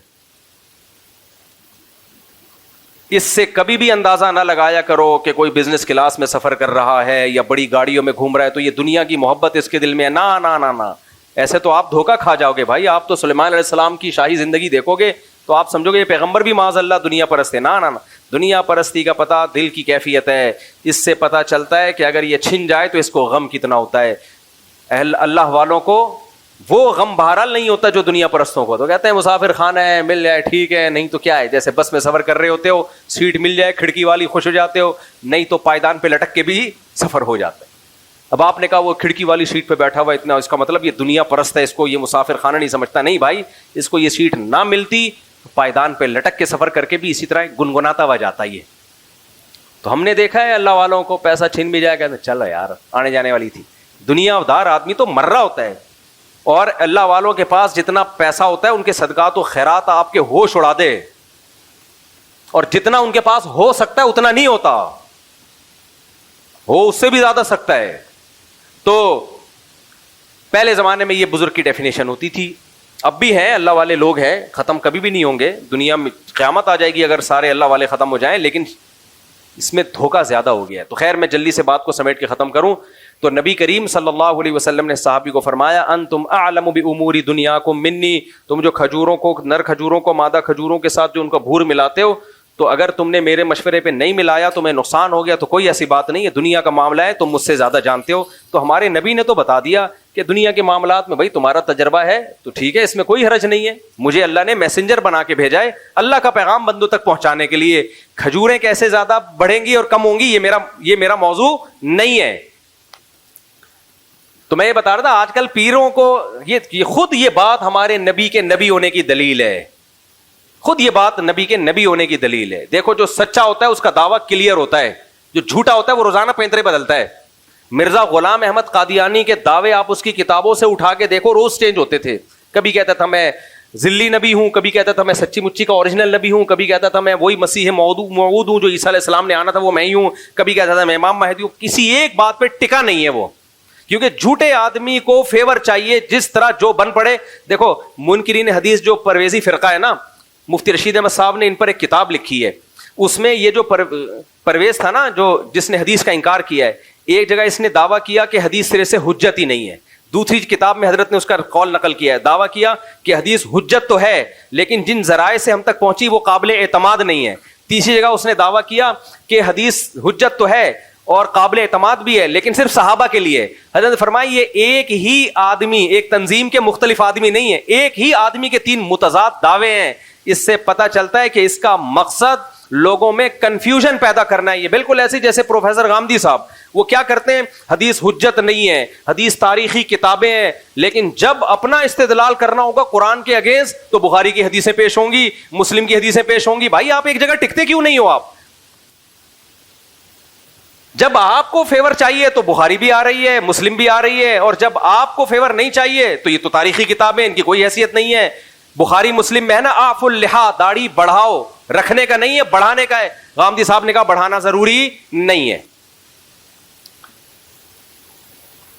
اس سے کبھی بھی اندازہ نہ لگایا کرو کہ کوئی بزنس کلاس میں سفر کر رہا ہے یا بڑی گاڑیوں میں گھوم رہا ہے تو یہ دنیا کی محبت اس کے دل میں ہے. نا نا نا نا, ایسے تو آپ دھوکہ کھا جاؤ گے بھائی. آپ تو سلیمان علیہ السلام کی شاہی زندگی دیکھو گے تو آپ سمجھو گے یہ پیغمبر بھی معاذ اللہ دنیا پرست ہے. نا نا نا, دنیا پرستی کا پتہ دل کی کیفیت ہے. اس سے پتہ چلتا ہے کہ اگر یہ چھن جائے تو اس کو غم کتنا ہوتا ہے. اہل اللہ والوں کو وہ غم بہرحال نہیں ہوتا جو دنیا پرستوں کو. تو کہتے ہیں مسافر خانہ ہے, مل جائے ٹھیک ہے, نہیں تو کیا ہے, جیسے بس میں سفر کر رہے ہوتے ہو, سیٹ مل جائے کھڑکی والی خوش ہو جاتے ہو, نہیں تو پائیدان پہ لٹک کے بھی سفر ہو جاتا ہے. اب آپ نے کہا وہ کھڑکی والی سیٹ پہ بیٹھا ہوا اتنا, اس کا مطلب یہ دنیا پرست ہے, اس کو یہ مسافر خانہ نہیں سمجھتا. نہیں بھائی, اس کو یہ سیٹ نہ ملتی پائیدان پہ لٹک کے سفر کر کے بھی اسی طرح گنگناتا ہوا جاتا. یہ تو ہم نے دیکھا ہے اللہ والوں کو پیسہ چھین بھی جائے, کہتے چلو یار آنے جانے والی تھی. دنیا دار آدمی تو مر رہا ہوتا ہے, اور اللہ والوں کے پاس جتنا پیسہ ہوتا ہے ان کے صدقات و خیرات آپ کے ہوش اڑا دے, اور جتنا ان کے پاس ہو سکتا ہے اتنا نہیں ہوتا, وہ اس سے بھی زیادہ سکتا ہے. تو پہلے زمانے میں یہ بزرگ کی ڈیفینیشن ہوتی تھی, اب بھی ہیں اللہ والے لوگ ہیں, ختم کبھی بھی نہیں ہوں گے. دنیا میں قیامت آ جائے گی اگر سارے اللہ والے ختم ہو جائیں, لیکن اس میں دھوکہ زیادہ ہو گیا ہے. تو خیر میں جلدی سے بات کو سمیٹ کے ختم کروں تو نبی کریم صلی اللہ علیہ وسلم نے صحابی کو فرمایا انتم اعلم بامور دنیاکم منی, تم جو کھجوروں کو, نر کھجوروں کو مادہ کھجوروں کے ساتھ جو ان کا بھور ملاتے ہو, تو اگر تم نے میرے مشورے پہ نہیں ملایا تو میں نقصان ہو گیا تو کوئی ایسی بات نہیں ہے, دنیا کا معاملہ ہے, تم مجھ سے زیادہ جانتے ہو. تو ہمارے نبی نے تو بتا دیا کہ دنیا کے معاملات میں بھائی تمہارا تجربہ ہے تو ٹھیک ہے, اس میں کوئی حرج نہیں ہے. مجھے اللہ نے میسنجر بنا کے بھیجا ہے اللہ کا پیغام بندوں تک پہنچانے کے لیے. کھجوریں کیسے زیادہ بڑھیں گی اور کم ہوں گی یہ میرا موضوع نہیں ہے. تو میں یہ بتا رہا تھا آج کل پیروں کو یہ خود یہ بات ہمارے نبی کے نبی ہونے کی دلیل ہے, خود یہ بات نبی کے نبی ہونے کی دلیل ہے. دیکھو جو سچا ہوتا ہے اس کا دعویٰ کلیئر ہوتا ہے, جو جھوٹا ہوتا ہے وہ روزانہ پینترے بدلتا ہے. مرزا غلام احمد قادیانی کے دعوے آپ اس کی کتابوں سے اٹھا کے دیکھو, روز چینج ہوتے تھے. کبھی کہتا تھا میں ذلی نبی ہوں, کبھی کہتا تھا میں سچی مچی کا اوریجنل نبی ہوں, کبھی کہتا تھا میں وہی مسیح موعود ہوں جو عیسیٰ علیہ السلام نے آنا تھا وہ میں ہی ہوں, کبھی کہتا تھا میں امام مہدی ہوں. کسی ایک بات پہ ٹکا نہیں ہے وہ, کیونکہ جھوٹے آدمی کو فیور چاہیے جس طرح جو بن پڑے. دیکھو منکرین حدیث جو پرویزی فرقہ ہے نا, مفتی رشید احمد صاحب نے ان پر ایک کتاب لکھی ہے, اس میں یہ جو پرویز تھا نا جو جس نے حدیث کا انکار کیا ہے, ایک جگہ اس نے دعویٰ کیا کہ حدیث سرے سے حجت ہی نہیں ہے, دوسری کتاب میں حضرت نے اس کا قول نقل کیا ہے, دعویٰ کیا کہ حدیث حجت تو ہے لیکن جن ذرائع سے ہم تک پہنچی وہ قابل اعتماد نہیں ہے. تیسری جگہ اس نے دعویٰ کیا کہ حدیث حجت تو ہے اور قابل اعتماد بھی ہے لیکن صرف صحابہ کے لیے. حضرت نے فرمایا یہ ایک ہی آدمی, ایک تنظیم کے مختلف آدمی نہیں ہے, ایک ہی آدمی کے تین متضاد دعوے ہیں. اس سے پتہ چلتا ہے کہ اس کا مقصد لوگوں میں کنفیوژن پیدا کرنا ہے. یہ بالکل ایسے جیسے پروفیسر غامدی صاحب وہ کیا کرتے ہیں, حدیث حجت نہیں ہے, حدیث تاریخی کتابیں ہیں, لیکن جب اپنا استدلال کرنا ہوگا قرآن کے اگینسٹ تو بخاری کی حدیثیں پیش ہوں گی, مسلم کی حدیثیں پیش ہوں گی. بھائی آپ ایک جگہ ٹکتے کیوں نہیں ہو؟ آپ جب آپ کو فیور چاہیے تو بخاری بھی آ رہی ہے, مسلم بھی آ رہی ہے, اور جب آپ کو فیور نہیں چاہیے تو یہ تو تاریخی کتابیں, ان کی کوئی حیثیت نہیں ہے. بخاری مسلم میں ہے نا آف اللحا, داڑھی بڑھاؤ, رکھنے کا نہیں ہے بڑھانے کا ہے. غامدی صاحب نے کہا بڑھانا ضروری نہیں ہے.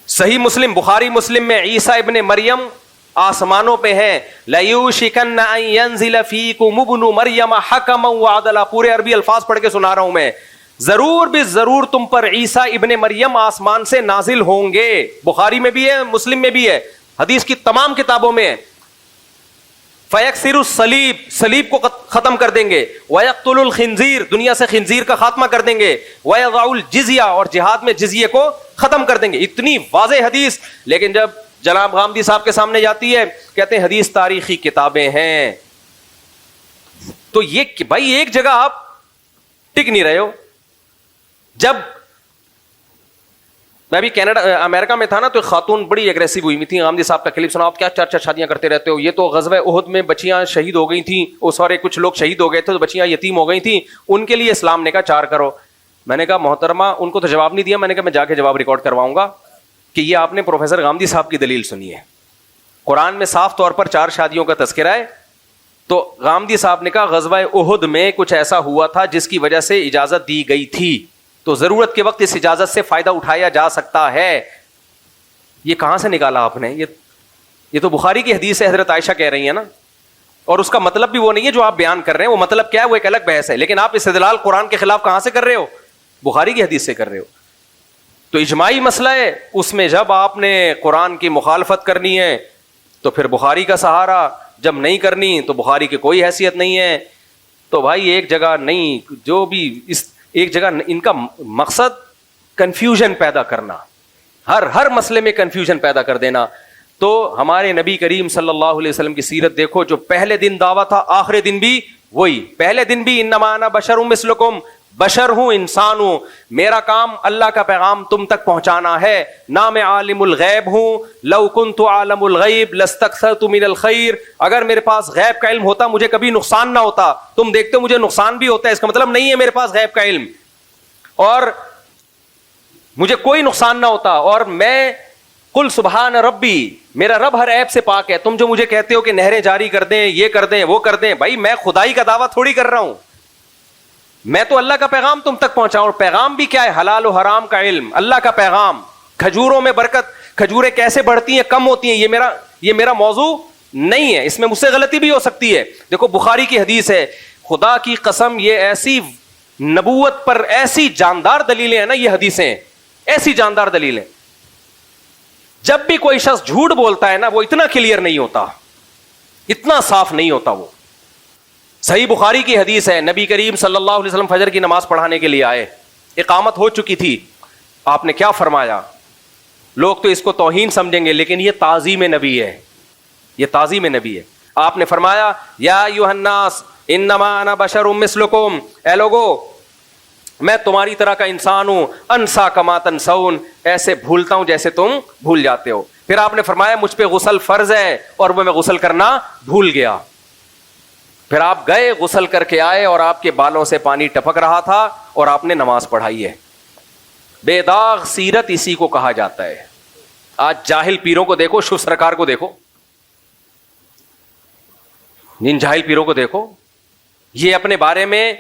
صحیح مسلم, بخاری مسلم میں عیسیٰ ابن مریم آسمانوں پہ ہیں, لَيُوشِكَنَّ أَن يَنزِلَ فِيكُمُ ابْنُ مَرْيَمَ حَكَمًا وَعَدْلًا. پورے عربی الفاظ پڑھ کے سنا رہا ہوں میں. ضرور بھی ضرور تم پر عیسیٰ ابن مریم آسمان سے نازل ہوں گے. بخاری میں بھی ہے, مسلم میں بھی ہے, حدیث کی تمام کتابوں میں ہے. فَيَكْسِرُ الصَّلِيبَ, صلیب کو ختم کر دیں گے. وَيَقْتُلُ الْخِنزِيرَ, دنیا سے خنزیر کا خاتمہ کر دیں گے. وَيَضَعُ الْجِزْيَةَ, اور جہاد میں جزیے کو ختم کر دیں گے. اتنی واضح حدیث, لیکن جب جناب غامدی صاحب کے سامنے جاتی ہے کہتے ہیں حدیث تاریخی کتابیں ہیں. تو یہ بھائی ایک جگہ آپ ٹک نہیں رہے ہو. جب میں بھی کینیڈا امریکہ میں تھا نا, تو ایک خاتون بڑی اگریسو ہوئی تھی. غامدی صاحب کا کلپ سنا, آپ کیا 4 شادیاں کرتے رہتے ہو, یہ تو غزوہ احد میں بچیاں شہید ہو گئی تھیں, سارے کچھ لوگ شہید ہو گئے تھے تو بچیاں یتیم ہو گئی تھیں, ان کے لیے اسلام نے کہا 4 کرو. میں نے کہا محترمہ, ان کو تو جواب نہیں دیا, میں نے کہا میں جا کے جواب ریکارڈ کرواؤں گا کہ یہ آپ نے پروفیسر غامدی صاحب کی دلیل سنی ہے, قرآن میں صاف طور پر 4 شادیوں کا تذکرہ ہے. تو غامدی صاحب نے کہا غزوہ احد میں کچھ ایسا ہوا تھا جس کی وجہ سے اجازت دی گئی تھی, تو ضرورت کے وقت اس اجازت سے فائدہ اٹھایا جا سکتا ہے. یہ کہاں سے نکالا آپ نے؟ یہ تو بخاری کی حدیث ہے, حضرت عائشہ کہہ رہی ہیں نا, اور اس کا مطلب بھی وہ نہیں ہے جو آپ بیان کر رہے ہیں. وہ مطلب کیا ہے وہ ایک الگ بحث ہے, لیکن آپ استدلال قرآن کے خلاف کہاں سے کر رہے ہو؟ بخاری کی حدیث سے کر رہے ہو. تو اجماعی مسئلہ ہے, اس میں جب آپ نے قرآن کی مخالفت کرنی ہے تو پھر بخاری کا سہارا, جب نہیں کرنی تو بخاری کی کوئی حیثیت نہیں ہے. تو بھائی ایک جگہ نہیں, جو بھی اس ایک جگہ, ان کا مقصد کنفیوژن پیدا کرنا, ہر مسئلے میں کنفیوژن پیدا کر دینا. تو ہمارے نبی کریم صلی اللہ علیہ وسلم کی سیرت دیکھو, جو پہلے دن دعویٰ تھا آخری دن بھی وہی. پہلے دن بھی انما انا بشر مثلکم, بشر ہوں, انسان ہوں, میرا کام اللہ کا پیغام تم تک پہنچانا ہے. نہ میں عالم الغیب ہوں, لو کنت عالم الغیب لاستکثرت من الخیر, اگر میرے پاس غیب کا علم ہوتا مجھے کبھی نقصان نہ ہوتا. تم دیکھتے ہو مجھے نقصان بھی ہوتا ہے, اس کا مطلب نہیں ہے میرے پاس غیب کا علم اور مجھے کوئی نقصان نہ ہوتا. اور میں قل سبحان ربی, میرا رب ہر عیب سے پاک ہے. تم جو مجھے کہتے ہو کہ نہریں جاری کر دیں, یہ کر دیں, وہ کر دیں, بھائی میں خدائی کا دعویٰ تھوڑی کر رہا ہوں, میں تو اللہ کا پیغام تم تک پہنچاؤں. اور پیغام بھی کیا ہے؟ حلال و حرام کا علم, اللہ کا پیغام. کھجوروں میں برکت, کھجوریں کیسے بڑھتی ہیں کم ہوتی ہیں, یہ میرا موضوع نہیں ہے, اس میں مجھ سے غلطی بھی ہو سکتی ہے. دیکھو بخاری کی حدیث ہے, خدا کی قسم یہ ایسی نبوت پر ایسی جاندار دلیلیں ہیں نا, یہ حدیثیں ایسی جاندار دلیلیں. جب بھی کوئی شخص جھوٹ بولتا ہے نا, وہ اتنا کلیئر نہیں ہوتا, اتنا صاف نہیں ہوتا. وہ صحیح بخاری کی حدیث ہے, نبی کریم صلی اللہ علیہ وسلم فجر کی نماز پڑھانے کے لیے آئے, اقامت ہو چکی تھی. آپ نے کیا فرمایا؟ لوگ تو اس کو توہین سمجھیں گے, لیکن یہ تعظیم نبی ہے, یہ تعظیم نبی ہے. آپ نے فرمایا یا ایھا الناس انما انا بشر مثلکم, اے لوگو میں تمہاری طرح کا انسان ہوں, انسا کما تنسون, ایسے بھولتا ہوں جیسے تم بھول جاتے ہو. پھر آپ نے فرمایا مجھ پہ غسل فرض ہے اور وہ میں غسل کرنا بھول گیا. پھر آپ گئے, غسل کر کے آئے اور آپ کے بالوں سے پانی ٹپک رہا تھا اور آپ نے نماز پڑھائی ہے. بے داغ سیرت اسی کو کہا جاتا ہے. آج جاہل پیروں کو دیکھو, شو سرکار کو دیکھو, ان جاہل پیروں کو دیکھو, یہ اپنے بارے میں,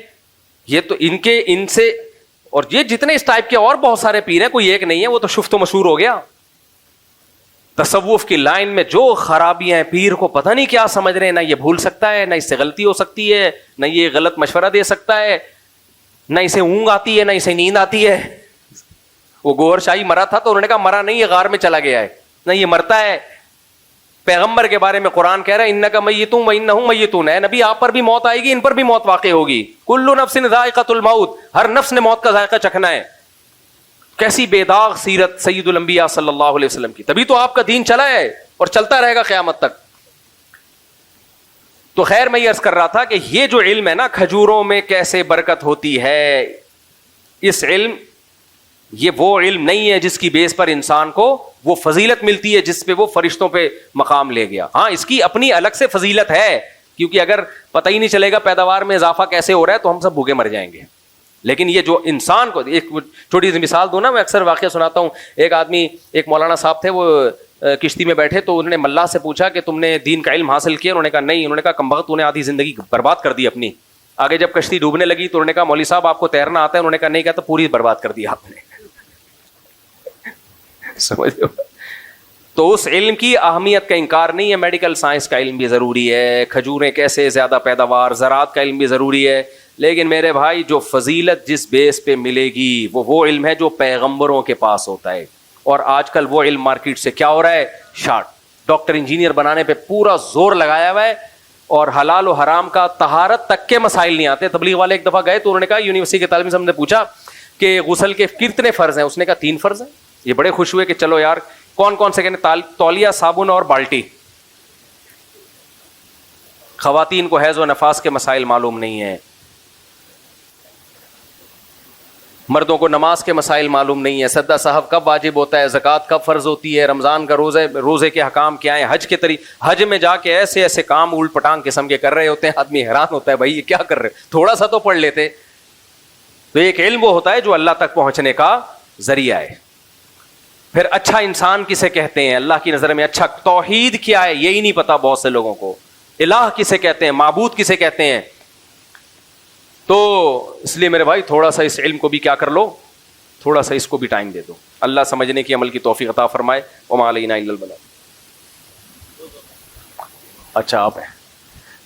یہ تو ان سے, اور یہ جتنے اس ٹائپ کے اور بہت سارے پیر ہیں, کوئی ایک نہیں ہے, وہ تو شفت و مشہور ہو گیا. تصوف کی لائن میں جو خرابیاں ہیں, پیر کو پتہ نہیں کیا سمجھ رہے ہیں, نہ یہ بھول سکتا ہے, نہ اس سے غلطی ہو سکتی ہے, نہ یہ غلط مشورہ دے سکتا ہے, نہ اسے اونگ آتی ہے, نہ اسے نیند آتی ہے. وہ گوہر شاہی مرا تھا تو انہوں نے کہا مرا نہیں, یہ غار میں چلا گیا ہے, نہ یہ مرتا ہے. پیغمبر کے بارے میں قرآن کہہ رہا ہے انک میت وانہم میتون, ہے نبی آپ پر بھی موت آئے گی, ان پر بھی موت واقع ہوگی. کل نفس ذائقۃ الموت, ہر نفس نے موت کا ذائقہ چکھنا ہے. کیسی بے داغ سیرت سید الانبیاء صلی اللہ علیہ وسلم کی, تبھی تو آپ کا دین چلا ہے اور چلتا رہے گا قیامت تک. تو خیر میں یہ عرض کر رہا تھا کہ یہ جو علم ہے نا, کھجوروں میں کیسے برکت ہوتی ہے, اس علم, یہ وہ علم نہیں ہے جس کی بیس پر انسان کو وہ فضیلت ملتی ہے جس پہ وہ فرشتوں پہ مقام لے گیا. ہاں اس کی اپنی الگ سے فضیلت ہے, کیونکہ اگر پتہ ہی نہیں چلے گا پیداوار میں اضافہ کیسے ہو رہا ہے تو ہم سب بھوکے مر جائیں گے. لیکن یہ جو انسان کو, ایک چھوٹی سی مثال دوں نا, میں اکثر واقعہ سناتا ہوں. ایک آدمی, ایک مولانا صاحب تھے, وہ کشتی میں بیٹھے تو انہوں نے ملا سے پوچھا کہ تم نے دین کا علم حاصل کیا؟ انہوں نے کہا نہیں. انہوں نے کہا کمبخت, تو نے آدھی زندگی برباد کر دی اپنی. آگے جب کشتی ڈوبنے لگی تو انہوں نے کہا مولوی صاحب آپ کو تیرنا آتا ہے؟ انہوں نے کہا نہیں. کہا تو پوری برباد کر دی آپ نے. سمجھ لو. تو اس علم کی اہمیت کا انکار نہیں ہے. میڈیکل سائنس کا علم بھی ضروری ہے, کھجوریں کیسے زیادہ پیداوار, زراعت کا علم بھی ضروری ہے, لیکن میرے بھائی جو فضیلت جس بیس پہ ملے گی وہ علم ہے جو پیغمبروں کے پاس ہوتا ہے. اور آج کل وہ علم مارکیٹ سے کیا ہو رہا ہے, شارٹ. ڈاکٹر انجینئر بنانے پہ پورا زور لگایا ہوا ہے, اور حلال و حرام کا طہارت تک کے مسائل نہیں آتے. تبلیغ والے ایک دفعہ گئے تو انہوں نے کہا, یونیورسٹی کے طالب علم نے پوچھا کہ غسل کے کتنے فرض ہیں؟ اس نے کہا 3 فرض ہیں. یہ بڑے خوش ہوئے کہ چلو یار کون کون سے, کہنے تولیہ, صابن اور بالٹی. خواتین کو حیض و نفاس کے مسائل معلوم نہیں ہیں, مردوں کو نماز کے مسائل معلوم نہیں ہے, سدا صاحب کب واجب ہوتا ہے, زکوٰۃ کب فرض ہوتی ہے, رمضان کا روزے کے حکام کیا ہیں, حج کے حج میں جا کے ایسے ایسے کام الٹ پٹانگ قسم کے کر رہے ہوتے ہیں, آدمی حیران ہوتا ہے بھائی یہ کیا کر رہے, تھوڑا سا تو پڑھ لیتے. تو ایک علم وہ ہوتا ہے جو اللہ تک پہنچنے کا ذریعہ ہے. پھر اچھا انسان کسے کہتے ہیں اللہ کی نظر میں, اچھا توحید کیا ہے یہی نہیں پتا بہت سے لوگوں کو, الہ کسے کہتے ہیں, معبود کسے کہتے ہیں. تو اس لیے میرے بھائی تھوڑا سا اس علم کو بھی کیا کر لو, تھوڑا سا اس کو بھی ٹائم دے دو. اللہ سمجھنے کی عمل کی توفیق عطا فرمائے. وما علینا الا البلاغ. اچھا آپ ہیں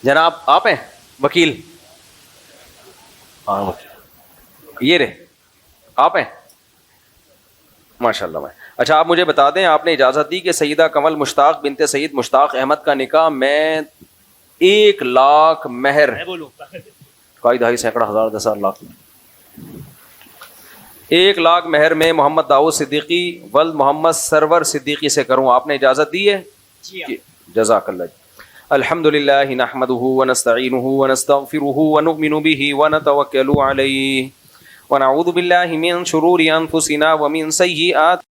جناب, آپ ہیں وکیل, ہاں یہ رہے آپ ہیں ماشاء اللہ. میں اچھا آپ مجھے بتا دیں, آپ نے اجازت دی کہ سیدہ کمل مشتاق بنت سید مشتاق احمد کا نکاح میں 1 لاکھ مہر, کوئی 2.5 سینکڑا ہزار 10,000 لاکھ, 1 لاکھ مہر میں محمد داؤد صدیقی ولد محمد سرور صدیقی سے کروں, آپ نے اجازت دی ہے؟ جزاک اللہ. الحمد للہ نحمده ونستعینه ونستغفره ونؤمن به ونتوکل علیہ ونعوذ باللہ من شرور انفسنا ومن سیئات